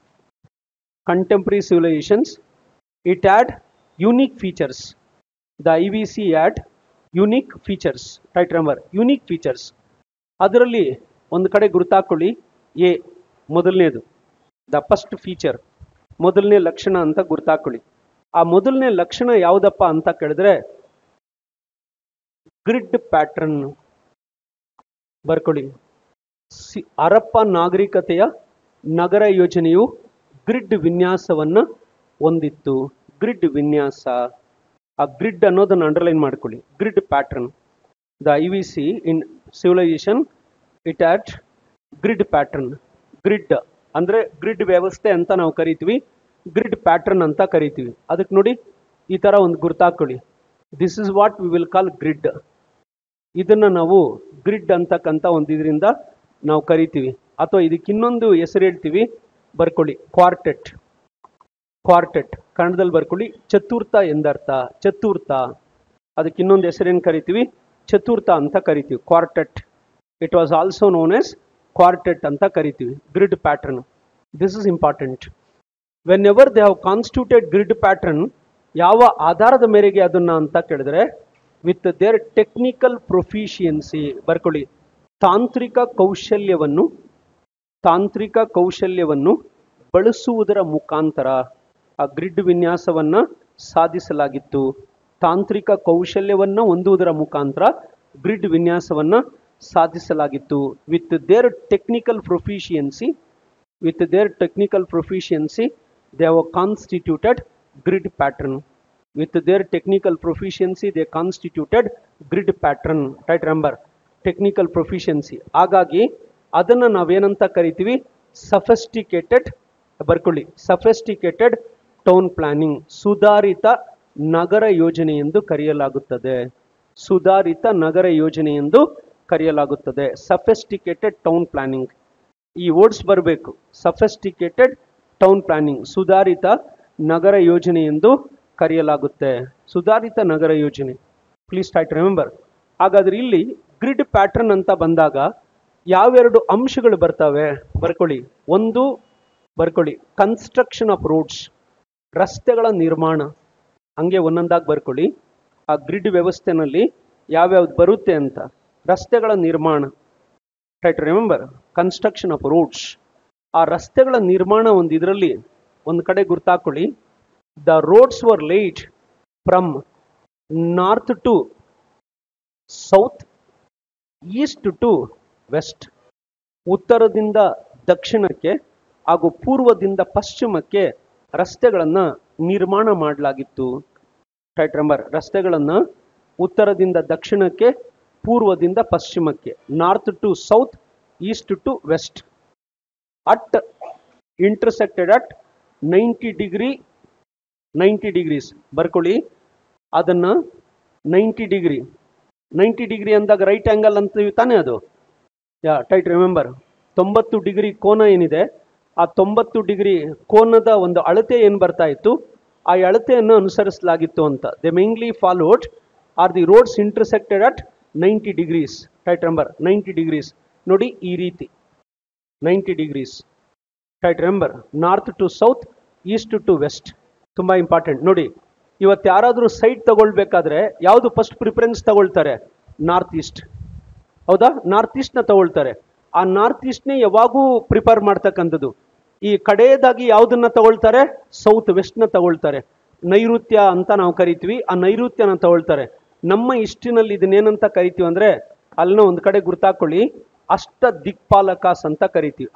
it had unique features. The IVC had unique features. Right, remember, unique features. ಅದರಲ್ಲಿ ಒಂದು ಕಡೆ ಗುರುತಾಕೊಳ್ಳಿ. ಮೊದಲನೇದು ದ ಫಸ್ಟ್ ಫೀಚರ್, ಮೊದಲನೇ ಲಕ್ಷಣ ಅಂತ ಗುರುತಾಕೊಳ್ಳಿ. ಆ ಮೊದಲನೇ ಲಕ್ಷಣ ಯಾವುದಪ್ಪ ಅಂತ ಕೇಳಿದ್ರೆ ಗ್ರಿಡ್ ಪ್ಯಾಟರ್ನ್ ಬರ್ಕೊಳ್ಳಿ. ಹರಪ್ಪ ನಾಗರಿಕತೆಯ ನಗರ ಯೋಜನೆಯು ಗ್ರಿಡ್ ವಿನ್ಯಾಸವನ್ನು ಹೊಂದಿತ್ತು. ಗ್ರಿಡ್ ವಿನ್ಯಾಸ, ಆ ಗ್ರಿಡ್ ಅನ್ನೋದನ್ನು ಅಂಡರ್ಲೈನ್ ಮಾಡ್ಕೊಳ್ಳಿ. Grid pattern. The IVC in civilisation it had grid pattern. Grid ಅಂದರೆ ಗ್ರಿಡ್ ವ್ಯವಸ್ಥೆ ಅಂತ ನಾವು ಕರಿತೀವಿ, ಗ್ರಿಡ್ ಪ್ಯಾಟರ್ನ್ ಅಂತ ಕರಿತೀವಿ. ಅದಕ್ಕೆ ನೋಡಿ ಈ ಥರ ಒಂದು ಗುರ್ತಾಕೊಳ್ಳಿ. This is what we will call grid. ಇದನ್ನು ನಾವು ಗ್ರಿಡ್ ಅಂತಕ್ಕಂಥ ಒಂದು ಇದರಿಂದ ನಾವು ಕರಿತೀವಿ. ಅಥವಾ ಇದಕ್ಕೆ ಇನ್ನೊಂದು ಹೆಸರು ಹೇಳ್ತೀವಿ, ಬರ್ಕೊಳ್ಳಿ, ಕ್ವಾರ್ಟೆಟ್. ಕನ್ನಡದಲ್ಲಿ ಬರ್ಕೊಳ್ಳಿ, ಚತುರ್ಥ ಎಂದರ್ಥ. ಚತುರ್ಥ ಅದಕ್ಕೆ ಇನ್ನೊಂದು ಹೆಸರೇನು ಕರಿತೀವಿ, ಚತುರ್ಥ ಅಂತ ಕರಿತೀವಿ, quartet. It was also known as quartet ಅಂತ ಕರಿತೀವಿ. Grid pattern, this is important. Whenever they have constituted grid pattern, ಯಾವ ಆಧಾರದ ಮೇರೆಗೆ ಅದನ್ನ ಅಂತ ಕೇಳಿದ್ರೆ, ವಿತ್ ದೇರ್ ಟೆಕ್ನಿಕಲ್ ಪ್ರೊಫಿಷಿಯನ್ಸಿ, ಬರ್ಕೊಳ್ಳಿ, ತಾಂತ್ರಿಕ ಕೌಶಲ್ಯವನ್ನು ಬಳಸುವುದರ ಮುಖಾಂತರ ಆ ಗ್ರಿಡ್ ವಿನ್ಯಾಸವನ್ನ ಸಾಧಿಸಲಾಗಿತ್ತು. ತಾಂತ್ರಿಕ ಕೌಶಲ್ಯವನ್ನ ಹೊಂದುವುದರ ಮುಖಾಂತರ ಗ್ರಿಡ್ ವಿನ್ಯಾಸವನ್ನ ಸಾಧಿಸಲಾಗಿತ್ತು. With their technical proficiency they have constituted grid pattern. With their technical proficiency they constituted grid pattern. Right, remember, technical proficiency. ಹಾಗಾಗಿ ಅದನ್ನ ನಾವೇನಂತ ಕರಿತೀವಿ, ಸಫಿಸ್ಟಿಕೇಟೆಡ್, ಬರ್ಕೊಳ್ಳಿ, ಸಫಿಸ್ಟಿಕೇಟೆಡ್ ಟೌನ್ ಪ್ಲಾನಿಂಗ್, ಸುಧಾರಿತ ನಗರ ಯೋಜನೆ ಎಂದು ಕರೆಯಲಾಗುತ್ತದೆ. ಸುಧಾರಿತ ನಗರ ಯೋಜನೆ ಎಂದು ಕರೆಯಲಾಗುತ್ತದೆ. ಸಫಿಸ್ಟಿಕೇಟೆಡ್ ಟೌನ್ ಪ್ಲಾನಿಂಗ್, ಈ ವರ್ಡ್ಸ್ ಬರಬೇಕು. ಸಫಿಸ್ಟಿಕೇಟೆಡ್ ಟೌನ್ ಪ್ಲಾನಿಂಗ್, ಸುಧಾರಿತ ನಗರ ಯೋಜನೆ ಎಂದು ಕರೆಯಲಾಗುತ್ತೆ. ಸುಧಾರಿತ ನಗರ ಯೋಜನೆ, ಪ್ಲೀಸ್ ಟ್ರೈ ಟು ರಿಮೆಂಬರ್. ಹಾಗಾದ್ರೆ ಇಲ್ಲಿ ಗ್ರಿಡ್ ಪ್ಯಾಟರ್ನ್ ಅಂತ ಬಂದಾಗ ಯಾವೆರಡು ಅಂಶಗಳು ಬರ್ತವೆ ಬರ್ಕೊಳ್ಳಿ. ಒಂದು ಬರ್ಕೊಳ್ಳಿ, ಕನ್ಸ್ಟ್ರಕ್ಷನ್ ಆಫ್ ರೋಡ್ಸ್, ರಸ್ತೆಗಳ ನಿರ್ಮಾಣ. ಹಂಗೆ ಒಂದೊಂದಾಗಿ ಬರ್ಕೊಳ್ಳಿ, ಆ ಗ್ರಿಡ್ ವ್ಯವಸ್ಥೆನಲ್ಲಿ ಯಾವ್ಯಾವ್ದು ಬರುತ್ತೆ ಅಂತ. ರಸ್ತೆಗಳ ನಿರ್ಮಾಣ, try to remember, construction of roads. ಆ ರಸ್ತೆಗಳ ನಿರ್ಮಾಣ ಒಂದು ಇದರಲ್ಲಿ ಒಂದು ಕಡೆ ಗುರ್ತಾಕೊಳ್ಳಿ. The roads were laid from north to south, east to west, ಉತ್ತರದಿಂದ ದಕ್ಷಿಣಕ್ಕೆ ಹಾಗೂ ಪೂರ್ವದಿಂದ ಪಶ್ಚಿಮಕ್ಕೆ ರಸ್ತೆಗಳನ್ನು ನಿರ್ಮಾಣ ಮಾಡಲಾಗಿತ್ತು. ರೈಟ್, ರಿಮೆಂಬರ್, ರಸ್ತೆಗಳನ್ನು ಉತ್ತರದಿಂದ ದಕ್ಷಿಣಕ್ಕೆ, ಪೂರ್ವದಿಂದ ಪಶ್ಚಿಮಕ್ಕೆ, north to south, east to west, at intersected at 90 degrees. ಬರ್ಕೊಳ್ಳಿ, ಅದನ್ನ 90 ಡಿಗ್ರಿ ಅಂದಾಗ ರೈಟ್ ಆಂಗಲ್ ಅಂತೀವಿ ತಾನೇ ಅದು. ಟೈಟ್ ರಿಮೆಂಬರ್, 90 ಡಿಗ್ರಿ ಕೋನ ಏನಿದೆ, ಆ 90 ಡಿಗ್ರಿ ಕೋನದ ಒಂದು ಅಳತೆ ಏನು ಬರ್ತಾ ಇತ್ತು, ಆ ಅಳತೆಯನ್ನು ಅನುಸರಿಸಲಾಗಿತ್ತು ಅಂತ. They mainly followed are the roads intersected at 90 degrees. Right remember, 90 degrees ನೋಡಿ, ಈ ರೀತಿ 90 degrees. Right, remember, north to south, east to west. ತುಂಬಾ ಇಂಪಾರ್ಟೆಂಟ್ ನೋಡಿ. ಇವತ್ತು ಯಾರಾದರೂ ಸೈಟ್ ತಗೊಳ್ಬೇಕಾದ್ರೆ ಯಾವುದು ಫಸ್ಟ್ ಪ್ರಿಫರೆನ್ಸ್ ತಗೊಳ್ತಾರೆ? ನಾರ್ತ್ ಈಸ್ಟ್, ಹೌದಾ? ನಾರ್ತ್ ಈಸ್ಟ್ನ ತಗೊಳ್ತಾರೆ. ಆ ನಾರ್ತ್ ಈಸ್ಟ್ನೇ ಯಾವಾಗೂ ಪ್ರಿಫರ್ ಮಾಡ್ತಕ್ಕಂಥದ್ದು. ಈ ಕಡೆಯದಾಗಿ ಯಾವುದನ್ನ ತಗೊಳ್ತಾರೆ? ಸೌತ್ ವೆಸ್ಟ್ನ ತಗೊಳ್ತಾರೆ. ನೈಋತ್ಯ ಅಂತ ನಾವು ಕರಿತೀವಿ, ಆ ನೈಋತ್ಯನ ತಗೊಳ್ತಾರೆ. ನಮ್ಮ ಹಿಸ್ಟ್ರಿನಲ್ಲಿ ಇದನ್ನೇನಂತ ಕರಿತೀವಿ ಅಂದ್ರೆ, ಅಲ್ಲಿನ ಒಂದು ಕಡೆ ಗುರ್ತಾಕೊಳ್ಳಿ, ಅಷ್ಟ ದಿಕ್ಪಾಲಕಾಸ್ ಅಂತ ಕರಿತೀವಿ.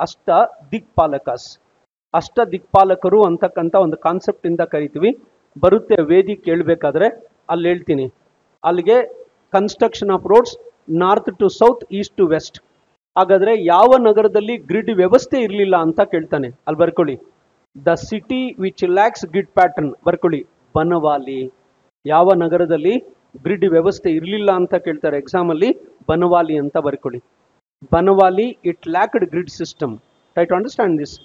ಅಷ್ಟ ದಿಕ್ಪಾಲಕರು ಅಂತಕ್ಕಂಥ ಒಂದು ಕಾನ್ಸೆಪ್ಟ್ ಇಂದ ಕರಿತೀವಿ. ಬರುತ್ತೆ ವೇದಿ ಕೇಳಬೇಕಾದ್ರೆ, ಅಲ್ಲಿ ಹೇಳ್ತೀನಿ. ಅಲ್ಲಿಗೆ construction of roads north to south, east to west. ಹಾಗಾದ್ರೆ ಯಾವ ನಗರದಲ್ಲಿ ಗ್ರಿಡ್ ವ್ಯವಸ್ಥೆ ಇರಲಿಲ್ಲ ಅಂತ ಕೇಳ್ತಾನೆ, ಅಲ್ಲಿ ಬರ್ಕೊಳ್ಳಿ. The city which lakhs grid pattern, ಬರ್ಕೊಳ್ಳಿ, ಬನವಾಲಿ. ಯಾವ ನಗರದಲ್ಲಿ ಗ್ರಿಡ್ ವ್ಯವಸ್ಥೆ ಇರಲಿಲ್ಲ ಅಂತ ಕೇಳ್ತಾರೆ ಎಕ್ಸಾಮ್ ಅಲ್ಲಿ? ಬನವಾಲಿ ಅಂತ ಬರ್ಕೊಳ್ಳಿ. Banawali, it lacked grid system. Try to understand this.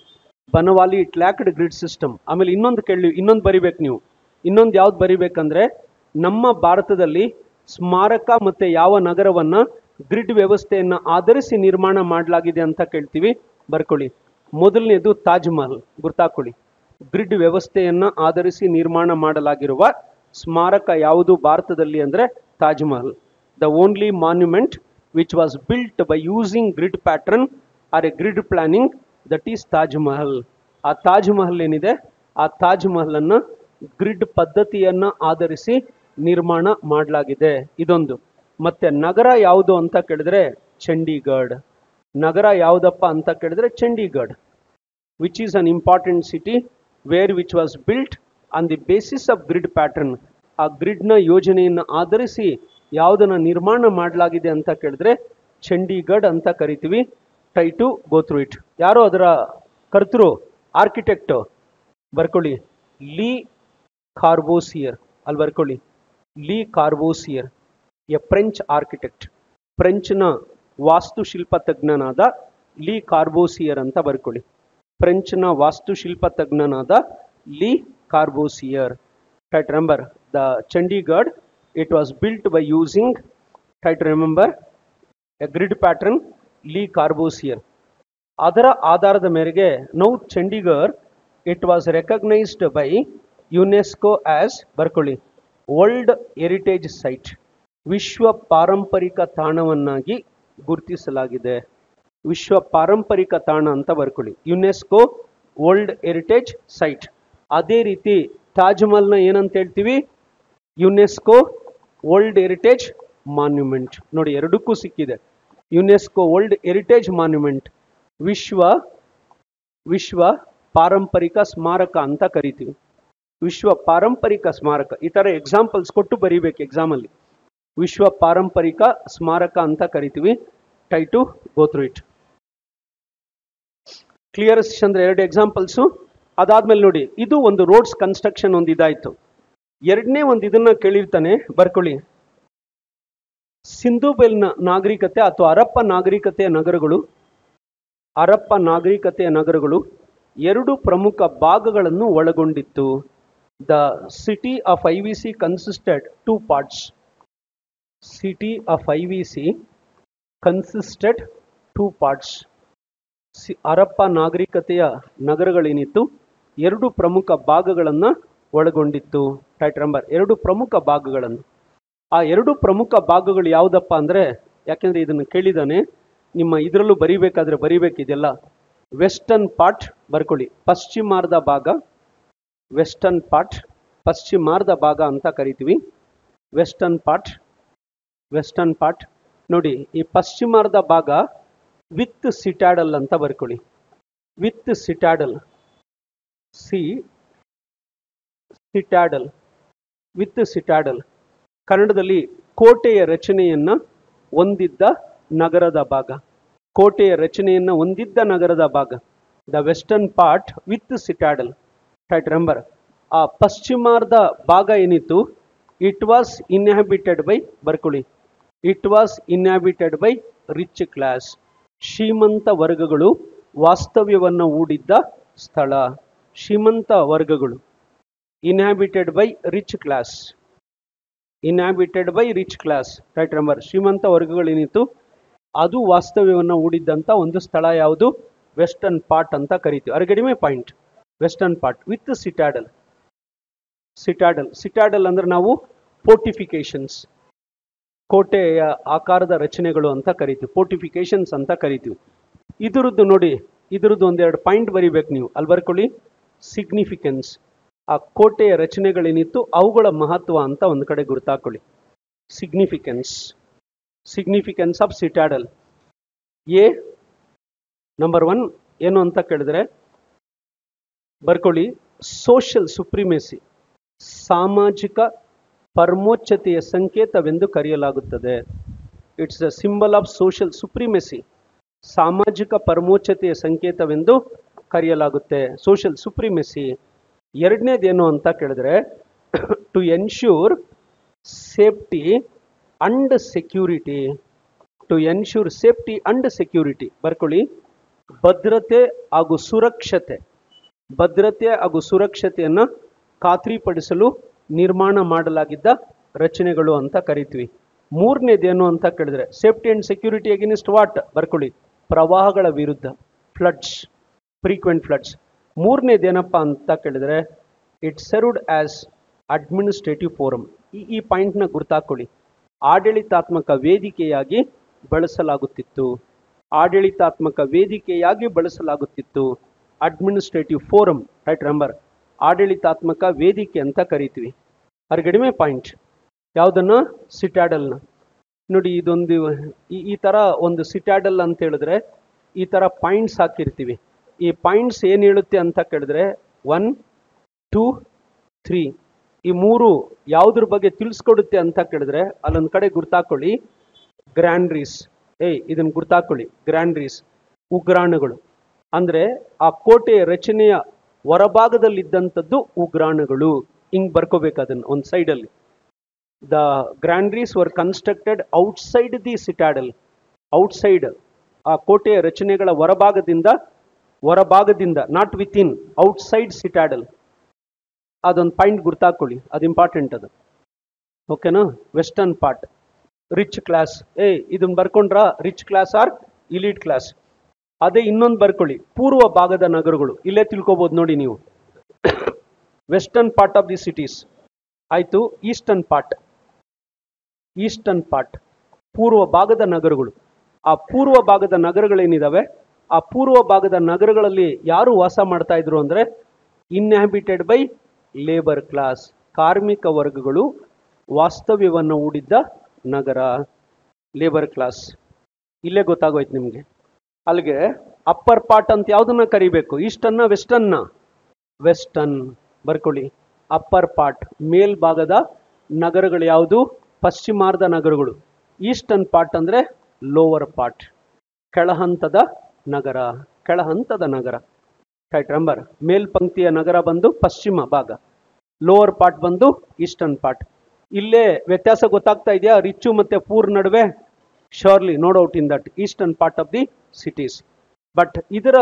Banawali, it lacked grid system. ಆಮೇಲೆ ಇನ್ನೊಂದು ಬರಿಬೇಕು ನೀವು. ಇನ್ನೊಂದು ಯಾವ್ದು ಬರಿಬೇಕಂದ್ರೆ, ನಮ್ಮ ಭಾರತದಲ್ಲಿ ಸ್ಮಾರಕ ಮತ್ತೆ ಯಾವ ನಗರವನ್ನ ಗ್ರಿಡ್ ವ್ಯವಸ್ಥೆಯನ್ನ ಆಧರಿಸಿ ನಿರ್ಮಾಣ ಮಾಡಲಾಗಿದೆ ಅಂತ ಕೇಳ್ತೀವಿ. ಬರ್ಕೊಳ್ಳಿ, ಮೊದಲನೇದು ತಾಜ್ ಮಹಲ್. ಗುರ್ತಾಕೊಳ್ಳಿ, ಗ್ರಿಡ್ ವ್ಯವಸ್ಥೆಯನ್ನ ಆಧರಿಸಿ ನಿರ್ಮಾಣ ಮಾಡಲಾಗಿರುವ ಸ್ಮಾರಕ ಯಾವುದು ಭಾರತದಲ್ಲಿ ಅಂದ್ರೆ Taj Mahal. The only monument which was built by using grid pattern or a grid planning, that is Taj Mahal. ಆ ತಾಜ್ ಮಹಲ್ ಏನಿದೆ, ಆ ತಾಜ್ ಮಹಲ್ ಅನ್ನ ಗ್ರಿಡ್ ಪದ್ಧತಿಯನ್ನ ಆಧರಿಸಿ ನಿರ್ಮಾಣ ಮಾಡಲಾಗಿದೆ. ಇದೊಂದು. ಮತ್ತೆ ನಗರ ಯಾವುದು ಅಂತ ಕೇಳಿದ್ರೆ ಚಂಡೀಗಢ. ನಗರ ಯಾವುದಪ್ಪ ಅಂತ ಕೇಳಿದ್ರೆ Chandigarh, which is an important city where which was built on the basis of grid pattern. ಆ ಗ್ರಿಡ್ನ ಯೋಜನೆಯನ್ನು ಆಧರಿಸಿ ಯಾವುದನ್ನ ನಿರ್ಮಾಣ ಮಾಡಲಾಗಿದೆ ಅಂತ ಕೇಳಿದ್ರೆ ಚಂಡೀಗಢ ಅಂತ ಕರಿತೀವಿ. Try to go through it. ಯಾರೋ ಅದರ ಕರ್ತೃ, ಆರ್ಕಿಟೆಕ್ಟ್, ಬರ್ಕೊಳ್ಳಿ, ಲೀ ಕಾರ್ಬೋಸಿಯರ್. ಅಲ್ಲಿ ಬರ್ಕೊಳ್ಳಿ, Le Corbusier, a French architect. ಫ್ರೆಂಚ್ನ ವಾಸ್ತುಶಿಲ್ಪ ತಜ್ಞನಾದ ಲೀ ಕಾರ್ಬೋಸಿಯರ್ ಅಂತ ಬರ್ಕೊಳ್ಳಿ. ಫ್ರೆಂಚ್ನ ವಾಸ್ತುಶಿಲ್ಪ ತಜ್ಞನಾದ Le Corbusier. Right, remember, the Chandigarh It was built by using, try to remember, a grid pattern, Le Corbusier. ಅದರ ಆಧಾರದ ಮೇರೆಗೆ now Chandigarh it was recognised by UNESCO as, ಬರ್ಕೊಳ್ಳಿ, ವರ್ಲ್ಡ್ ಹೆರಿಟೇಜ್ ಸೈಟ್, ವಿಶ್ವ ಪಾರಂಪರಿಕ ತಾಣವನ್ನಾಗಿ ಗುರುತಿಸಲಾಗಿದೆ. ವಿಶ್ವ ಪಾರಂಪರಿಕ ತಾಣ ಅಂತ ಬರ್ಕೊಳ್ಳಿ, ಯುನೆಸ್ಕೋ ವರ್ಲ್ಡ್ ಹೆರಿಟೇಜ್ ಸೈಟ್. ಅದೇ ರೀತಿ ತಾಜ್ ಮಹಲ್ನ ಏನಂತ ಹೇಳ್ತೀವಿ, ಯುನೆಸ್ಕೋ ವರ್ಲ್ಡ್ ಹೆರಿಟೇಜ್ ಮಾನ್ಯುಮೆಂಟ್. ನೋಡಿ, ಎರಡಕ್ಕೂ ಸಿಕ್ಕಿದೆ. ಯುನೆಸ್ಕೋ ವರ್ಲ್ಡ್ ಹೆರಿಟೇಜ್ ಮಾನ್ಯುಮೆಂಟ್ ವಿಶ್ವ ಪಾರಂಪರಿಕ ಸ್ಮಾರಕ ಅಂತ ಕರಿತೀವಿ. ವಿಶ್ವ ಪಾರಂಪರಿಕ ಸ್ಮಾರಕ. ಈ ತರ ಎಕ್ಸಾಂಪಲ್ಸ್ ಕೊಟ್ಟು ಬರೀಬೇಕು ಎಕ್ಸಾಮಲ್ಲಿ. ವಿಶ್ವ ಪಾರಂಪರಿಕ ಸ್ಮಾರಕ ಅಂತ ಕರಿತೀವಿ. Try to go through it. Clear ಅಂದ್ರೆ ಎರಡು ಎಕ್ಸಾಂಪಲ್ಸು. ಅದಾದ್ಮೇಲೆ ನೋಡಿ, ಇದು ಒಂದು ರೋಡ್ಸ್ ಕನ್ಸ್ಟ್ರಕ್ಷನ್ ಒಂದು ಇದಾಯ್ತು. ಎರಡನೇ ಒಂದು ಇದನ್ನ ಕೇಳಿರ್ತಾನೆ, ಬರ್ಕೊಳ್ಳಿ. ಸಿಂಧು ಬೆಲ್ನ ನಾಗರಿಕತೆ ಅಥವಾ ಹರಪ್ಪ ನಾಗರಿಕತೆಯ ನಗರಗಳು ಎರಡು ಪ್ರಮುಖ ಭಾಗಗಳನ್ನು ಒಳಗೊಂಡಿತ್ತು. The city of IVC consisted two parts. City of IVC consisted two parts. Harappa ನಾಗರಿಕತೆಯ ನಗರಗಳೇನಿತ್ತು, ಎರಡು ಪ್ರಮುಖ ಭಾಗಗಳನ್ನು ಒಳಗೊಂಡಿತ್ತು. ರೈಟ್ ನಂಬರ್, ಎರಡು ಪ್ರಮುಖ ಭಾಗಗಳನ್ನು. ಆ ಎರಡು ಪ್ರಮುಖ ಭಾಗಗಳು ಯಾವುದಪ್ಪ ಅಂದರೆ, ಯಾಕೆಂದರೆ ಇದನ್ನು ಕೇಳಿದಾನೆ, ನಿಮ್ಮ ಇದರಲ್ಲೂ ಬರೀಬೇಕಾದ್ರೆ ಬರೀಬೇಕಿದೆಲ್ಲ. ವೆಸ್ಟರ್ನ್ ಪಾರ್ಟ್ ಬರ್ಕೊಳ್ಳಿ, ಪಶ್ಚಿಮಾರ್ಧ ಭಾಗ. ವೆಸ್ಟರ್ನ್ ಪಾರ್ಟ್ ಪಶ್ಚಿಮಾರ್ಧ ಭಾಗ ಅಂತ ಕರಿತೀವಿ. ವೆಸ್ಟರ್ನ್ ಪಾರ್ಟ್ ನೋಡಿ, ಈ ಪಶ್ಚಿಮಾರ್ಧ ಭಾಗ ವಿತ್ ಸಿಟಾಡಲ್ ಅಂತ ಬರ್ಕೊಳ್ಳಿ. With citadel, with citadel. ಕನ್ನಡದಲ್ಲಿ ಕೋಟೆಯ ರಚನೆಯನ್ನ ಹೊಂದಿದ್ದ ನಗರದ ಭಾಗ. ಕೋಟೆಯ ರಚನೆಯನ್ನ ಹೊಂದಿದ್ದ ನಗರದ ಭಾಗ. The western part with citadel. Right number. ಆ ಪಶ್ಚಿಮಾರ್ಧ ಭಾಗ ಏನಿತ್ತು, ಇಟ್ ವಾಸ್ ಇನ್ಹ್ಯಾಬಿಟೆಡ್ ಬೈ, ಬರ್ಕೊಳ್ಳಿ, it was inhabited by rich class. ಶ್ರೀಮಂತ ವರ್ಗಗಳು ವಾಸ್ತವ್ಯವನ್ನು ಹೂಡಿದ್ದ ಸ್ಥಳ. ಶ್ರೀಮಂತ ವರ್ಗಗಳು. Inhabited by rich class. Inhabited by rich class. Right number. ಶ್ರೀಮಂತ ವರ್ಗಗಳೇನಿತ್ತು ಅದು ವಾಸ್ತವ್ಯವನ್ನು ಹೂಡಿದ್ದಂಥ ಒಂದು ಸ್ಥಳ ಯಾವುದು? ವೆಸ್ಟರ್ನ್ ಪಾರ್ಟ್ ಅಂತ ಕರಿತೀವಿ. ಅರ್ಗಡಿಮೆ point. Western part with citadel. Citadel ಅಂದ್ರೆ ನಾವು ಫೋರ್ಟಿಫಿಕೇಶನ್ಸ್, ಕೋಟೆಯ ಆಕಾರದ ರಚನೆಗಳು ಅಂತ ಕರಿತೀವಿ. ಫೋರ್ಟಿಫಿಕೇಶನ್ಸ್ ಅಂತ ಕರಿತೀವಿ. ಇದರದ್ದು ನೋಡಿ, ಇದರದ್ದು ಒಂದೆರಡು ಪಾಯಿಂಟ್ ಬರಿಬೇಕು ನೀವು. ಅಲ್ಲಿ ಬರ್ಕೊಳ್ಳಿ, ಸಿಗ್ನಿಫಿಕೆನ್ಸ್. ಆ ಕೋಟೆಯ ರಚನೆಗಳೇನಿತ್ತು ಅವುಗಳ ಮಹತ್ವ ಅಂತ ಒಂದು ಕಡೆ ಗುರುತಾಕೊಳ್ಳಿ. Significance of citadel. ನಂಬರ್ 1 ಏನು ಅಂತ ಕೇಳಿದ್ರೆ ಬರ್ಕೊಳ್ಳಿ, ಸೋಷಿಯಲ್ ಸುಪ್ರಿಮೇಸಿ. ಸಾಮಾಜಿಕ ಪರಮೋಚ್ಚತೆಯ ಸಂಕೇತವೆಂದು ಕರೆಯಲಾಗುತ್ತದೆ. It's a symbol of social supremacy. ಸಾಮಾಜಿಕ ಪರಮೋಚ್ಚತೆಯ ಸಂಕೇತವೆಂದು ಕರೆಯಲಾಗುತ್ತೆ, ಸೋಷಿಯಲ್ ಸುಪ್ರಿಮೇಸಿ. ಎರಡನೇದೇನು ಅಂತ ಕೇಳಿದ್ರೆ, to ensure safety and security. To ensure safety and security. ಬರ್ಕೊಳ್ಳಿ, ಭದ್ರತೆ ಹಾಗೂ ಸುರಕ್ಷತೆ. ಭದ್ರತೆ ಹಾಗೂ ಸುರಕ್ಷತೆಯನ್ನು ಖಾತ್ರಿಪಡಿಸಲು ನಿರ್ಮಾಣ ಮಾಡಲಾಗಿದ್ದ ರಚನೆಗಳು ಅಂತ ಕರಿತೀವಿ. ಮೂರನೇದೇನು ಅಂತ ಕೇಳಿದ್ರೆ, safety and security against what? ಬರ್ಕೊಳ್ಳಿ, ಪ್ರವಾಹಗಳ ವಿರುದ್ಧ. Floods, frequent floods. ಮೂರನೇದೇನಪ್ಪ ಅಂತ ಕೇಳಿದ್ರೆ, it served as administrative forum. ಈ ಪಾಯಿಂಟ್ನ ಗುರ್ತಾಕೊಳ್ಳಿ. ಆಡಳಿತಾತ್ಮಕ ವೇದಿಕೆಯಾಗಿ ಬಳಸಲಾಗುತ್ತಿತ್ತು. ಆಡಳಿತಾತ್ಮಕ ವೇದಿಕೆಯಾಗಿ ಬಳಸಲಾಗುತ್ತಿತ್ತು. Administrative forum. Right number. ಆಡಳಿತಾತ್ಮಕ ವೇದಿಕೆ ಅಂತ ಕರಿತೀವಿ. ಅರ್ಗಡಿಮೆ ಪಾಯಿಂಟ್. ಯಾವುದನ್ನ? ಸಿಟಾಡಲ್ನ. ನೋಡಿ, ಇದೊಂದು ಈ ಥರ ಒಂದು ಸಿಟಾಡಲ್ ಅಂತ ಹೇಳಿದ್ರೆ ಈ ಥರ ಪಾಯಿಂಟ್ಸ್ ಹಾಕಿರ್ತೀವಿ. ಈ ಪಾಯಿಂಟ್ಸ್ ಏನು ಹೇಳುತ್ತೆ ಅಂತ ಕೇಳಿದ್ರೆ 1, 2, 3 ಈ ಮೂರು ಯಾವುದ್ರ ಬಗ್ಗೆ ತಿಳಿಸ್ಕೊಡುತ್ತೆ ಅಂತ ಕೇಳಿದ್ರೆ ಅಲ್ಲೊಂದು ಕಡೆ ಗುರ್ತಾಕೊಳ್ಳಿ, ಗ್ರ್ಯಾನ್ರೀಸ್. ಇದನ್ನು ಗುರ್ತಾಕೊಳ್ಳಿ, ಗ್ರ್ಯಾನ್ರೀಸ್, ಉಗ್ರಾಣಗಳು. ಅಂದರೆ ಆ ಕೋಟೆಯ ರಚನೆಯ ಹೊರಭಾಗದಲ್ಲಿದ್ದಂಥದ್ದು ಉಗ್ರಾಣಗಳು. ಹಿಂಗೆ ಬರ್ಕೋಬೇಕು ಅದನ್ನು ಒಂದು ಸೈಡಲ್ಲಿ. The granaries were constructed outside the citadel. Outside, ಆ ಕೋಟೆಯ ರಚನೆಗಳ ಹೊರಭಾಗದಿಂದ, not within, outside citadel. ಅದೊಂದು ಪಾಯಿಂಟ್ ಗುರ್ತಾಕೊಳ್ಳಿ, ಅದು ಇಂಪಾರ್ಟೆಂಟ್. ಅದು ಓಕೆನಾ. Western part rich class. ಇದನ್ನ ಬರ್ಕೊಂಡ್ರ rich class or elite class. ಅದೇ ಇನ್ನೊಂದು ಬರ್ಕೊಳ್ಳಿ, ಪೂರ್ವ ಭಾಗದ ನಗರಗಳು. ಇಲ್ಲೇ ತಿಳ್ಕೊಬೋದು ನೋಡಿ ನೀವು. Western part of the cities ಆಯ್ತು. ಈಸ್ಟರ್ನ್ ಪಾರ್ಟ್, ಈಸ್ಟರ್ನ್ ಪಾರ್ಟ್ ಪೂರ್ವ ಭಾಗದ ನಗರಗಳು. ಆ ಪೂರ್ವ ಭಾಗದ ನಗರಗಳೇನಿದಾವೆ, ಆ ಪೂರ್ವ ಭಾಗದ ನಗರಗಳಲ್ಲಿ ಯಾರು ವಾಸ ಮಾಡ್ತಾ ಇದ್ರು ಅಂದ್ರೆ ಇನ್ಹ್ಯಾಬಿಟೆಡ್ ಬೈ ಲೇಬರ್ ಕ್ಲಾಸ್, ಕಾರ್ಮಿಕ ವರ್ಗಗಳು ವಾಸ್ತವ್ಯವನ್ನು ಹೂಡಿದ್ದ ನಗರ, ಲೇಬರ್ ಕ್ಲಾಸ್. ಇಲ್ಲೇ ಗೊತ್ತಾಗೋಯ್ತು ನಿಮಗೆ. ಅಲ್ಲಿಗೆ ಅಪ್ಪರ್ ಪಾರ್ಟ್ ಅಂತ ಯಾವುದನ್ನ ಕರಿಬೇಕು, ಈಸ್ಟರ್ನ ವೆಸ್ಟರ್ನ್ನ? ವೆಸ್ಟರ್ನ್ ಬರ್ಕೊಳ್ಳಿ. ಅಪ್ಪರ್ ಪಾರ್ಟ್ ಮೇಲ್ಭಾಗದ ನಗರಗಳು ಯಾವುದು? ಪಶ್ಚಿಮಾರ್ಧ ನಗರಗಳು. ಈಸ್ಟರ್ನ್ ಪಾರ್ಟ್ ಅಂದ್ರೆ ಲೋವರ್ ಪಾರ್ಟ್, ಕೆಳಹಂತದ ನಗರ, ಕೆಳಹಂತದ ನಗರ. ರೈಟ್ ರಂಬರ್. ಮೇಲ್ಪಂಕ್ತಿಯ ನಗರ ಬಂದು ಪಶ್ಚಿಮ ಭಾಗ, ಲೋವರ್ ಪಾರ್ಟ್ ಬಂದು ಈಸ್ಟರ್ನ್ ಪಾರ್ಟ್. ಇಲ್ಲೇ ವ್ಯತ್ಯಾಸ ಗೊತ್ತಾಗ್ತಾ ಇದೆಯಾ ರಿಚ್ಚು ಮತ್ತೆ ಪೂರ್ ನಡುವೆ? Surely no doubt in that eastern part of the cities. But ಇದರ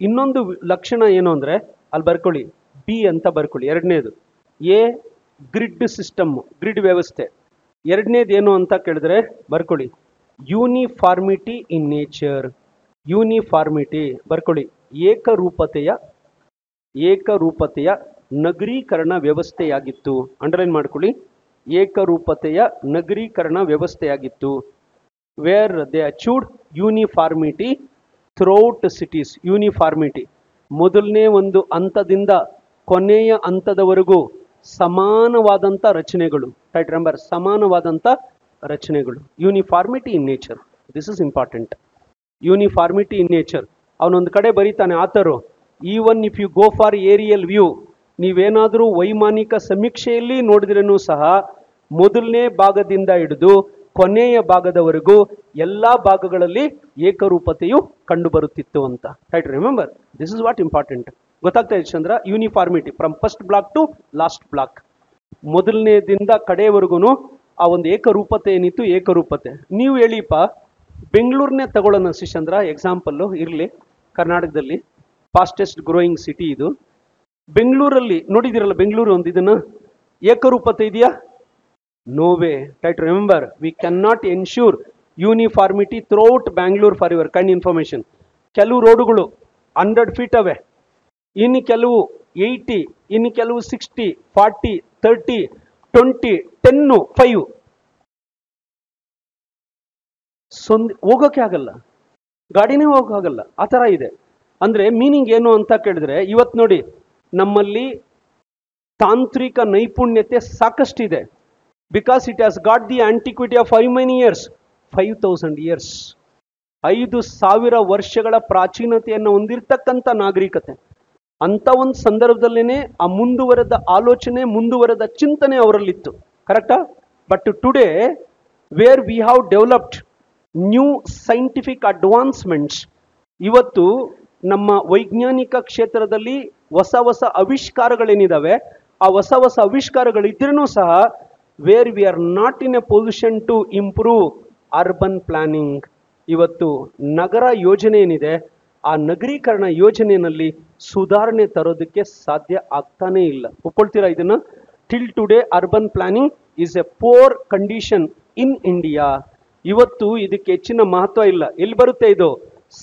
ಇನ್ನೊಂದು ಲಕ್ಷಣ ಏನು ಅಂದ್ರೆ ಅಲ್ಲಿ ಬರ್ಕೊಳ್ಳಿ, ಬಿ ಅಂತ ಬರ್ಕೊಳ್ಳಿ. ಎರಡನೇದು ಎ ಗ್ರಿಡ್ ಸಿಸ್ಟಮ್, ಗ್ರಿಡ್ ವ್ಯವಸ್ಥೆ. ಎರಡನೇದು ಏನು ಅಂತ ಕೇಳಿದ್ರೆ ಬರ್ಕೊಳ್ಳಿ, ಯೂನಿಫಾರ್ಮಿಟಿ ಇನ್ ನೇಚರ್. ಯೂನಿಫಾರ್ಮಿಟಿ ಬರ್ಕೊಳ್ಳಿ. ಏಕರೂಪತೆಯ ನಗರೀಕರಣ ವ್ಯವಸ್ಥೆಯಾಗಿತ್ತು. ಅಂಡರ್ಲೈನ್ ಮಾಡ್ಕೊಳ್ಳಿ. ಏಕರೂಪತೆಯ ನಗರೀಕರಣ ವ್ಯವಸ್ಥೆಯಾಗಿತ್ತು. Where they achieved uniformity throughout cities. Uniformity ಮೊದಲನೇ ಒಂದು ಹಂತದಿಂದ ಕೊನೆಯ ಹಂತದವರೆಗೂ ಸಮಾನವಾದಂಥ ರಚನೆಗಳು. ರೈಟ್ ರಂಬರ್, ಸಮಾನವಾದಂಥ ರಚನೆಗಳು. Uniformity in nature, this is important. Uniformity in nature. ಅವನೊಂದು ಕಡೆ ಬರೀತಾನೆ ಆತರು, even if you go for aerial view, ನೀವೇನಾದರೂ ವೈಮಾನಿಕ ಸಮೀಕ್ಷೆಯಲ್ಲಿ ನೋಡಿದ್ರೂ ಸಹ ಮೊದಲನೇ ಭಾಗದಿಂದ ಹಿಡಿದು ಕೊನೆಯ ಭಾಗದವರೆಗೂ ಎಲ್ಲ ಭಾಗಗಳಲ್ಲಿ ಏಕರೂಪತೆಯು ಕಂಡು ಬರುತ್ತಿತ್ತು ಅಂತ. Right remember, this is what important. ಗೊತ್ತಾಗ್ತಾ ಇದೆ Chandra? Uniformity from first block to last block, ಮೊದಲನೇದಿಂದ ಕಡೆಯವರೆಗೂ ಆ ಒಂದು ಏಕರೂಪತೆ ಏನಿತ್ತು, ಏಕರೂಪತೆ. ನೀವು ಹೇಳಿಪ್ಪ, ಬೆಂಗಳೂರನ್ನೇ ತಗೊಳ್ಳೋಣ ಶಿಶಂದ್ರ, ಎಕ್ಸಾಂಪಲ್ಲು ಇರಲಿ. ಕರ್ನಾಟಕದಲ್ಲಿ ಫಾಸ್ಟೆಸ್ಟ್ ಗ್ರೋಯಿಂಗ್ ಸಿಟಿ ಇದು. ಬೆಂಗಳೂರಲ್ಲಿ ನೋಡಿದಿರಲ್ಲ, ಬೆಂಗಳೂರು ಒಂದು ಇದನ್ನ ಏಕರೂಪತೆ ಇದೆಯಾ? No way. Right remember, we can not ensure uniformity throughout Bangalore. For your kind information, ಕೆಲವು ರೋಡುಗಳು 100 ಫೀಟ್ ಅವೆ, ಇನ್ನು ಕೆಲವು 80, ಇನ್ನು ಕೆಲವು 60, 40, 30, 20, 10, 5 ಹೋಗೋಕೆ ಆಗಲ್ಲ, ಗಾಡಿನೇ ಹೋಗೋಕ್ಕಾಗಲ್ಲ. ಆ ಥರ ಇದೆ. ಅಂದರೆ ಮೀನಿಂಗ್ ಏನು ಅಂತ ಕೇಳಿದ್ರೆ, ಇವತ್ತು ನೋಡಿ ನಮ್ಮಲ್ಲಿ ತಾಂತ್ರಿಕ ನೈಪುಣ್ಯತೆ ಸಾಕಷ್ಟಿದೆ. Because it has got the antiquity of 5 many years, 5000 years, 5000 ವರ್ಷಗಳ ಪ್ರಾಚೀನತೆಯನ್ನು ಹೊಂದಿರತಕ್ಕಂಥ ನಾಗರಿಕತೆ. ಅಂತ ಒಂದು ಸಂದರ್ಭದಲ್ಲೇನೆ ಆ ಮುಂದುವರೆದ ಆಲೋಚನೆ, ಮುಂದುವರೆದ ಚಿಂತನೆ ಅವರಲ್ಲಿತ್ತು. ಕರೆಕ್ಟಾ? But today where we have developed new scientific advancements, ಇವತ್ತು ನಮ್ಮ ವೈಜ್ಞಾನಿಕ ಕ್ಷೇತ್ರದಲ್ಲಿ ಹೊಸ ಹೊಸ ಆವಿಷ್ಕಾರಗಳೇನಿದಾವೆ, ಆ ಹೊಸ ಹೊಸ ಆವಿಷ್ಕಾರಗಳಿದ್ರೂ ಸಹ where we are not in a position to improve urban planning. ಇವತ್ತು ನಗರ ಯೋಜನೆ ಏನಿದೆ, ಆ ನಗರೀಕರಣ ಯೋಜನೆಯಲ್ಲಿ ಸುಧಾರಣೆ ತರೋದಕ್ಕೆ ಸಾಧ್ಯ ಆಗ್ತಾನೇ ಇಲ್ಲ. ಒಪ್ಕೊಳ್ತೀರಾ ಇದನ್ನ? Till today urban planning is a poor condition in India. ಇವತ್ತು ಇದಕ್ಕೆ ಹೆಚ್ಚಿನ ಮಹತ್ವ ಇಲ್ಲ. ಎಲ್ಲಿ ಬರುತ್ತೆ ಇದು?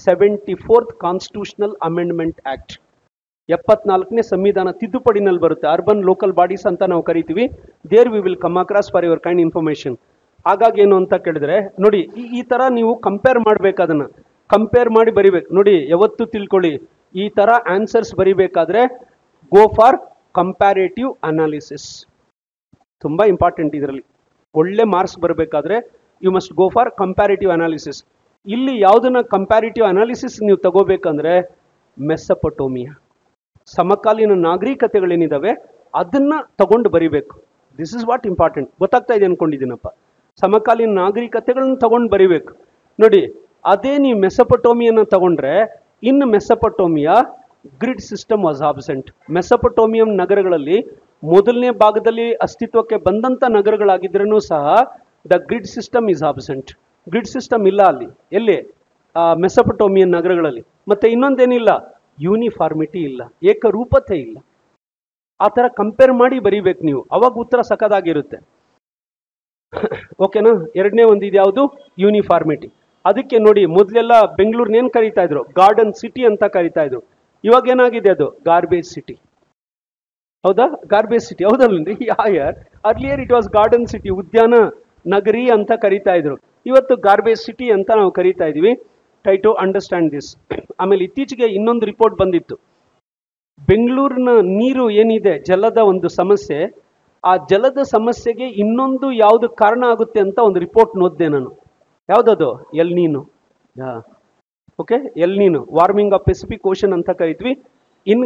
74th ಕಾನ್ಸ್ಟಿಟ್ಯೂಷನಲ್ ಅಮೆಂಡ್ಮೆಂಟ್ ಆಕ್ಟ್, 74ನೇ ಸಂವಿಧಾನ ತಿದ್ದುಪಡಿನಲ್ಲಿ ಬರುತ್ತೆ. ಅರ್ಬನ್ ಲೋಕಲ್ ಬಾಡೀಸ್ ಅಂತ ನಾವು ಕರಿತೀವಿ. There we will come across for your kind information. ಹಾಗಾಗಿ ಏನು ಅಂತ ಕೇಳಿದ್ರೆ ನೋಡಿ, ಈ ಥರ ನೀವು ಕಂಪೇರ್ ಮಾಡಬೇಕು, ಅದನ್ನು ಕಂಪೇರ್ ಮಾಡಿ ಬರಿಬೇಕು. ನೋಡಿ, ಯಾವತ್ತು ತಿಳ್ಕೊಳ್ಳಿ, ಈ ಥರ ಆನ್ಸರ್ಸ್ ಬರಿಬೇಕಾದ್ರೆ ಗೋ ಫಾರ್ ಕಂಪ್ಯಾರೇಟಿವ್ ಅನಾಲಿಸಿಸ್. ತುಂಬ ಇಂಪಾರ್ಟೆಂಟ್. ಇದರಲ್ಲಿ ಒಳ್ಳೆ ಮಾರ್ಕ್ಸ್ ಬರಬೇಕಾದ್ರೆ you must go for comparative analysis. ಇಲ್ಲಿ ಯಾವುದನ್ನ ಕಂಪ್ಯಾರಿಟಿವ್ ಅನಾಲಿಸಿಸ್ ನೀವು ತಗೋಬೇಕಂದ್ರೆ ಮೆಸೊಪೊಟೋಮಿಯಾ, ಸಮಕಾಲೀನ ನಾಗರಿಕತೆಗಳೇನಿದಾವೆ ಅದನ್ನ ತಗೊಂಡು ಬರಿಬೇಕು. This is what important. ಗೊತ್ತಾಗ್ತಾ ಇದೆ ಅನ್ಕೊಂಡಿದ್ದೀನಪ್ಪ. ಸಮಕಾಲೀನ ನಾಗರಿಕತೆಗಳನ್ನ ತಗೊಂಡು ಬರಿಬೇಕು. ನೋಡಿ, ಅದೇ ನೀವು ಮೆಸೊಪೊಟೋಮಿಯನ್ನ ತಗೊಂಡ್ರೆ, in Mesopotamia grid system was absent. Mesopotamian ನಗರಗಳಲ್ಲಿ ಮೊದಲನೇ ಭಾಗದಲ್ಲಿ ಅಸ್ತಿತ್ವಕ್ಕೆ ಬಂದಂಥ ನಗರಗಳಾಗಿದ್ರೂ ಸಹ the grid system is absent. Grid system ಇಲ್ಲ ಅಲ್ಲಿ. ಎಲ್ಲಿ? ಮೆಸೊಪೊಟೋಮಿಯನ್ ನಗರಗಳಲ್ಲಿ. ಮತ್ತೆ ಇನ್ನೊಂದೇನಿಲ್ಲ, ಯೂನಿಫಾರ್ಮಿಟಿ ಇಲ್ಲ, ಏಕರೂಪತೆ ಇಲ್ಲ. ಆ ಥರ ಕಂಪೇರ್ ಮಾಡಿ ಬರೀಬೇಕು ನೀವು, ಅವಾಗ ಉತ್ತರ ಸಖತ್ತಾಗಿರುತ್ತೆ. ಓಕೆನಾ. ಎರಡನೇ ಒಂದು ಇದು ಯಾವುದು, ಯೂನಿಫಾರ್ಮಿಟಿ. ಅದಕ್ಕೆ ನೋಡಿ ಮೊದಲೆಲ್ಲ ಬೆಂಗಳೂರಿನ ಏನು ಕರೀತಾ ಇದ್ರು, ಗಾರ್ಡನ್ ಸಿಟಿ ಅಂತ ಕರೀತಾ ಇದ್ರು. ಇವಾಗ ಏನಾಗಿದೆ ಅದು ಗಾರ್ಬೇಜ್ ಸಿಟಿ. ಹೌದಾ, ಗಾರ್ಬೇಜ್ ಸಿಟಿ ಹೌದಲ್ರಿ. ಯಾರ್ earlier it was garden city, ಉದ್ಯಾನ ನಗರಿ ಅಂತ ಕರೀತಾ ಇದ್ರು. ಇವತ್ತು ಗಾರ್ಬೇಜ್ ಸಿಟಿ ಅಂತ ನಾವು ಕರೀತಾ ಇದೀವಿ. Try to understand this. ಆಮೇಲೆ ಇತ್ತೀಚೆಗೆ ಇನ್ನೊಂದು ರಿಪೋರ್ಟ್ ಬಂದಿತ್ತು. ಬೆಂಗಳೂರಿನ ನೀರು ಏನಿದೆ, ಜಲದ ಒಂದು ಸಮಸ್ಯೆ, ಆ ಜಲದ ಸಮಸ್ಯೆಗೆ ಇನ್ನೊಂದು ಯಾವುದು ಕಾರಣ ಆಗುತ್ತೆ ಅಂತ ಒಂದು ರಿಪೋರ್ಟ್ ನೋಡಿದೆ ನಾನು. ಯಾವುದದು, ಎಲ್ ನೀನು. ಓಕೆ, ಎಲ್ ನೀನು, ವಾರ್ಮಿಂಗ್ ಆಫ್ ಪೆಸಿಫಿಕ್ ಓಷನ್ ಅಂತ ಕರಿತೀವಿ. ಇನ್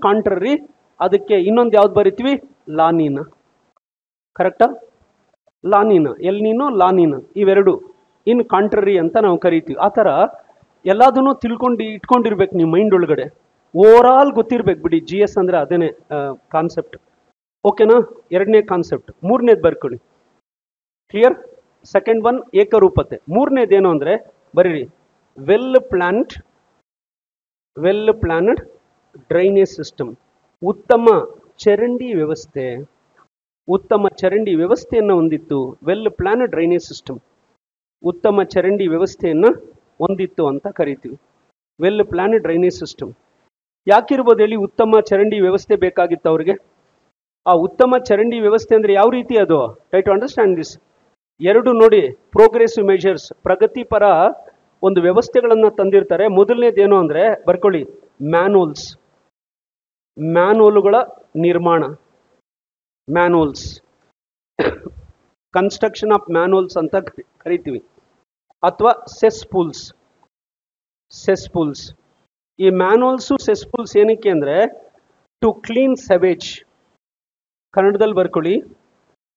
ಕಾಂಟ್ರರಿ ಅದಕ್ಕೆ ಇನ್ನೊಂದು ಯಾವ್ದು ಬರಿತೀವಿ, ಲಾನೀನ. ಕರೆಕ್ಟಾ, ಲಾನೀನ, ಎಲ್ ನೀನು ಲಾನೀನ, ಇವೆರಡು ಇನ್ ಕಾಂಟ್ರರಿ ಅಂತ ನಾವು ಕರಿತೀವಿ. ಆ ಥರ ಎಲ್ಲದನ್ನೂ ಇಟ್ಕೊಂಡಿರ್ಬೇಕು ನೀವು ಮೈಂಡ್ ಒಳಗಡೆ. ಓವರ್ ಆಲ್ ಗೊತ್ತಿರ್ಬೇಕು ಬಿಡಿ. GS ಅಂದರೆ ಅದೇನೆ ಕಾನ್ಸೆಪ್ಟ್. ಓಕೆನಾ, ಎರಡನೇ ಕಾನ್ಸೆಪ್ಟ್. ಮೂರನೇದು ಬರ್ಕೊಳ್ಳಿ. ಕ್ಲಿಯರ್. ಸೆಕೆಂಡ್ ಒನ್ ಏಕರೂಪತೆ. ಮೂರನೇದೇನು ಅಂದರೆ ಬರೀರಿ, ವೆಲ್ ಪ್ಲಾನ್ಡ್ ಡ್ರೈನೇಜ್ ಸಿಸ್ಟಮ್. ಉತ್ತಮ ಚರಂಡಿ ವ್ಯವಸ್ಥೆ. ಉತ್ತಮ ಚರಂಡಿ ವ್ಯವಸ್ಥೆಯನ್ನು ಹೊಂದಿತ್ತು. ವೆಲ್ ಪ್ಲಾನ್ಡ್ ಡ್ರೈನೇಜ್ ಸಿಸ್ಟಮ್, ಉತ್ತಮ ಚರಂಡಿ ವ್ಯವಸ್ಥೆಯನ್ನು ಹೊಂದಿತ್ತು ಅಂತ ಕರಿತೀವಿ. ವೆಲ್ ಪ್ಲಾನ್ಡ್ ಡ್ರೈನೇಜ್ ಸಿಸ್ಟಮ್ ಯಾಕಿರ್ಬೋದು ಹೇಳಿ? ಉತ್ತಮ ಚರಂಡಿ ವ್ಯವಸ್ಥೆ ಬೇಕಾಗಿತ್ತು ಅವ್ರಿಗೆ. ಆ ಉತ್ತಮ ಚರಂಡಿ ವ್ಯವಸ್ಥೆ ಅಂದರೆ ಯಾವ ರೀತಿ ಅದು? Try to understand this. ಎರಡು ನೋಡಿ, ಪ್ರೋಗ್ರೆಸಿವ್ ಮೆಷರ್ಸ್, ಪ್ರಗತಿಪರ ಒಂದು ವ್ಯವಸ್ಥೆಗಳನ್ನು ತಂದಿರ್ತಾರೆ. ಮೊದಲನೇದೇನು ಅಂದರೆ ಬರ್ಕೊಳ್ಳಿ, ಮ್ಯಾನ್ಹೋಲ್ಗಳ ನಿರ್ಮಾಣ. ಮ್ಯಾನ್ಹೋಲ್ಸ್, ಕನ್ಸ್ಟ್ರಕ್ಷನ್ ಆಫ್ ಮ್ಯಾನ್ಹೋಲ್ಸ್ ಅಂತ ಕರಿತೀವಿ. ಅಥವಾ ಸೆಸ್ಪೂಲ್ಸ್. ಈ ಮ್ಯಾನ್ಹೋಲ್ಸು ಸೆಸ್ಪೂಲ್ಸ್ ಏನಕ್ಕೆ ಅಂದರೆ ಟು ಕ್ಲೀನ್ ಸವೇಜ್. ಕನ್ನಡದಲ್ಲಿ ಬರ್ಕೊಳ್ಳಿ,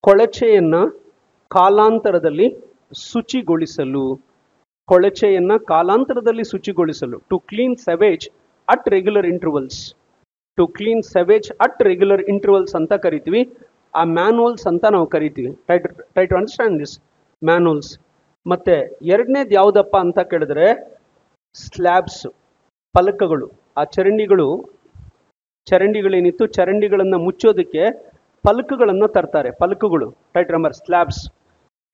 ಕೊಳಚೆಯನ್ನು ಕಾಲಾಂತರದಲ್ಲಿ ಶುಚಿಗೊಳಿಸಲು. To clean sewage at regular intervals ಅಂತ ಕರಿತೀವಿ. ಆ ಮ್ಯಾನ್ಹೋಲ್ಸ್ ಅಂತ ನಾವು ಕರಿತೀವಿ. Try to understand this manholes. ಮತ್ತೆ ಎರಡನೇದು ಯಾವುದಪ್ಪ ಅಂತ ಕೇಳಿದ್ರೆ ಸ್ಲ್ಯಾಬ್ಸ್, ಫಲಕಗಳು. ಆ ಚರಂಡಿಗಳೇನಿತ್ತು, ಚರಂಡಿಗಳನ್ನು ಮುಚ್ಚೋದಕ್ಕೆ ಫಲಕಗಳನ್ನು ತರ್ತಾರೆ. ಫಲಕಗಳು, right, remember slabs,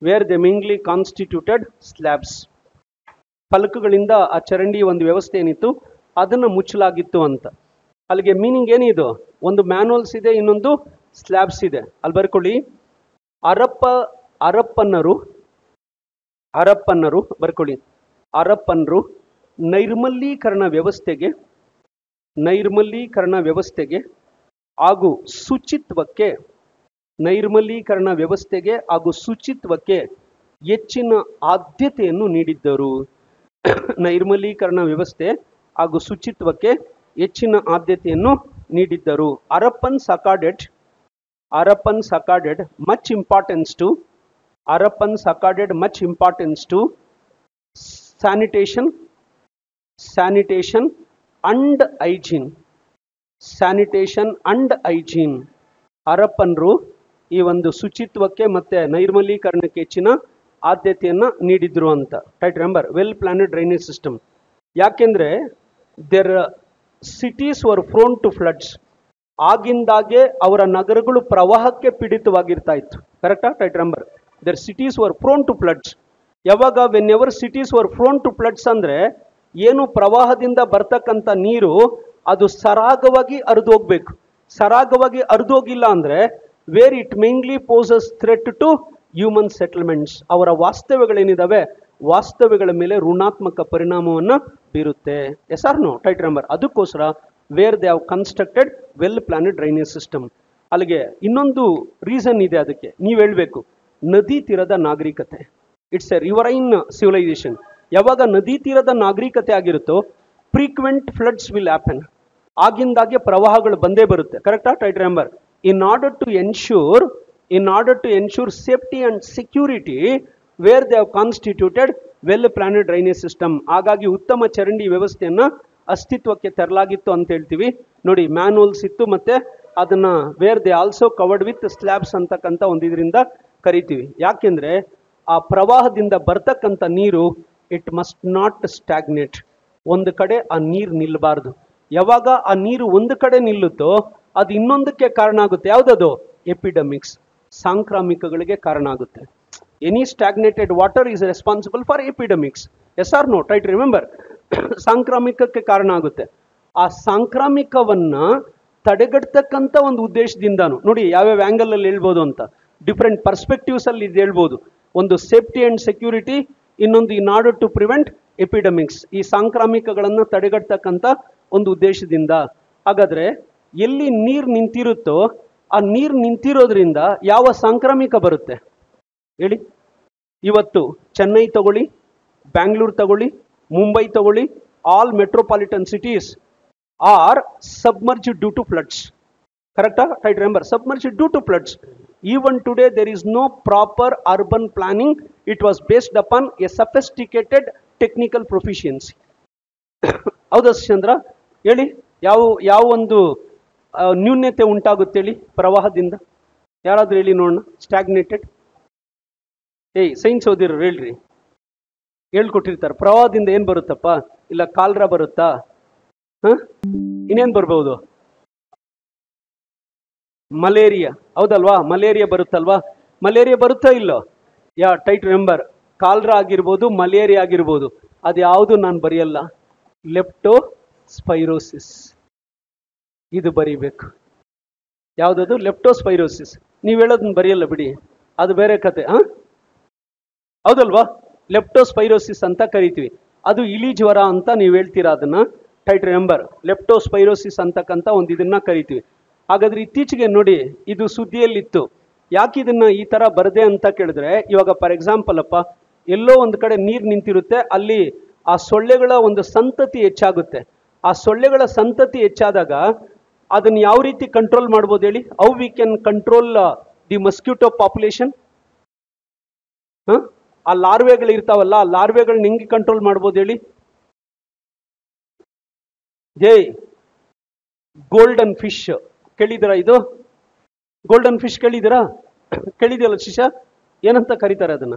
wear they mainly constituted slabs. ಫಲಕಗಳಿಂದ ಆ ಚರಂಡಿ ಒಂದು ವ್ಯವಸ್ಥೆ ಏನಿತ್ತು ಅದನ್ನು ಮುಚ್ಚಲಾಗಿತ್ತು ಅಂತ. ಅಲ್ಲಿಗೆ ಮೀನಿಂಗ್ ಏನಿದು? ಒಂದು ಮ್ಯಾನ್ಹೋಲ್ಸ್ ಇದೆ, ಇನ್ನೊಂದು ಸ್ಲ್ಯಾಬ್ಸ್ ಇದೆ. ಅಲ್ಲಿ ಬರ್ಕೊಳ್ಳಿ, ಹರಪ್ಪನರು ನೈರ್ಮಲೀಕರಣ ವ್ಯವಸ್ಥೆಗೆ ಹಾಗೂ ಶುಚಿತ್ವಕ್ಕೆ ಹೆಚ್ಚಿನ ಆದ್ಯತೆಯನ್ನು ನೀಡಿದ್ದರು. ನೈರ್ಮಲೀಕರಣ ವ್ಯವಸ್ಥೆ ಹಾಗೂ ಶುಚಿತ್ವಕ್ಕೆ ಹೆಚ್ಚಿನ ಆದ್ಯತೆಯನ್ನು ನೀಡಿದ್ದರು. ಹರಪ್ಪನ್ಸ್ accorded much importance to sanitation and hygiene. ಹರಪ್ಪನರು ಈ ಒಂದು ಶುಚಿತ್ವಕ್ಕೆ ಮತ್ತೆ ನೈರ್ಮಲೀಕರಣಕ್ಕೆ ಹೆಚ್ಚಿನ ಆದ್ಯತೆಯನ್ನು ನೀಡಿದ್ರು ಅಂತ. Right, remember well planned drainage system. ಯಾಕೆಂದ್ರೆ their cities were prone to floods. ಆಗಿಂದಾಗೆ ಅವರ ನಗರಗಳು ಪ್ರವಾಹಕ್ಕೆ ಪೀಡಿತವಾಗಿರ್ತಾ ಇತ್ತು. ಕರೆಕ್ಟಾ? Right, remember their cities were prone to floods. ಯಾವಾಗ whenever cities were prone to floods ಅಂದ್ರೆ ಏನು, ಪ್ರವಾಹದಿಂದ ಬರ್ತಕ್ಕಂಥ ನೀರು ಅದು ಸರಾಗವಾಗಿ ಹರಿದೋಗ್ಬೇಕು. ಸರಾಗವಾಗಿ ಹರಿದೋಗಿಲ್ಲ ಅಂದ್ರೆ where it mainly poses threat to human settlements. ಅವರ ವಾಸ್ತವ್ಯಗಳೇನಿದಾವೆ, ವಾಸ್ತವ್ಯಗಳ ಮೇಲೆ ಋಣಾತ್ಮಕ ಪರಿಣಾಮವನ್ನು ಬೀರುತ್ತೆ. Yes or no? Right, remember ಅದಕ್ಕೋಸ್ಕರ where they have constructed well planned drainage system. ಅಲ್ಲಿಗೆ ಇನ್ನೊಂದು ರೀಸನ್ ಇದೆ ಅದಕ್ಕೆ, ನೀವು ಹೇಳ್ಬೇಕು, ನದಿ ತೀರದ ನಾಗರಿಕತೆ. It's a riverine civilisation. ಯಾವಾಗ ನದಿ ತೀರದ ನಾಗರಿಕತೆ ಆಗಿರುತ್ತೋ ಫ್ರೀಕ್ವೆಂಟ್ ಫ್ಲಡ್ಸ್ ವಿಲ್ ಹ್ಯಾಪನ್. ಆಗಿಂದಾಗೆ ಪ್ರವಾಹಗಳು ಬಂದೇ ಬರುತ್ತೆ. ಕರೆಕ್ಟಾ? Right, remember in order to ensure safety and security where they have constituted well planned drainage system. ಹಾಗಾಗಿ ಉತ್ತಮ ಚರಂಡಿ ವ್ಯವಸ್ಥೆಯನ್ನ ಅಸ್ತಿತ್ವಕ್ಕೆ ತರಲಾಗಿತ್ತು ಅಂತ ಹೇಳ್ತೀವಿ. ನೋಡಿ, ಮ್ಯಾನ್ಹೋಲ್ಸ್ ಇತ್ತು, ಮತ್ತೆ ಅದನ್ನ where they also covered with slabs ಅಂತಕ್ಕಂಥ ಒಂದು ಇದರಿಂದ ಕರಿತೀವಿ. ಯಾಕೆಂದ್ರೆ ಆ ಪ್ರವಾಹದಿಂದ ಬರ್ತಕ್ಕಂಥ ನೀರು ಇಟ್ ಮಸ್ಟ್ ನಾಟ್ ಸ್ಟ್ಯಾಗ್ನೇಟ್. ಒಂದು ಕಡೆ ಆ ನೀರು ನಿಲ್ಲಬಾರ್ದು. ಯಾವಾಗ ಆ ನೀರು ಒಂದು ಕಡೆ ನಿಲ್ಲುತ್ತೋ ಅದು ಇನ್ನೊಂದಕ್ಕೆ ಕಾರಣ ಆಗುತ್ತೆ. ಯಾವುದದು? ಎಪಿಡೆಮಿಕ್ಸ್. ಸಾಂಕ್ರಾಮಿಕಗಳಿಗೆ ಕಾರಣ ಆಗುತ್ತೆ. Any stagnated water is responsible for epidemics. Yes or no? Try to remember. ಸಾಂಕ್ರಾಮಿಕಕ್ಕೆ ಕಾರಣ ಆಗುತ್ತೆ. ಆ ಸಾಂಕ್ರಾಮಿಕವನ್ನ ತಡೆಗಟ್ಟತಕ್ಕಂಥ ಒಂದು ಉದ್ದೇಶದಿಂದಾನು ನೋಡಿ ಯಾವ್ಯಾವ ಆಂಗಲ್ ಅಲ್ಲಿ ಹೇಳ್ಬೋದು ಅಂತ, ಡಿಫ್ರೆಂಟ್ ಪರ್ಸ್ಪೆಕ್ಟಿವ್ಸ್ ಅಲ್ಲಿ ಇದು ಹೇಳ್ಬೋದು. ಒಂದು ಸೇಫ್ಟಿ ಅಂಡ್ ಸೆಕ್ಯೂರಿಟಿ, ಇನ್ನೊಂದು in order to prevent epidemics. ಈ ಸಾಂಕ್ರಾಮಿಕಗಳನ್ನು ತಡೆಗಟ್ಟತಕ್ಕಂಥ ಒಂದು ಉದ್ದೇಶದಿಂದ. ಹಾಗಾದ್ರೆ ಎಲ್ಲಿ ನೀರು ನಿಂತಿರುತ್ತೋ ಆ ನೀರು ನಿಂತಿರೋದ್ರಿಂದ ಯಾವ ಸಾಂಕ್ರಾಮಿಕ ಬರುತ್ತೆ ಹೇಳಿ? ಇವತ್ತು ಚೆನ್ನೈ ತಗೊಳ್ಳಿ, ಬ್ಯಾಂಗ್ಳೂರ್ ತಗೊಳ್ಳಿ, ಮುಂಬೈ ತಗೊಳ್ಳಿ, all metropolitan cities are submerged due to floods. Correcta? Try to remember, submerged due to floods. Even today there is no proper urban planning. It was based upon a sophisticated technical proficiency. ಹೌದಾ ಚಂದ್ರ ಹೇಳಿ? ಯಾವ ಒಂದು ನ್ಯೂನ್ಯತೆ ಉಂಟಾಗುತ್ತೆ ಹೇಳಿ ಪ್ರವಾಹದಿಂದ? ಯಾರಾದ್ರೂ ಹೇಳಿ ನೋಡೋಣ. ಸ್ಟಾಗ್ನೇಟೆಡ್ ಸೈನ್ಸ್ ಓದಿರೋ ಹೇಳ್ರಿ, ಹೇಳ್ಕೊಟ್ಟಿರ್ತಾರೆ. ಪ್ರವಾಹದಿಂದ ಏನ್ ಬರುತ್ತಪ್ಪ? ಇಲ್ಲ ಕಾಲ್ರಾ ಬರುತ್ತಾ? ಇನ್ನೇನ್ ಬರ್ಬೋದು? ಮಲೇರಿಯಾ. ಹೌದಲ್ವಾ? ಮಲೇರಿಯಾ ಬರುತ್ತಲ್ವಾ? ಮಲೇರಿಯಾ ಬರುತ್ತಾ ಇಲ್ಲೋ? ಟೈಟ್ ರಿಮೆಂಬರ್, ಕಾಲ್ರಾ ಆಗಿರ್ಬೋದು, ಮಲೇರಿಯಾ ಆಗಿರ್ಬೋದು, ಅದು ಯಾವುದು ನಾನು ಬರೆಯಲ್ಲ. ಲೆಪ್ಟೋಸ್ಪೈರೋಸಿಸ್ ಇದು ಬರೀಬೇಕು. ಯಾವುದದು? ಲೆಪ್ಟೋಸ್ಪೈರೋಸಿಸ್. ನೀವು ಹೇಳೋದನ್ನ ಬರೆಯಲ್ಲ ಬಿಡಿ, ಅದು ಬೇರೆ ಕತೆ. ಹೌದಲ್ವಾ? ಲೆಪ್ಟೋಸ್ಪೈರೋಸಿಸ್ ಅಂತ ಕರಿತೀವಿ. ಅದು ಇಲಿ ಜ್ವರ ಅಂತ ನೀವು ಹೇಳ್ತೀರಾ. ಅದನ್ನ ಟೈಟ್ ರಿಮೆಂಬರ್, ಲೆಪ್ಟೋಸ್ಪೈರೋಸಿಸ್ ಅಂತಕ್ಕಂಥ ಒಂದು ಇದನ್ನ ಕರಿತೀವಿ. ಹಾಗಾದ್ರೆ ಇತ್ತೀಚೆಗೆ ನೋಡಿ ಇದು ಸುದ್ದಿಯಲ್ಲಿತ್ತು. ಯಾಕೆ ಇದನ್ನ ಈ ತರ ಬರದೆ ಅಂತ ಕೇಳಿದ್ರೆ, ಇವಾಗ ಫಾರ್ ಎಕ್ಸಾಂಪಲ್ ಅಪ್ಪ, ಎಲ್ಲೋ ಒಂದು ಕಡೆ ನೀರು ನಿಂತಿರುತ್ತೆ, ಅಲ್ಲಿ ಆ ಸೊಳ್ಳೆಗಳ ಒಂದು ಸಂತತಿ ಹೆಚ್ಚಾಗುತ್ತೆ. ಆ ಸೊಳ್ಳೆಗಳ ಸಂತತಿ ಹೆಚ್ಚಾದಾಗ ಅದನ್ನ ಯಾವ ರೀತಿ ಕಂಟ್ರೋಲ್ ಮಾಡ್ಬೋದು ಹೇಳಿ? How we can control the mosquito population? ಆ ಲಾರ್ವೆಗಳು ಇರ್ತಾವಲ್ಲ, ಆ ಲಾರ್ವೆಗಳನ್ನ ಹೆಂಗೆ ಕಂಟ್ರೋಲ್ ಮಾಡ್ಬೋದು ಹೇಳಿ? ಗೋಲ್ಡನ್ ಫಿಶ್ ಕೇಳಿದಿರಾ? ಇದು ಗೋಲ್ಡನ್ ಫಿಶ್ ಕೇಳಿದಿರಾ? ಕೇಳಿದ್ಯಲ್ಲ ಶಿಷ್ಯ? ಏನಂತ ಕರೀತಾರೆ ಅದನ್ನ?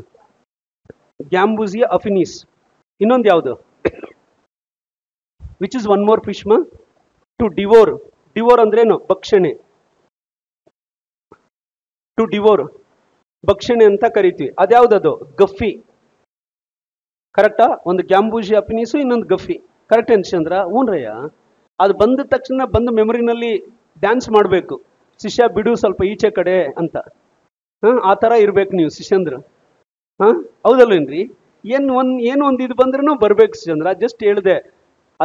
ಗ್ಯಾಂಬೂಸಿಯಾ ಅಫಿನಿಸ್. ಇನ್ನೊಂದು ಯಾವುದು? Which is one more fish ಮಾ? To devour. ಡಿವೋರ್ ಅಂದ್ರೇನು? ಭಕ್ಷಣೆ. ಟು ಡಿವೋರ್ ಭಕ್ಷಣೆ ಅಂತ ಕರಿತೀವಿ. ಅದ್ಯಾವ್ದದು? ಗಫಿ. ಕರೆಕ್ಟಾ? ಒಂದು ಗ್ಯಾಂಬೂಸಿಯಾ ಅಫಿನಿಸು, ಇನ್ನೊಂದು ಗಫಿ. ಕರೆಕ್ಟ್ ಏನ್ ಚಂದ್ರ? ಹ್ಞೂನ್ರಯ್ಯ. ಅದು ಬಂದ ತಕ್ಷಣ ಬಂದು ಮೆಮೊರಿನಲ್ಲಿ ಡ್ಯಾನ್ಸ್ ಮಾಡಬೇಕು. ಶಿಷ್ಯ ಬಿಡು ಸ್ವಲ್ಪ ಈಚೆ ಕಡೆ ಅಂತ. ಆ ಥರ ಇರ್ಬೇಕು ನೀವು ಶಿಷ್ಯಂದ್ರ. ಹೌದಲ್ವೇನ್ರಿ? ಏನು ಒಂದು ಇದು ಬಂದ್ರೂ ಬರ್ಬೇಕು ಶಿಷ್ಯಂದ್ರ. ಜಸ್ಟ್ ಹೇಳಿದೆ,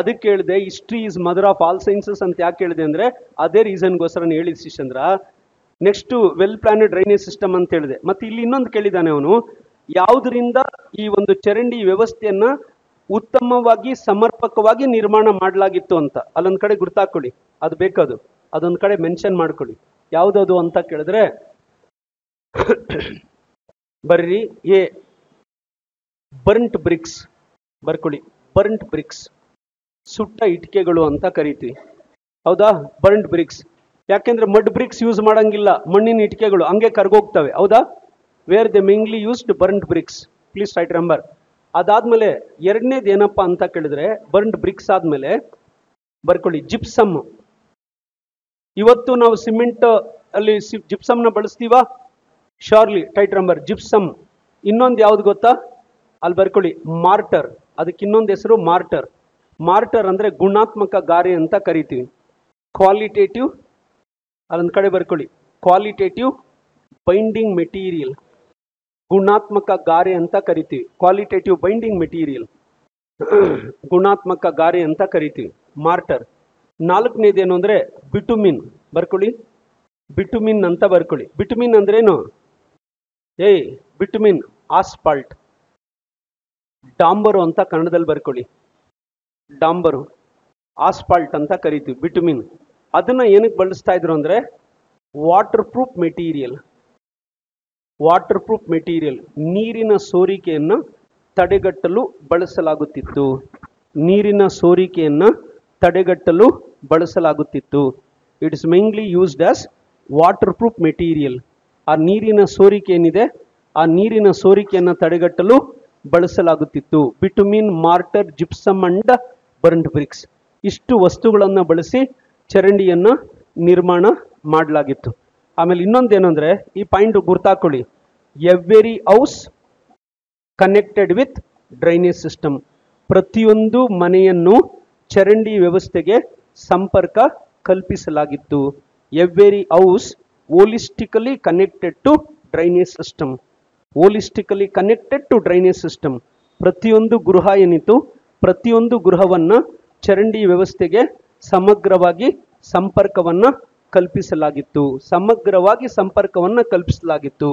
ಅದಕ್ಕೆ ಹೇಳಿದೆ history is mother of all sciences ಅಂತ. ಯಾಕೆ ಹೇಳಿದೆ ಅಂದರೆ ಅದೇ ರೀಸನ್ಗೋಸ್ಕರ ಹೇಳಿದ ಶಿಷ್ಯಂದ್ರ. Next well planned drainage system ಅಂತ ಹೇಳಿದೆ. ಮತ್ತೆ ಇಲ್ಲಿ ಇನ್ನೊಂದು ಕೇಳಿದ್ದಾನೆ ಅವನು, ಯಾವುದರಿಂದ ಈ ಒಂದು ಚರಂಡಿ ವ್ಯವಸ್ಥೆಯನ್ನ ಉತ್ತಮವಾಗಿ ಸಮರ್ಪಕವಾಗಿ ನಿರ್ಮಾಣ ಮಾಡಲಾಗಿತ್ತು ಅಂತ. ಅಲ್ಲೊಂದು ಕಡೆ ಗುರ್ತಾಕೊಳ್ಳಿ, ಅದು ಬೇಕದು, ಅದೊಂದು ಕಡೆ ಮೆನ್ಷನ್ ಮಾಡ್ಕೊಳ್ಳಿ. ಯಾವುದದು ಅಂತ ಕೇಳಿದ್ರೆ ಬರ್ರಿ, ಎ ಬರ್ಂಟ್ ಬ್ರಿಕ್ಸ್ ಬರ್ಕೊಳ್ಳಿ. ಬರ್ಂಟ್ ಬ್ರಿಕ್ಸ್, ಸುಟ್ಟ ಇಟ್ಟಿಗೆಗಳು ಅಂತ ಕರಿತೀವಿ. ಹೌದಾ? Burnt bricks. ಯಾಕೆಂದ್ರೆ ಮಡ್ ಬ್ರಿಕ್ಸ್ ಯೂಸ್ ಮಾಡಂಗಿಲ್ಲ, ಮಣ್ಣಿನ ಇಟ್ಟಿಗೆಗಳು ಹಂಗೆ ಕರ್ಗೋಗ್ತವೆ. ಹೌದಾ? Where they mainly used burnt bricks. Please write remember. ಅದಾದ್ಮೇಲೆ ಎರಡನೇದು ಏನಪ್ಪಾ ಅಂತ ಕೇಳಿದ್ರೆ, ಬರ್ಂಟ್ ಬ್ರಿಕ್ಸ್ ಆದ್ಮೇಲೆ ಬರ್ಕೊಳ್ಳಿ ಜಿಪ್ಸಮ್. ಇವತ್ತು ನಾವು ಸಿಮೆಂಟ್ ಅಲ್ಲಿ ಜಿಪ್ಸಮ್ನ ಬಳಸ್ತೀವಾ? ಶೋರ್ಲಿ. Tight remember, gypsum. ಇನ್ನೊಂದು ಯಾವ್ದು ಗೊತ್ತಾ? ಅಲ್ಲಿ ಬರ್ಕೊಳ್ಳಿ ಮಾರ್ಟರ್. ಅದಕ್ಕೆ ಇನ್ನೊಂದು ಹೆಸರು ಮಾರ್ಟರ್. ಮಾರ್ಟರ್ ಅಂದ್ರೆ ಗುಣಾತ್ಮಕ ಗಾರೆ ಅಂತ ಕರಿತೀವಿ. ಕ್ವಾಲಿಟೇಟಿವ್, ಅಲ್ಲೊಂದು ಕಡೆ ಬರ್ಕೊಳ್ಳಿ, ಕ್ವಾಲಿಟೇಟಿವ್ ಬೈಂಡಿಂಗ್ ಮೆಟೀರಿಯಲ್. ಗುಣಾತ್ಮಕ ಗಾರೆ ಅಂತ ಕರಿತೀವಿ. ಕ್ವಾಲಿಟೇಟಿವ್ ಬೈಂಡಿಂಗ್ ಮೆಟೀರಿಯಲ್, ಗುಣಾತ್ಮಕ ಗಾರೆ ಅಂತ ಕರಿತೀವಿ. ಮಾರ್ಟರ್. ನಾಲ್ಕನೇದೇನು ಅಂದ್ರೆ ಬಿಟುಮಿನ್. ಬರ್ಕೊಳ್ಳಿ, ಬಿಟುಮಿನ್ ಅಂತ ಬರ್ಕೊಳ್ಳಿ. ಬಿಟುಮಿನ್ ಅಂದ್ರೇನು? ಬಿಟುಮಿನ್ ಆಸ್ಪಾಲ್ಟ್. ಡಾಂಬರು ಅಂತ ಕನ್ನಡದಲ್ಲಿ ಬರ್ಕೊಳ್ಳಿ. ಡಾಂಬರು, ಆಸ್ಪಾಲ್ಟ್ ಅಂತ ಕರಿತೀವಿ ಬಿಟುಮಿನ್. ಅದನ್ನ ಏನಕ್ಕೆ ಬಳಸ್ತಾ ಇದ್ರು ಅಂದ್ರೆ waterproof material. Waterproof material, ನೀರಿನ ಸೋರಿಕೆಯನ್ನು ತಡೆಗಟ್ಟಲು ಬಳಸಲಾಗುತ್ತಿತ್ತು. ನೀರಿನ ಸೋರಿಕೆಯನ್ನು ತಡೆಗಟ್ಟಲು ಬಳಸಲಾಗುತ್ತಿತ್ತು. It is mainly used as waterproof material. ಆ ನೀರಿನ ಸೋರಿಕೆ ಏನಿದೆ, ಆ ನೀರಿನ ಸೋರಿಕೆಯನ್ನು ತಡೆಗಟ್ಟಲು ಬಳಸಲಾಗುತ್ತಿತ್ತು. Bitumen, mortar, gypsum and burnt bricks. ಇಷ್ಟು ವಸ್ತುಗಳನ್ನು ಬಳಸಿ ಚರಂಡಿಯನ್ನು ನಿರ್ಮಾಣ ಮಾಡಲಾಗಿತ್ತು. ಆಮೇಲೆ ಇನ್ನೊಂದೇನಂದ್ರೆ ಈ ಪಾಯಿಂಟ್ ಗುರ್ತಾಕೊಳ್ಳಿ, every house connected with drainage system. ಪ್ರತಿಯೊಂದು ಮನೆಯನ್ನು ಚರಂಡಿ ವ್ಯವಸ್ಥೆಗೆ ಸಂಪರ್ಕ ಕಲ್ಪಿಸಲಾಗಿತ್ತು. Every house holistically connected to drainage system. Holistically connected to drainage system. ಪ್ರತಿಯೊಂದು ಗೃಹ ಏನಿತ್ತು, ಪ್ರತಿಯೊಂದು ಗೃಹವನ್ನ ಚರಂಡಿ ವ್ಯವಸ್ಥೆಗೆ ಸಮಗ್ರವಾಗಿ ಸಂಪರ್ಕವನ್ನ ಕಲ್ಪಿಸಲಾಗಿತ್ತು. ಸಮಗ್ರವಾಗಿ ಸಂಪರ್ಕವನ್ನ ಕಲ್ಪಿಸಲಾಗಿತ್ತು.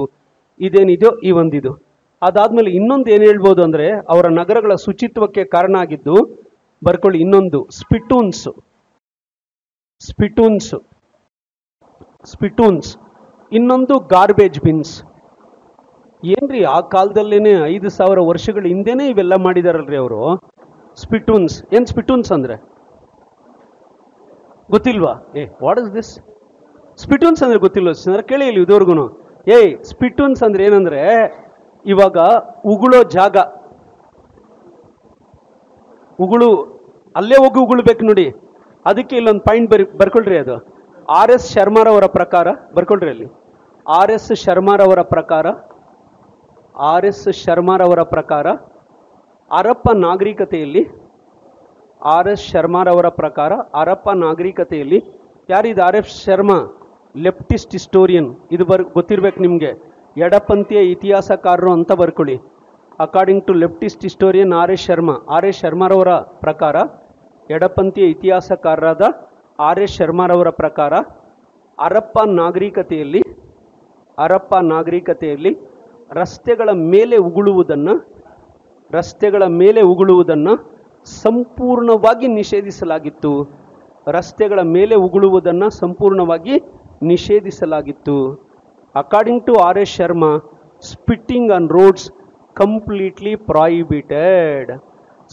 ಇದೇನಿದೆಯೋ ಈ ಒಂದಿದು. ಅದಾದ್ಮೇಲೆ ಇನ್ನೊಂದು ಏನು ಹೇಳ್ಬೋದು ಅಂದ್ರೆ, ಅವರ ನಗರಗಳ ಶುಚಿತ್ವಕ್ಕೆ ಕಾರಣ ಆಗಿದ್ದು, ಬರ್ಕೊಳ್ಳಿ ಇನ್ನೊಂದು, ಸ್ಪಿಟೂನ್ಸ್. ಸ್ಪಿಟೂನ್ಸ್ ಸ್ಪಿಟೂನ್ಸ್ ಇನ್ನೊಂದು ಗಾರ್ಬೇಜ್ ಬಿನ್ಸ್. ಏನ್ರಿ ಆ ಕಾಲದಲ್ಲೇನೆ 5,000 ವರ್ಷಗಳ ಹಿಂದೆನೆ ಇವೆಲ್ಲ ಮಾಡಿದಾರಲ್ರಿ ಅವರು. ಸ್ಪಿಟೂನ್ಸ್ ಏನ್? ಸ್ಪಿಟೂನ್ಸ್ ಅಂದ್ರೆ ಗೊತ್ತಿಲ್ವಾ? What is this? ಸ್ಪಿಟೂನ್ಸ್ ಅಂದ್ರೆ ಗೊತ್ತಿಲ್ವ? ಕೇಳಿ ಇಲ್ಲಿ ಇದುವರೆಗೂ. ಸ್ಪಿಟೂನ್ಸ್ ಅಂದ್ರೆ ಏನಂದ್ರೆ, ಇವಾಗ ಉಗುಳೋ ಜಾಗ, ಉಗುಳು ಅಲ್ಲೇ ಹೋಗಿ ಉಗುಳ್ಬೇಕು ನೋಡಿ. ಅದಕ್ಕೆ ಇಲ್ಲೊಂದು ಪಾಯಿಂಟ್ ಬರ್ಕೊಳ್ರಿ. ಅದು R.S. ಶರ್ಮಾರವರ ಪ್ರಕಾರ ಬರ್ಕೊಳ್ರಿ. ಅಲ್ಲಿ R.S. ಶರ್ಮಾರವರ ಪ್ರಕಾರ, R.S. ಶರ್ಮಾರವರ ಪ್ರಕಾರ ಹರಪ್ಪ ನಾಗರಿಕತೆಯಲ್ಲಿ, R.S. ಶರ್ಮಾರವರ ಪ್ರಕಾರ ಹರಪ್ಪ ನಾಗರಿಕತೆಯಲ್ಲಿ, ಯಾರಿದು R.S. ಶರ್ಮಾ? Leftist historian. ಇದು ಗೊತ್ತಿರ್ಬೇಕು ನಿಮಗೆ, ಎಡಪಂಥೀಯ ಇತಿಹಾಸಕಾರರು ಅಂತ ಬರ್ಕೊಳ್ಳಿ. According to leftist historian R.S. Sharma. R.S. ಶರ್ಮಾರವರ ಪ್ರಕಾರ, ಎಡಪಂಥೀಯ ಇತಿಹಾಸಕಾರರಾದ R.S. ಶರ್ಮಾರವರ ಪ್ರಕಾರ ಹರಪ್ಪ ನಾಗರಿಕತೆಯಲ್ಲಿ, ಹರಪ್ಪ ನಾಗರಿಕತೆಯಲ್ಲಿ ರಸ್ತೆಗಳ ಮೇಲೆ ಉಗುಳುವುದನ್ನು, ರಸ್ತೆಗಳ ಮೇಲೆ ಉಗುಳುವುದನ್ನು ಸಂಪೂರ್ಣವಾಗಿ ನಿಷೇಧಿಸಲಾಗಿತ್ತು. ರಸ್ತೆಗಳ ಮೇಲೆ ಉಗುಳುವುದನ್ನು ಸಂಪೂರ್ಣವಾಗಿ ನಿಷೇಧಿಸಲಾಗಿತ್ತು. According to R.S. Sharma, spitting on roads completely prohibited.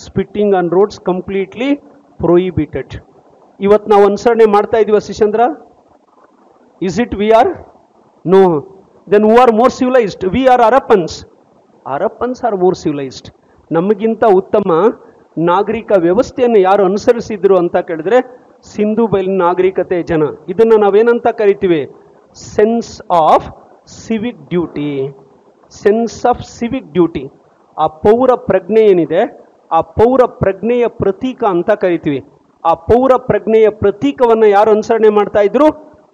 Spitting on roads completely prohibited. ಇವತ್ತು ನಾವು ಅನುಸರಣೆ ಮಾಡ್ತಾ ಇದೀವ ಶಿಶಂದ್ರ? Is it we are? No. Then who are more civilized? We are Harappans. Harappans are more civilized. ನಮಗಿಂತ ಉತ್ತಮ ನಾಗರಿಕ ವ್ಯವಸ್ಥೆಯನ್ನು ಯಾರು ಅನುಸರಿಸಿದ್ರು ಅಂತ ಕೇಳಿದ್ರೆ ಸಿಂಧು ಬಯಲಿನ ನಾಗರಿಕತೆ ಜನ. ಇದನ್ನು ನಾವೇನಂತ ಕರಿತೀವಿ? Sense of civic duty. Sense of civic duty. ಆ ಪೌರ ಪ್ರಜ್ಞೆ ಏನಿದೆ, ಆ ಪೌರ ಪ್ರಜ್ಞೆಯ ಪ್ರತೀಕ ಅಂತ ಕರಿತೀವಿ. ಆ ಪೌರ ಪ್ರಜ್ಞೆಯ ಪ್ರತೀಕವನ್ನು ಯಾರು ಅನುಸರಣೆ ಮಾಡ್ತಾ ಇದ್ರು?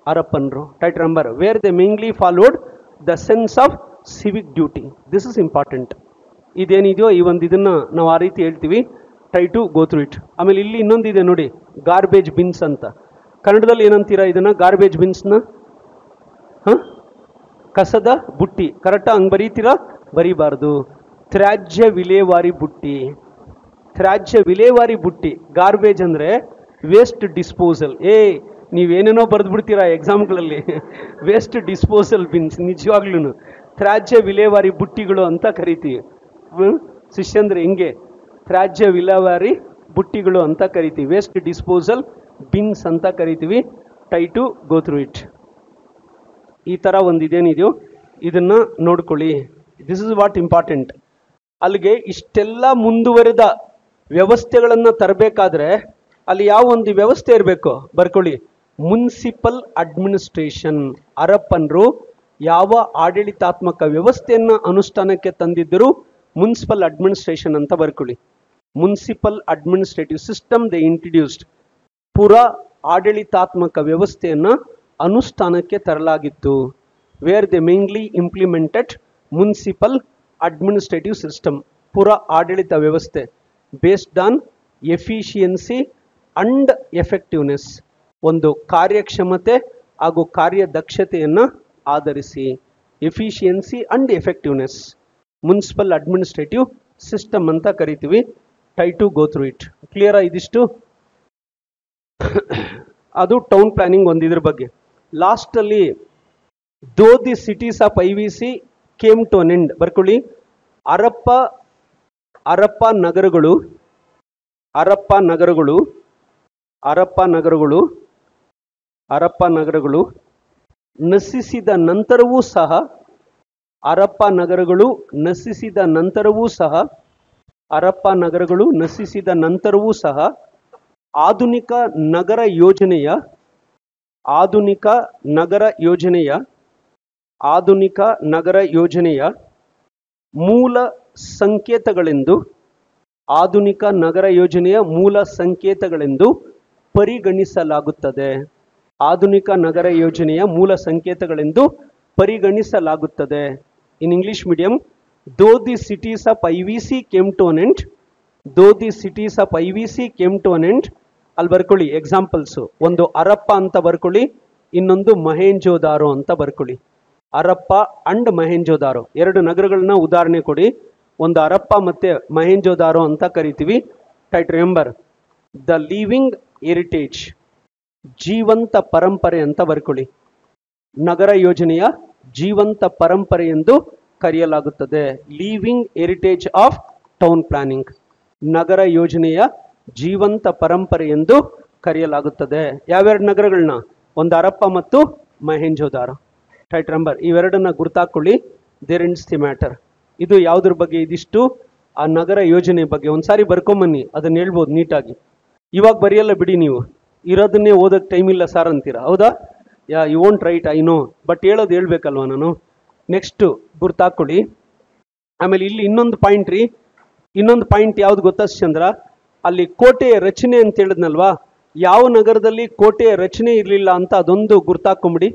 ಹರಪ್ಪನರು. Right number. Where they mainly followed the sense of civic duty. This is important. ಇದೇನಿದೆಯೋ ಈ ಒಂದು ಇದನ್ನ ನಾವು ಆ ರೀತಿ ಹೇಳ್ತೀವಿ. Try to go through it. ಆಮೇಲೆ ಇಲ್ಲಿ ಇನ್ನೊಂದಿದೆ ನೋಡಿ, ಗಾರ್ಬೇಜ್ ಬಿನ್ಸ್ ಅಂತ. ಕನ್ನಡದಲ್ಲಿ ಏನಂತೀರಾ ಇದನ್ನ? ಗಾರ್ಬೇಜ್ ಬಿನ್ಸ್ನ ಕಸದ ಬುಟ್ಟಿ. ಕರೆಕ್ಟಾ? ಹಂಗೆ ಬರೀತೀರಾ? ಬರೀಬಾರ್ದು. ತ್ಯಾಜ್ಯ ವಿಲೇವಾರಿ ಬುಟ್ಟಿ. ತ್ಯಾಜ್ಯ ವಿಲೇವಾರಿ ಬುಟ್ಟಿ. ಗಾರ್ಬೇಜ್ ಅಂದರೆ ವೇಸ್ಟ್ ಡಿಸ್ಪೋಸಲ್. ನೀವೇನೇನೋ ಬರೆದ್ಬಿಡ್ತೀರಾ ಎಕ್ಸಾಮ್ಗಳಲ್ಲಿ. Waste disposal bins. ನಿಜವಾಗ್ಲೂ ತ್ಯಾಜ್ಯ ವಿಲೇವಾರಿ ಬುಟ್ಟಿಗಳು ಅಂತ ಕರಿತೀವಿ. ಶಿಷ್ಯಂದ್ರೆ ಹಿಂಗೆ ತ್ಯಾಜ್ಯ ವಿಲೇವಾರಿ ಬುಟ್ಟಿಗಳು ಅಂತ ಕರಿತೀವಿ. ವೇಸ್ಟ್ ಡಿಸ್ಪೋಸಲ್ ಬಿನ್ಸ್ ಅಂತ ಕರಿತೀವಿ. Try to go through it. ಈ ಥರ ಒಂದು ಇದೇನಿದೆಯೋ ಇದನ್ನು ನೋಡ್ಕೊಳ್ಳಿ. This is what important. ಅಲ್ಲಿಗೆ ಇಷ್ಟೆಲ್ಲ ಮುಂದುವರೆದ ವ್ಯವಸ್ಥೆಗಳನ್ನು ತರಬೇಕಾದ್ರೆ ಅಲ್ಲಿ ಯಾವ ಒಂದು ವ್ಯವಸ್ಥೆ ಇರಬೇಕು? ಬರ್ಕೊಳ್ಳಿ, ಮುನ್ಸಿಪಲ್ ಅಡ್ಮಿನಿಸ್ಟ್ರೇಷನ್. ಹರಪ್ಪನರು ಯಾವ ಆಡಳಿತಾತ್ಮಕ ವ್ಯವಸ್ಥೆಯನ್ನು ಅನುಷ್ಠಾನಕ್ಕೆ ತಂದಿದ್ದರು? ಮುನ್ಸಿಪಲ್ ಅಡ್ಮಿನಿಸ್ಟ್ರೇಷನ್ ಅಂತ ಬರ್ಕೊಳ್ಳಿ. Municipal administrative system they introduced. ಪುರ ಆಡಳಿತಾತ್ಮಕ ವ್ಯವಸ್ಥೆಯನ್ನು ಅನುಷ್ಠಾನಕ್ಕೆ ತರಲಾಗಿತ್ತು. Where they mainly implemented municipal administrative system. ಪುರ ಆಡಳಿತ ವ್ಯವಸ್ಥೆ based on efficiency and effectiveness. ಒಂದು ಕಾರ್ಯಕ್ಷಮತೆ ಹಾಗೂ ಕಾರ್ಯದಕ್ಷತೆಯನ್ನು ಆಧರಿಸಿ. Efficiency and effectiveness municipal administrative system ಅಂತ ಕರಿತೀವಿ. Try to go through it. ಕ್ಲಿಯರಾ ಇದಿಷ್ಟು? ಅದು ಟೌನ್ ಪ್ಲಾನಿಂಗ್ ಒಂದು. ಇದ್ರ ಬಗ್ಗೆ ಲಾಸ್ಟಲ್ಲಿ though the cities of IVC came to an end. ಬರ್ಕೊಳ್ಳಿ, ಹರಪ್ಪ ನಗರಗಳು ನಶಿಸಿದ ನಂತರವೂ ಸಹ ಆಧುನಿಕ ನಗರ ಯೋಜನೆಯ ಆಧುನಿಕ ನಗರ ಯೋಜನೆಯ ಮೂಲ ಸಂಕೇತಗಳೆಂದು ಆಧುನಿಕ ನಗರ ಯೋಜನೆಯ ಮೂಲ ಸಂಕೇತಗಳೆಂದು ಪರಿಗಣಿಸಲಾಗುತ್ತದೆ. ಆಧುನಿಕ ನಗರ ಯೋಜನೆಯ ಮೂಲ ಸಂಕೇತಗಳೆಂದು ಪರಿಗಣಿಸಲಾಗುತ್ತದೆ. In English medium, though the cities of IVC came to an end, ಅಲ್ಲಿ ಬರ್ಕೊಳ್ಳಿ ಎಕ್ಸಾಂಪಲ್ಸು. ಒಂದು ಹರಪ್ಪ ಅಂತ ಬರ್ಕೊಳ್ಳಿ, ಇನ್ನೊಂದು ಮೊಹೆಂಜೊದಾರೋ ಅಂತ ಬರ್ಕೊಳ್ಳಿ. ಹರಪ್ಪ ಅಂಡ್ ಮೊಹೆಂಜೊದಾರೋ ಎರಡು ನಗರಗಳನ್ನ ಉದಾಹರಣೆ ಕೊಡಿ. ಒಂದು ಹರಪ್ಪ ಮತ್ತೆ ಮೊಹೆಂಜೊದಾರೋ ಅಂತ ಕರಿತೀವಿ. Tight remember, the living heritage, ಜೀವಂತ ಪರಂಪರೆ ಅಂತ ಬರ್ಕೊಳ್ಳಿ. ನಗರ ಯೋಜನೆಯ ಜೀವಂತ ಪರಂಪರೆ ಎಂದು ಕರೆಯಲಾಗುತ್ತದೆ. Living heritage of town planning, ನಗರ ಯೋಜನೆಯ ಜೀವಂತ ಪರಂಪರೆ ಎಂದು ಕರೆಯಲಾಗುತ್ತದೆ. ಯಾವೆರಡು ನಗರಗಳನ್ನ? ಒಂದು ಹರಪ್ಪ ಮತ್ತು ಮೊಹೆಂಜೊದಾರೋ. ರೈಟ್ ನಂಬರ್, ಇವೆರಡನ್ನ ಗುರ್ತಾಕೊಳ್ಳಿ. There ends the matter. ಇದು ಯಾವುದ್ರ ಬಗ್ಗೆ? ಇದಿಷ್ಟು ಆ ನಗರ ಯೋಜನೆ ಬಗ್ಗೆ. ಒಂದ್ಸಾರಿ ಬರ್ಕೊಂಬನ್ನಿ, ಅದನ್ನ ಹೇಳ್ಬೋದು ನೀಟಾಗಿ. ಇವಾಗ ಬರೆಯಲ್ಲ ಬಿಡಿ, ನೀವು ಇರೋದನ್ನೇ ಓದೋಕ್ಕೆ ಟೈಮ್ ಇಲ್ಲ ಸಾರ್ ಅಂತೀರಾ, ಹೌದಾ? You won't write, I know, but ಹೇಳೋದು ಹೇಳ್ಬೇಕಲ್ವ ನಾನು. ನೆಕ್ಸ್ಟ್ ಗುರ್ತಾಕೊಳ್ಳಿ. ಆಮೇಲೆ ಇಲ್ಲಿ ಇನ್ನೊಂದು ಪಾಯಿಂಟ್ ರೀ, ಇನ್ನೊಂದು ಪಾಯಿಂಟ್ ಯಾವ್ದು ಗೊತ್ತಾ ಚಂದ್ರ? ಅಲ್ಲಿ ಕೋಟೆಯ ರಚನೆ ಅಂತ ಹೇಳಿದ್ನಲ್ವಾ, ಯಾವ ನಗರದಲ್ಲಿ ಕೋಟೆಯ ರಚನೆ ಇರಲಿಲ್ಲ ಅಂತ ಅದೊಂದು ಗುರ್ತಾಕೊಂಬಿಡಿ.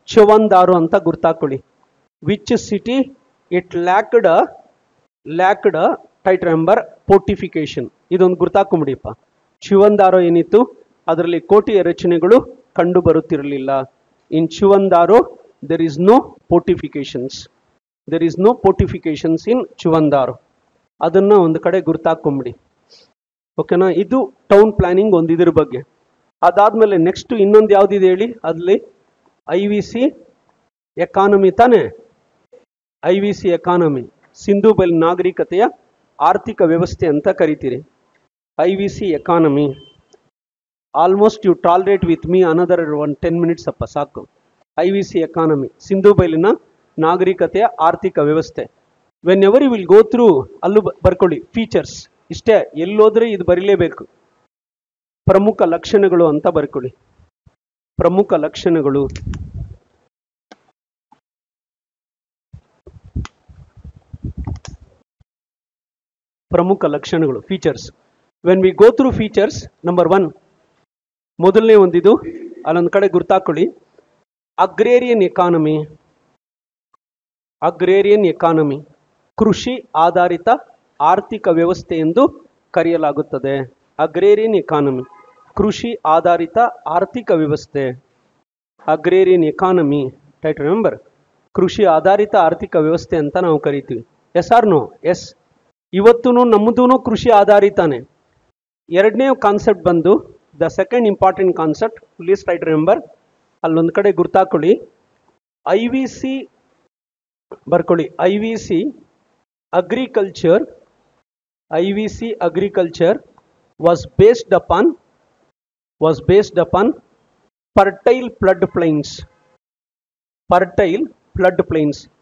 ಚವಂದಾರು ಅಂತ ಗುರ್ತಾಕೊಳ್ಳಿ. Which city it lacked right remember fortification, ಇದೊಂದು ಗುರ್ತಾಕೊಂಬಿಡಿಪ್ಪ. ಚವಂದಾರೋ ಏನಿತ್ತು, ಅದರಲ್ಲಿ ಕೋಟೆಯ ರಚನೆಗಳು ಕಂಡು ಬರುತ್ತಿರಲಿಲ್ಲ. ಇನ್ ಚವಂದಾರೋ there is no fortifications in ಚುವಂದಾರೋ. ಅದನ್ನ ಒಂದು ಕಡೆ ಗುರ್ತಾಕೊಂಬಿಡಿ, ಓಕೆನಾ? ಇದು ಟೌನ್ ಪ್ಲಾನಿಂಗ್ ಒಂದು ಇದ್ರ ಬಗ್ಗೆ. ಅದಾದ್ಮೇಲೆ ನೆಕ್ಸ್ಟ್ ಇನ್ನೊಂದು ಯಾವ್ದಿದೆ ಹೇಳಿ? ಅಲ್ಲಿ IVC ಎಕಾನಮಿ ತಾನೆ. IVC ಎಕಾನಮಿ, ಸಿಂಧೂ ಬೈಲ್ ನಾಗರಿಕತೆಯ ಆರ್ಥಿಕ ವ್ಯವಸ್ಥೆ ಅಂತ ಕರಿತೀರಿ. IVC economy. Almost you tolerate with me another 10 minutes ಅಪ್ಪ, ಸಾಕು. IVC ಎಕಾನಮಿ, ಸಿಂಧೂ ಬೈಲಿನ ನಾಗರಿಕತೆಯ ಆರ್ಥಿಕ ವ್ಯವಸ್ಥೆ. Whenever you will go through, ಅಲ್ಲೂ ಬರ್ಕೊಳ್ಳಿ ಫೀಚರ್ಸ್. ಇಷ್ಟೇ, ಎಲ್ಲೋದ್ರೆ ಇದು ಬರೀಲೇಬೇಕು. ಪ್ರಮುಖ ಲಕ್ಷಣಗಳು ಅಂತ ಬರ್ಕೊಳ್ಳಿ. ಪ್ರಮುಖ ಲಕ್ಷಣಗಳು. ಪ್ರಮುಖ ಲಕ್ಷಣಗಳು, features. When we go through features, number 1 ಮೊದಲನೇ ಒಂದಿದು, ಅಲ್ಲೊಂದು ಕಡೆ ಗುರ್ತಾಕೊಳ್ಳಿ. ಅಗ್ರೇರಿಯನ್ ಎಕಾನಮಿ, ಕೃಷಿ ಆಧಾರಿತ ಆರ್ಥಿಕ ವ್ಯವಸ್ಥೆ ಎಂದು ಕರೆಯಲಾಗುತ್ತದೆ. ಅಗ್ರೇರಿಯನ್ ಎಕಾನಮಿ, ಕೃಷಿ ಆಧಾರಿತ ಆರ್ಥಿಕ ವ್ಯವಸ್ಥೆ. ಅಗ್ರೇರಿಯನ್ ಎಕಾನಮಿ, ರೈಟ್ ರಿಮೆಂಬರ್, ಕೃಷಿ ಆಧಾರಿತ ಆರ್ಥಿಕ ವ್ಯವಸ್ಥೆ ಅಂತ ನಾವು ಕರಿತೀವಿ. Yes or no? ಎಸ್. ಇವತ್ತು ನಮ್ಮದೂ ಕೃಷಿ ಆಧಾರಿತಾನೆ. ಎರಡನೇ ಕಾನ್ಸೆಪ್ಟ್ ಬಂದು, the second important concept, please write remember, ಅಲ್ಲೊಂದು ಕಡೆ ಗುರ್ತಾಕೊಳ್ಳಿ. IVC ಬರ್ಕೊಳ್ಳಿ. IVC agriculture was based upon fertile flood plains.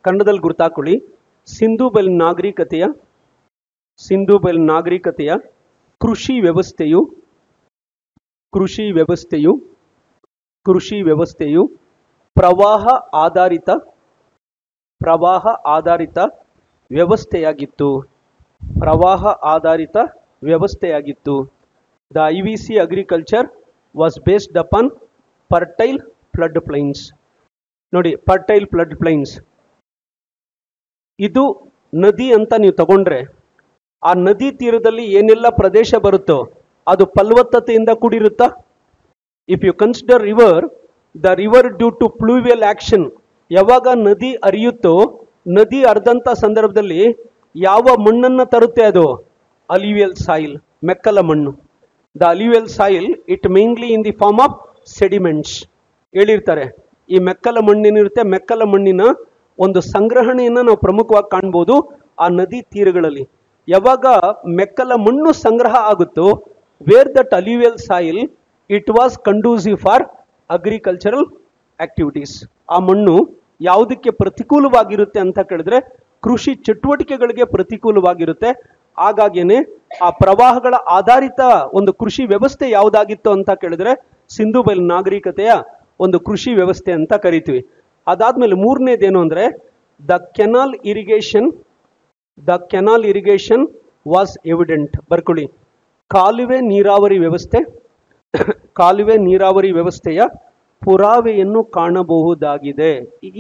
ಕನ್ನಡದಲ್ಲಿ ಗುರ್ತಾಕೊಳ್ಳಿ. ಸಿಂಧೂ ಬೈಲ್ ನಾಗರಿಕತೆಯ ಕೃಷಿ ವ್ಯವಸ್ಥೆಯು ಪ್ರವಾಹ ಆಧಾರಿತ ವ್ಯವಸ್ಥೆಯಾಗಿತ್ತು. The IVC agriculture was based upon fertile flood plains. ನೋಡಿ, fertile flood plains ಇದು ನದಿ ಅಂತ ನೀವು ತಗೊಂಡ್ರೆ, ಆ ನದಿ ತೀರದಲ್ಲಿ ಏನೆಲ್ಲ ಪ್ರದೇಶ ಬರುತ್ತೋ ಅದು ಫಲವತ್ತತೆಯಿಂದ ಕೂಡಿರುತ್ತಾ? If you consider the river due to pluvial action, ಯಾವಾಗ ನದಿ ಹರಿಯುತ್ತೋ, ನದಿ ಹರಿದಂಥ ಸಂದರ್ಭದಲ್ಲಿ ಯಾವ ಮಣ್ಣನ್ನು ತರುತ್ತೆ ಅದು? ಅಲ್ಯೂವಿಯಲ್ ಸಾಯಿಲ್, ಮೆಕ್ಕಲ ಮಣ್ಣು. The alluvial soil it mainly in the form of sediments. ಹೇಳಿರ್ತಾರೆ, ಈ ಮೆಕ್ಕಲ ಮಣ್ಣಿನಿರುತ್ತೆ, ಮೆಕ್ಕಲ ಮಣ್ಣಿನ ಒಂದು ಸಂಗ್ರಹಣೆಯನ್ನು ನಾವು ಪ್ರಮುಖವಾಗಿ ಕಾಣ್ಬೋದು ಆ ನದಿ ತೀರಗಳಲ್ಲಿ. ಯಾವಾಗ ಮೆಕ್ಕಲ ಮಣ್ಣು ಸಂಗ್ರಹ ಆಗುತ್ತೋ, where that alluvial soil it was conducive for agricultural activities. ಆ ಮಣ್ಣು ಯಾವುದಕ್ಕೆ ಪ್ರತಿಕೂಲವಾಗಿರುತ್ತೆ ಅಂತ ಕೇಳಿದ್ರೆ, ಕೃಷಿ ಚಟುವಟಿಕೆಗಳಿಗೆ ಪ್ರತಿಕೂಲವಾಗಿರುತ್ತೆ. ಹಾಗಾಗಿನೇ ಆ ಪ್ರವಾಹಗಳ ಆಧಾರಿತ ಒಂದು ಕೃಷಿ ವ್ಯವಸ್ಥೆ ಯಾವುದಾಗಿತ್ತು ಅಂತ ಕೇಳಿದ್ರೆ, ಸಿಂಧೂ ಬೈಲ್ ನಾಗರಿಕತೆಯ ಒಂದು ಕೃಷಿ ವ್ಯವಸ್ಥೆ ಅಂತ ಕರಿತೀವಿ. ಅದಾದ್ಮೇಲೆ ಮೂರನೇದೇನು ಅಂದರೆ the canal irrigation was evident. ಬರ್ಕೊಳ್ಳಿ, ಕಾಲುವೆ ನೀರಾವರಿ ವ್ಯವಸ್ಥೆ ಕಾಲುವೆ ನೀರಾವರಿ ವ್ಯವಸ್ಥೆಯ ಪುರಾವೆಯನ್ನು ಕಾಣಬಹುದಾಗಿದೆ.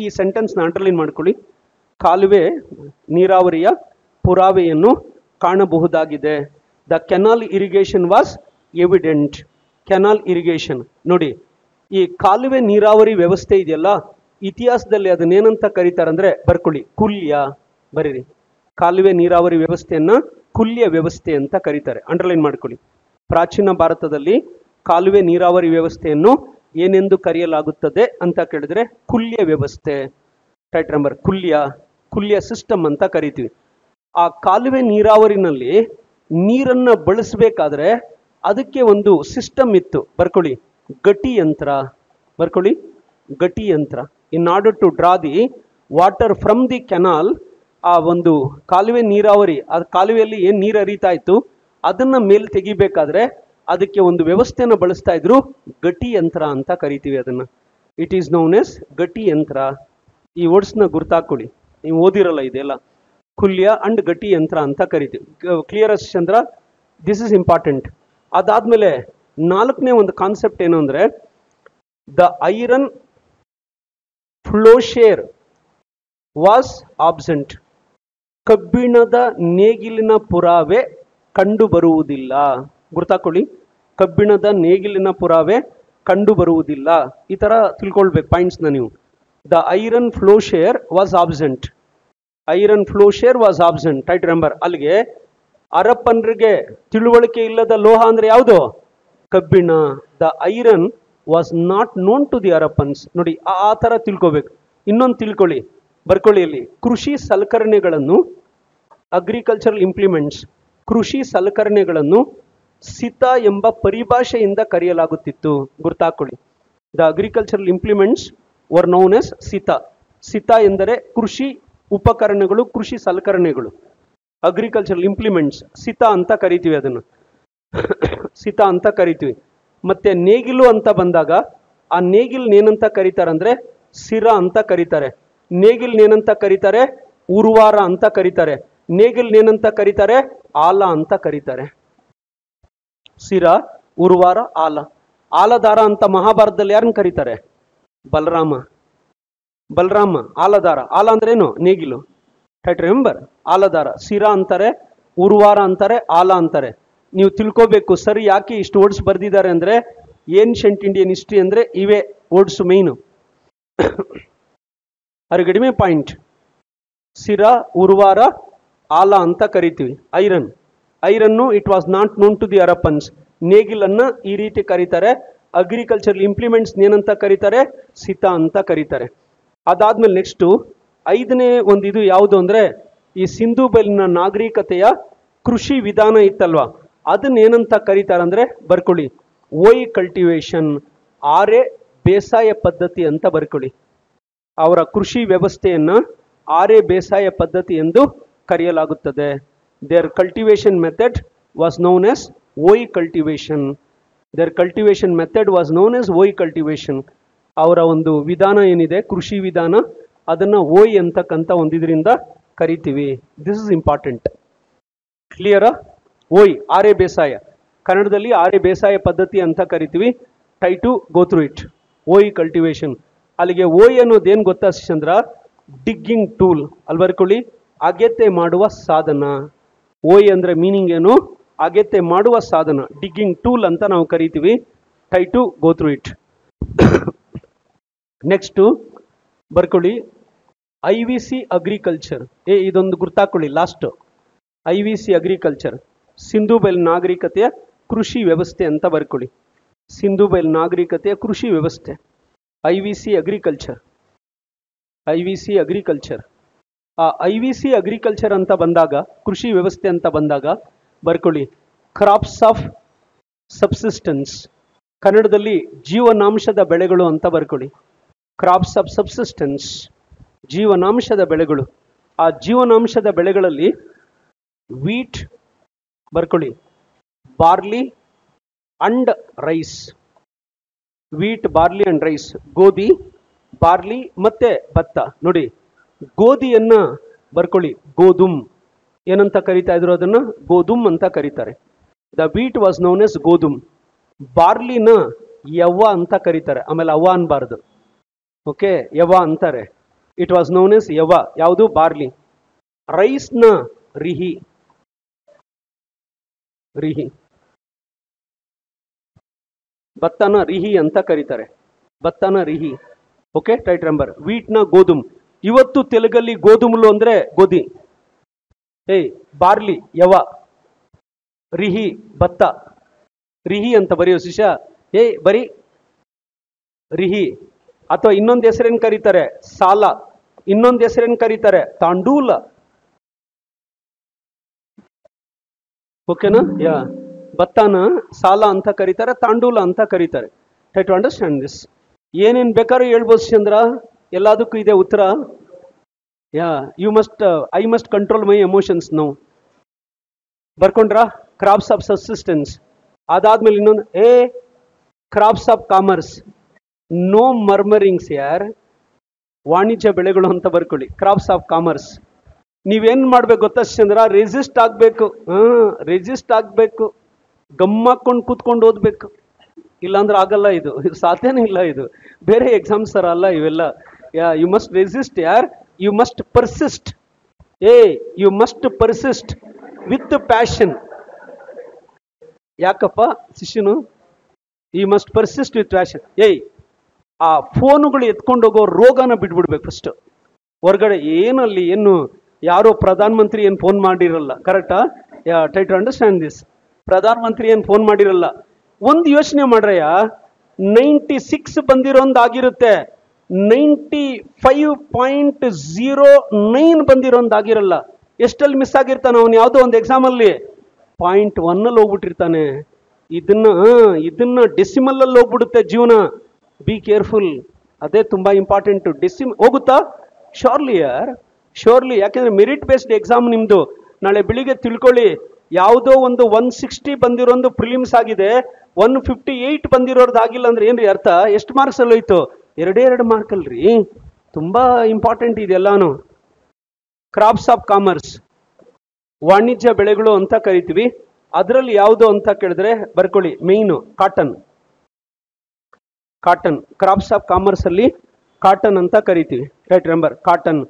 ಈ ಸೆಂಟೆನ್ಸ್ನ ಅಂಡರ್ಲೈನ್ ಮಾಡ್ಕೊಳ್ಳಿ. ಕಾಲುವೆ ನೀರಾವರಿಯ ಪುರಾವೆಯನ್ನು ಕಾಣಬಹುದಾಗಿದೆ. The canal irrigation was evident. Canal irrigation ನೋಡಿ, ಈ ಕಾಲುವೆ ನೀರಾವರಿ ವ್ಯವಸ್ಥೆ ಇದೆಯಲ್ಲ, ಇತಿಹಾಸದಲ್ಲಿ ಅದನ್ನೇನಂತ ಕರೀತಾರೆ ಅಂದರೆ ಬರ್ಕೊಳ್ಳಿ, ಕುಲ್ಯ. ಬರೀರಿ, ಕಾಲುವೆ ನೀರಾವರಿ ವ್ಯವಸ್ಥೆಯನ್ನ ಕುಲ್ಯ ವ್ಯವಸ್ಥೆ ಅಂತ ಕರೀತಾರೆ. ಅಂಡರ್ಲೈನ್ ಮಾಡ್ಕೊಳ್ಳಿ. ಪ್ರಾಚೀನ ಭಾರತದಲ್ಲಿ ಕಾಲುವೆ ನೀರಾವರಿ ವ್ಯವಸ್ಥೆಯನ್ನು ಏನೆಂದು ಕರೆಯಲಾಗುತ್ತದೆ ಅಂತ ಕೇಳಿದ್ರೆ ಕುಲ್ಯ ವ್ಯವಸ್ಥೆ. ರೈಟ್ ನಂಬರ್, ಕುಲ್ಯ ಸಿಸ್ಟಮ್ ಅಂತ ಕರಿತೀವಿ. ಆ ಕಾಲುವೆ ನೀರಾವರಿನಲ್ಲಿ ನೀರನ್ನ ಬಳಸಬೇಕಾದ್ರೆ ಅದಕ್ಕೆ ಒಂದು ಸಿಸ್ಟಮ್ ಇತ್ತು. ಬರ್ಕೊಳ್ಳಿ, ಗಟಿ ಯಂತ್ರ. ಬರ್ಕೊಳ್ಳಿ, ಗಟಿ ಯಂತ್ರ. In order to draw the water from the canal, ಆ ಒಂದು ಕಾಲುವೆ ನೀರಾವರಿ, ಆ ಕಾಲುವೆಯಲ್ಲಿ ಏನು ನೀರು ಹರಿತಾ ಇತ್ತು ಅದನ್ನ ಮೇಲೆ ತೆಗಿಬೇಕಾದ್ರೆ ಅದಕ್ಕೆ ಒಂದು ವ್ಯವಸ್ಥೆಯನ್ನು ಬಳಸ್ತಾ ಇದ್ರು, ಗಟಿ ಯಂತ್ರ ಅಂತ ಕರಿತೀವಿ ಅದನ್ನ. ಇಟ್ ಈಸ್ ನೌನ್ ಎಸ್ ಗಟಿ ಯಂತ್ರ. ಈ ವರ್ಡ್ಸ್ನ ಗುರ್ತಾಕೊಳ್ಳಿ, ನೀವು ಓದಿರಲ್ಲ ಇದೆಲ್ಲ. ಕುಲ್ಯ ಅಂಡ್ ಗಟಿ ಯಂತ್ರ ಅಂತ ಕರಿತೀವಿ. Clear Chandra, this is important. ಅದಾದ್ಮೇಲೆ ನಾಲ್ಕನೇ ಒಂದು ಕಾನ್ಸೆಪ್ಟ್ ಏನು ಅಂದ್ರೆ the iron ploughshare was absent. ಕಬ್ಬಿಣದ ನೇಗಿಲಿನ ಪುರಾವೆ ಕಂಡು ಬರುವುದಿಲ್ಲ. ಗುರ್ತಾಕೊಳ್ಳಿ, ಕಬ್ಬಿಣದ ನೇಗಿಲಿನ ಪುರಾವೆ ಕಂಡು ಬರುವುದಿಲ್ಲ. ಈ ತರ ತಿಳ್ಕೊಳ್ಬೇಕು ಪಾಯಿಂಟ್ಸ್ನ ನೀವು. The iron ploughshare was absent. Iron ploughshare was absent. Right remember. ಅಲ್ಲಿಗೆ ಅರಪ್ಪನರಿಗೆ ತಿಳುವಳಿಕೆ ಇಲ್ಲದ ಲೋಹ ಅಂದ್ರೆ ಯಾವುದು? ಕಬ್ಬಿಣ. The iron was not known to the Harappans. ನೋಡಿ, ಆ ತರ ತಿಳ್ಕೊಬೇಕು. ಇನ್ನೊಂದು ತಿಳ್ಕೊಳ್ಳಿ, ಬರ್ಕೊಳ್ಳಿ. ಇಲ್ಲಿ ಕೃಷಿ ಸಲಕರಣೆಗಳನ್ನು, ಅಗ್ರಿಕಲ್ಚರಲ್ ಇಂಪ್ಲಿಮೆಂಟ್ಸ್, ಕೃಷಿ ಸಲಕರಣೆಗಳನ್ನು ಸಿತ ಎಂಬ ಪರಿಭಾಷೆಯಿಂದ ಕರೆಯಲಾಗುತ್ತಿತ್ತು. ಗುರ್ತಾಕೊಳ್ಳಿ. The agricultural implements were known as ಸಿತ. ಸಿತ ಎಂದರೆ ಕೃಷಿ ಉಪಕರಣಗಳು, ಕೃಷಿ ಸಲಕರಣೆಗಳು. ಅಗ್ರಿಕಲ್ಚರಲ್ ಇಂಪ್ಲಿಮೆಂಟ್ಸ್ ಸಿತ ಅಂತ ಕರಿತೀವಿ ಅದನ್ನು, ಸಿತ ಅಂತ ಕರಿತೀವಿ. ಮತ್ತೆ ನೇಗಿಲು ಅಂತ ಬಂದಾಗ ಆ ನೇಗಿಲ್ ಏನಂತ ಕರೀತಾರೆ ಅಂದ್ರೆ ಸಿರ ಅಂತ ಕರೀತಾರೆ. ನೇಗಿಲ್ ಏನಂತ ಕರೀತಾರೆ? ಉರುವಾರ ಅಂತ ಕರೀತಾರೆ. ನೇಗಿಲ್ ಏನಂತ ಕರೀತಾರೆ? ಆಲ ಅಂತ ಕರೀತಾರೆ. ಸಿರ, ಉರುವಾರ, ಆಲ. ಆಲದಾರ ಅಂತ ಮಹಾಭಾರತದಲ್ಲಿ ಯಾರನ್ನ ಕರೀತಾರೆ? ಬಲರಾಮ. ಆಲದಾರ. ಆಲ ಅಂದ್ರೆ ಏನು? ನೇಗಿಲು. Right remember. ಆಲದಾರ. ಸಿರ ಅಂತಾರೆ, ಉರುವಾರ ಅಂತಾರೆ, ಆಲ ಅಂತಾರೆ. ನೀವು ತಿಳ್ಕೋಬೇಕು ಸರ್ ಯಾಕೆ ಇಷ್ಟು ವರ್ಡ್ಸ್ ಬರ್ದಿದ್ದಾರೆ ಅಂದ್ರೆ ಏನ್ಷಂಟ್ ಇಂಡಿಯನ್ ಹಿಸ್ಟ್ರಿ ಅಂದ್ರೆ ಇವೇ ವರ್ಡ್ಸ್ ಮೈನು. ಅದ್ರ ಕಡಿಮೆ ಪಾಯಿಂಟ್. ಸಿರ, ಉರುವಾರ, ಆಲ ಅಂತ ಕರಿತೀವಿ. Iron it was not known to the Harappans. ನೇಗಿಲನ್ನ ಈ ರೀತಿ ಕರೀತಾರೆ. ಅಗ್ರಿಕಲ್ಚರಲ್ ಇಂಪ್ಲಿಮೆಂಟ್ಸ್ ಏನಂತ ಕರೀತಾರೆ? ಸಿತ ಅಂತ ಕರೀತಾರೆ. ಅದಾದ್ಮೇಲೆ ನೆಕ್ಸ್ಟ್ ಐದನೇ ಒಂದು ಇದು ಯಾವುದು ಅಂದ್ರೆ ಈ ಸಿಂಧೂ ಬಯಲಿನ ನಾಗರಿಕತೆಯ ಕೃಷಿ ವಿಧಾನ ಇತ್ತಲ್ವಾ, ಅದನ್ನ ಏನಂತ ಕರೀತಾರೆ ಅಂದ್ರೆ ಬರ್ಕೊಳ್ಳಿ, ಓಯ್ ಕಲ್ಟಿವೇಶನ್, ಆರೆ ಬೇಸಾಯ ಪದ್ಧತಿ ಅಂತ ಬರ್ಕೊಳ್ಳಿ. ಅವರ ಕೃಷಿ ವ್ಯವಸ್ಥೆಯನ್ನ ಆರೆ ಬೇಸಾಯ ಪದ್ಧತಿ ಎಂದು ಕರೆಯಲಾಗುತ್ತದೆ. Their cultivation method was known as hoe cultivation. Their cultivation method was known as hoe cultivation. ಅವರ ಒಂದು ವಿಧಾನ ಏನಿದೆ, ಕೃಷಿ ವಿಧಾನ, ಅದನ್ನ ಓಯ್ ಅಂತಕ್ಕಂಥ ಒಂದಿದ್ರಿಂದ ಕರಿತೀವಿ. This is important. ಕ್ಲಿಯರಾ? ಓಯ್, ಆರೆ ಬೇಸಾಯ. ಕನ್ನಡದಲ್ಲಿ ಆರೆ ಬೇಸಾಯ ಪದ್ಧತಿ ಅಂತ ಕರಿತೀವಿ. Try to go through it. ಓಯ್ ಕಲ್ಟಿವೇಶನ್. ಅಲ್ಲಿಗೆ ಓಯ್ ಅನ್ನೋದು ಏನು ಗೊತ್ತಾ ಚಂದ್ರ? Digging tool. ಅಲ್ಲಿ ಬರ್ಕೊಳ್ಳಿ, ಅಗೆತೆ ಮಾಡುವ ಸಾಧನ. ಓಯ್ ಅಂದ್ರೆ ಮೀನಿಂಗ್ ಏನು? ಅಗೆತೆ ಮಾಡುವ ಸಾಧನ, ಡಿಗ್ಗಿಂಗ್ ಟೂಲ್ ಅಂತ ನಾವು ಕರಿತೀವಿ. Try to go through it. Next ಬರ್ಕೊಳ್ಳಿ, IVC ಅಗ್ರಿಕಲ್ಚರ್. ಇದೊಂದು ಗುರ್ತಾಕೊಳ್ಳಿ ಲಾಸ್ಟ್. IVC ಅಗ್ರಿಕಲ್ಚರ್, ಸಿಂಧೂ ಬಯಲು ನಾಗರಿಕತೆಯ ಕೃಷಿ ವ್ಯವಸ್ಥೆ ಅಂತ ಬರ್ಕೊಳ್ಳಿ. ಸಿಂಧೂ ಬಯಲು ನಾಗರಿಕತೆಯ ಕೃಷಿ ವ್ಯವಸ್ಥೆ, IVC ಅಗ್ರಿಕಲ್ಚರ್. ಆ IVC ಅಗ್ರಿಕಲ್ಚರ್ ಅಂತ ಬಂದಾಗ, ಕೃಷಿ ವ್ಯವಸ್ಥೆ ಅಂತ ಬಂದಾಗ ಬರ್ಕೊಳ್ಳಿ, ಕ್ರಾಪ್ಸ್ ಆಫ್ ಸಬ್ಸಿಸ್ಟೆನ್ಸ್. ಕನ್ನಡದಲ್ಲಿ ಜೀವನಾಂಶದ ಬೆಳೆಗಳು ಅಂತ ಬರ್ಕೊಳ್ಳಿ. ಕ್ರಾಪ್ಸ್ ಆಫ್ ಸಬ್ಸಿಸ್ಟೆನ್ಸ್, ಜೀವನಾಂಶದ ಬೆಳೆಗಳು. ಆ ಜೀವನಾಂಶದ ಬೆಳೆಗಳಲ್ಲಿ ವೀಟ್ ಬರ್ಕೊಳ್ಳಿ, barley and rice. Wheat, barley and rice. ಗೋಧಿ, ಬಾರ್ಲಿ ಮತ್ತೆ ಭತ್ತ. ನೋಡಿ, ಗೋಧಿಯನ್ನ ಬರ್ಕೊಳ್ಳಿ, ಗೋಧುಮ್ ಏನಂತ ಕರಿತಾ ಇದ್ರು, ಅದನ್ನ ಗೋಧುಮ್ ಅಂತ ಕರೀತಾರೆ. The wheat was known as ಗೋಧುಮ್. ಬಾರ್ಲಿನ ಯವ್ವ ಅಂತ ಕರೀತಾರೆ, ಆಮೇಲೆ ಅವ್ವ ಅನ್ಬಾರ್ದು, ಓಕೆ, ಯವ್ವ ಅಂತಾರೆ. ಇಟ್ ವಾಸ್ ನೋನ್ ಎಸ್ ಯವ್ವ. ಯಾವುದು? ಬಾರ್ಲಿ. ರೈಸ್ನ ರಿಹಿ, ರಿಹಿ. ಭತ್ತನ ರಿಹಿ ಅಂತ ಕರೀತಾರೆ, ಭತ್ತನ ರಿಹಿ. Okay, tight ರಂಬರ್. ವೀಟ್ನ ಗೋಧುಮ್. ಇವತ್ತು ತೆಲುಗಲ್ಲಿ ಗೋಧುಮಲು ಅಂದ್ರೆ ಗೋಧಿ, ಬಾರ್ಲಿ ಯವ, ರಿಹಿ ಭತ್ತ. ರಿಹಿ ಅಂತ ಬರೆಯೋ ಶಿಷ್ಯ, ಬರಿ ರಿಹಿ. ಅಥವಾ ಇನ್ನೊಂದು ಹೆಸರೇನು ಕರೀತಾರೆ? ಸಾಲ. ಇನ್ನೊಂದು ಹೆಸರೇನು ಕರೀತಾರೆ? ತಾಂಡೂಲ. ಓಕೆನಾ? ಯಾ, ಭತ್ತನ ಸಾಲ ಅಂತ ಕರೀತಾರೆ, ತಾಂಡೂಲ ಅಂತ ಕರೀತಾರೆ. Try to understand this. ಏನೇನು ಬೇಕಾದ್ರೂ ಹೇಳ್ಬೋದು ಚಂದ್ರ, ಎಲ್ಲದಕ್ಕೂ ಇದೆ ಉತ್ತರ. Yeah, you must, I must control my emotions now. ಬರ್ಕೊಂಡ್ರಾ? Crops of subsistence. ಅದಾದ್ಮೇಲೆ ಇನ್ನೊಂದು crops of commerce. No murmurings ಯಾರ್, ವಾಣಿಜ್ಯ ಬೆಳೆಗಳು ಅಂತ ಬರ್ಕೊಳ್ಳಿ. Crops of commerce. ನೀವೇನ್ ಮಾಡ್ಬೇಕು ಗೊತ್ತಾ ಚಂದ್ರ? ರೆಸಿಸ್ಟ್ ಆಗ್ಬೇಕು. ರೆಸಿಸ್ಟ್ ಆಗ್ಬೇಕು, ಗಮ್ಮಾಕೊಂಡು ಕೂತ್ಕೊಂಡು ಓದ್ಬೇಕು, ಇಲ್ಲಾಂದ್ರೆ ಆಗಲ್ಲ. ಇದು ಸಾಧ್ಯನೇ ಇಲ್ಲ. ಇದು ಬೇರೆ ಎಕ್ಸಾಮ್ಸ್ ತರ ಅಲ್ಲ ಇವೆಲ್ಲ. ಯು ಮಸ್ಟ್ ರೆಸಿಸ್ಟ್ ಯಾರ್, you must persist. You must persist with passion. ಯಾಕಪ್ಪ ಶಿಷ್ಯನು? You must persist with passion. ಆ ಫೋನುಗಳು ಎತ್ಕೊಂಡು ಹೋಗೋ ರೋಗನ ಬಿಟ್ಬಿಡ್ಬೇಕು ಫಸ್ಟ್. ಹೊರಗಡೆ ಏನಲ್ಲಿ ಏನು ಯಾರೋ ಪ್ರಧಾನ ಮಂತ್ರಿ ಏನು ಫೋನ್ ಮಾಡಿರಲ್ಲ, ಕರೆಕ್ಟಾ? Try to understand this. ಪ್ರಧಾನ ಮಂತ್ರಿ ಏನು ಫೋನ್ ಮಾಡಿರಲ್ಲ. ಒಂದು ಯೋಚನೆ ಮಾಡ್ರಯ್ಯ, 96 ಬಂದಿರೋಂದಾಗಿರುತ್ತೆ, 95.09 ಬಂದಿರೋಂದಾಗಿರಲ್ಲ. ಎಷ್ಟಲ್ಲಿ ಮಿಸ್ ಆಗಿರ್ತಾನೆ ಅವನು? ಯಾವುದೋ ಒಂದು ಎಕ್ಸಾಮಲ್ಲಿ 0.1 ಹೋಗ್ಬಿಟ್ಟಿರ್ತಾನೆ. ಇದನ್ನ ಡೆಸಿಮಲ್ ಅಲ್ಲಿ ಹೋಗ್ಬಿಡುತ್ತೆ ಜೀವನ. Be careful. ಅದೇ ತುಂಬಾ ಇಂಪಾರ್ಟೆಂಟ್. ಹೋಗುತ್ತಾ? ಶೋರ್ಲಿ ಯಾರ್, ಶೋರ್ಲಿ. ಯಾಕೆಂದ್ರೆ ಮೆರಿಟ್ ಬೇಸ್ಡ್ ಎಕ್ಸಾಮ್ ನಿಮ್ದು. ನಾಳೆ ಬೆಳಿಗ್ಗೆ ತಿಳ್ಕೊಳ್ಳಿ, ಯಾವುದೋ ಒಂದು 160 ಬಂದಿರೋದು ಪ್ರಿಲಿಮ್ಸ್ ಆಗಿದೆ, 158 ಬಂದಿರೋದು ಆಗಿಲ್ಲ ಅಂದ್ರೆ ಏನ್ರಿ ಅರ್ಥ? ಎಷ್ಟು ಮಾರ್ಕ್ಸ್ ಅಲ್ಲಿ ಹೋಯ್ತು? 2 ಮಾರ್ಕ್ ಅಲ್ರಿ. ತುಂಬಾ ಇಂಪಾರ್ಟೆಂಟ್ ಇದೆಲ್ಲಾನು. ಕ್ರಾಪ್ಸ್ ಆಫ್ ಕಾಮರ್ಸ್, ವಾಣಿಜ್ಯ ಬೆಳೆಗಳು ಅಂತ ಕರಿತೀವಿ. ಅದರಲ್ಲಿ ಯಾವುದು ಅಂತ ಕೇಳಿದ್ರೆ ಬರ್ಕೊಳ್ಳಿ, main cotton. Cotton, crops of commerce ಅಲ್ಲಿ ಕಾಟನ್ ಅಂತ ಕರಿತೀವಿ. Right remember, cotton.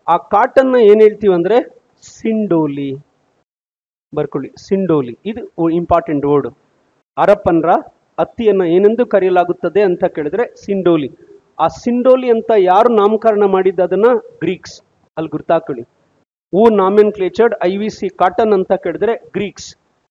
ಆ ಕಾಟನ್ ಏನ್ ಹೇಳ್ತೀವಿ ಅಂದ್ರೆ ಸಿಂಡೋಲಿ. ಬರ್ಕೊಳ್ಳಿ, ಸಿಂಡೋಲಿ. ಇದು ಇಂಪಾರ್ಟೆಂಟ್ ವರ್ಡ್. ಹರಪ್ಪನ್ರ ಹತ್ತಿಯನ್ನ ಏನೆಂದು ಕರೆಯಲಾಗುತ್ತದೆ ಅಂತ ಕೇಳಿದ್ರೆ ಸಿಂಡೋಲಿ. ಆ ಸಿಂಡೋಲಿ ಅಂತ ಯಾರು ನಾಮಕರಣ ಮಾಡಿದ್ದು? ಅದನ್ನ ಗ್ರೀಕ್ಸ್. ಅಲ್ಲಿ ಗುರ್ತಾಕೊಳ್ಳಿ. ನಾಮೆನ್ಕ್ಲೇಚರ್ಡ್ IVC ಕಾಟನ್ ಅಂತ ಕೇಳಿದ್ರೆ ಗ್ರೀಕ್ಸ್.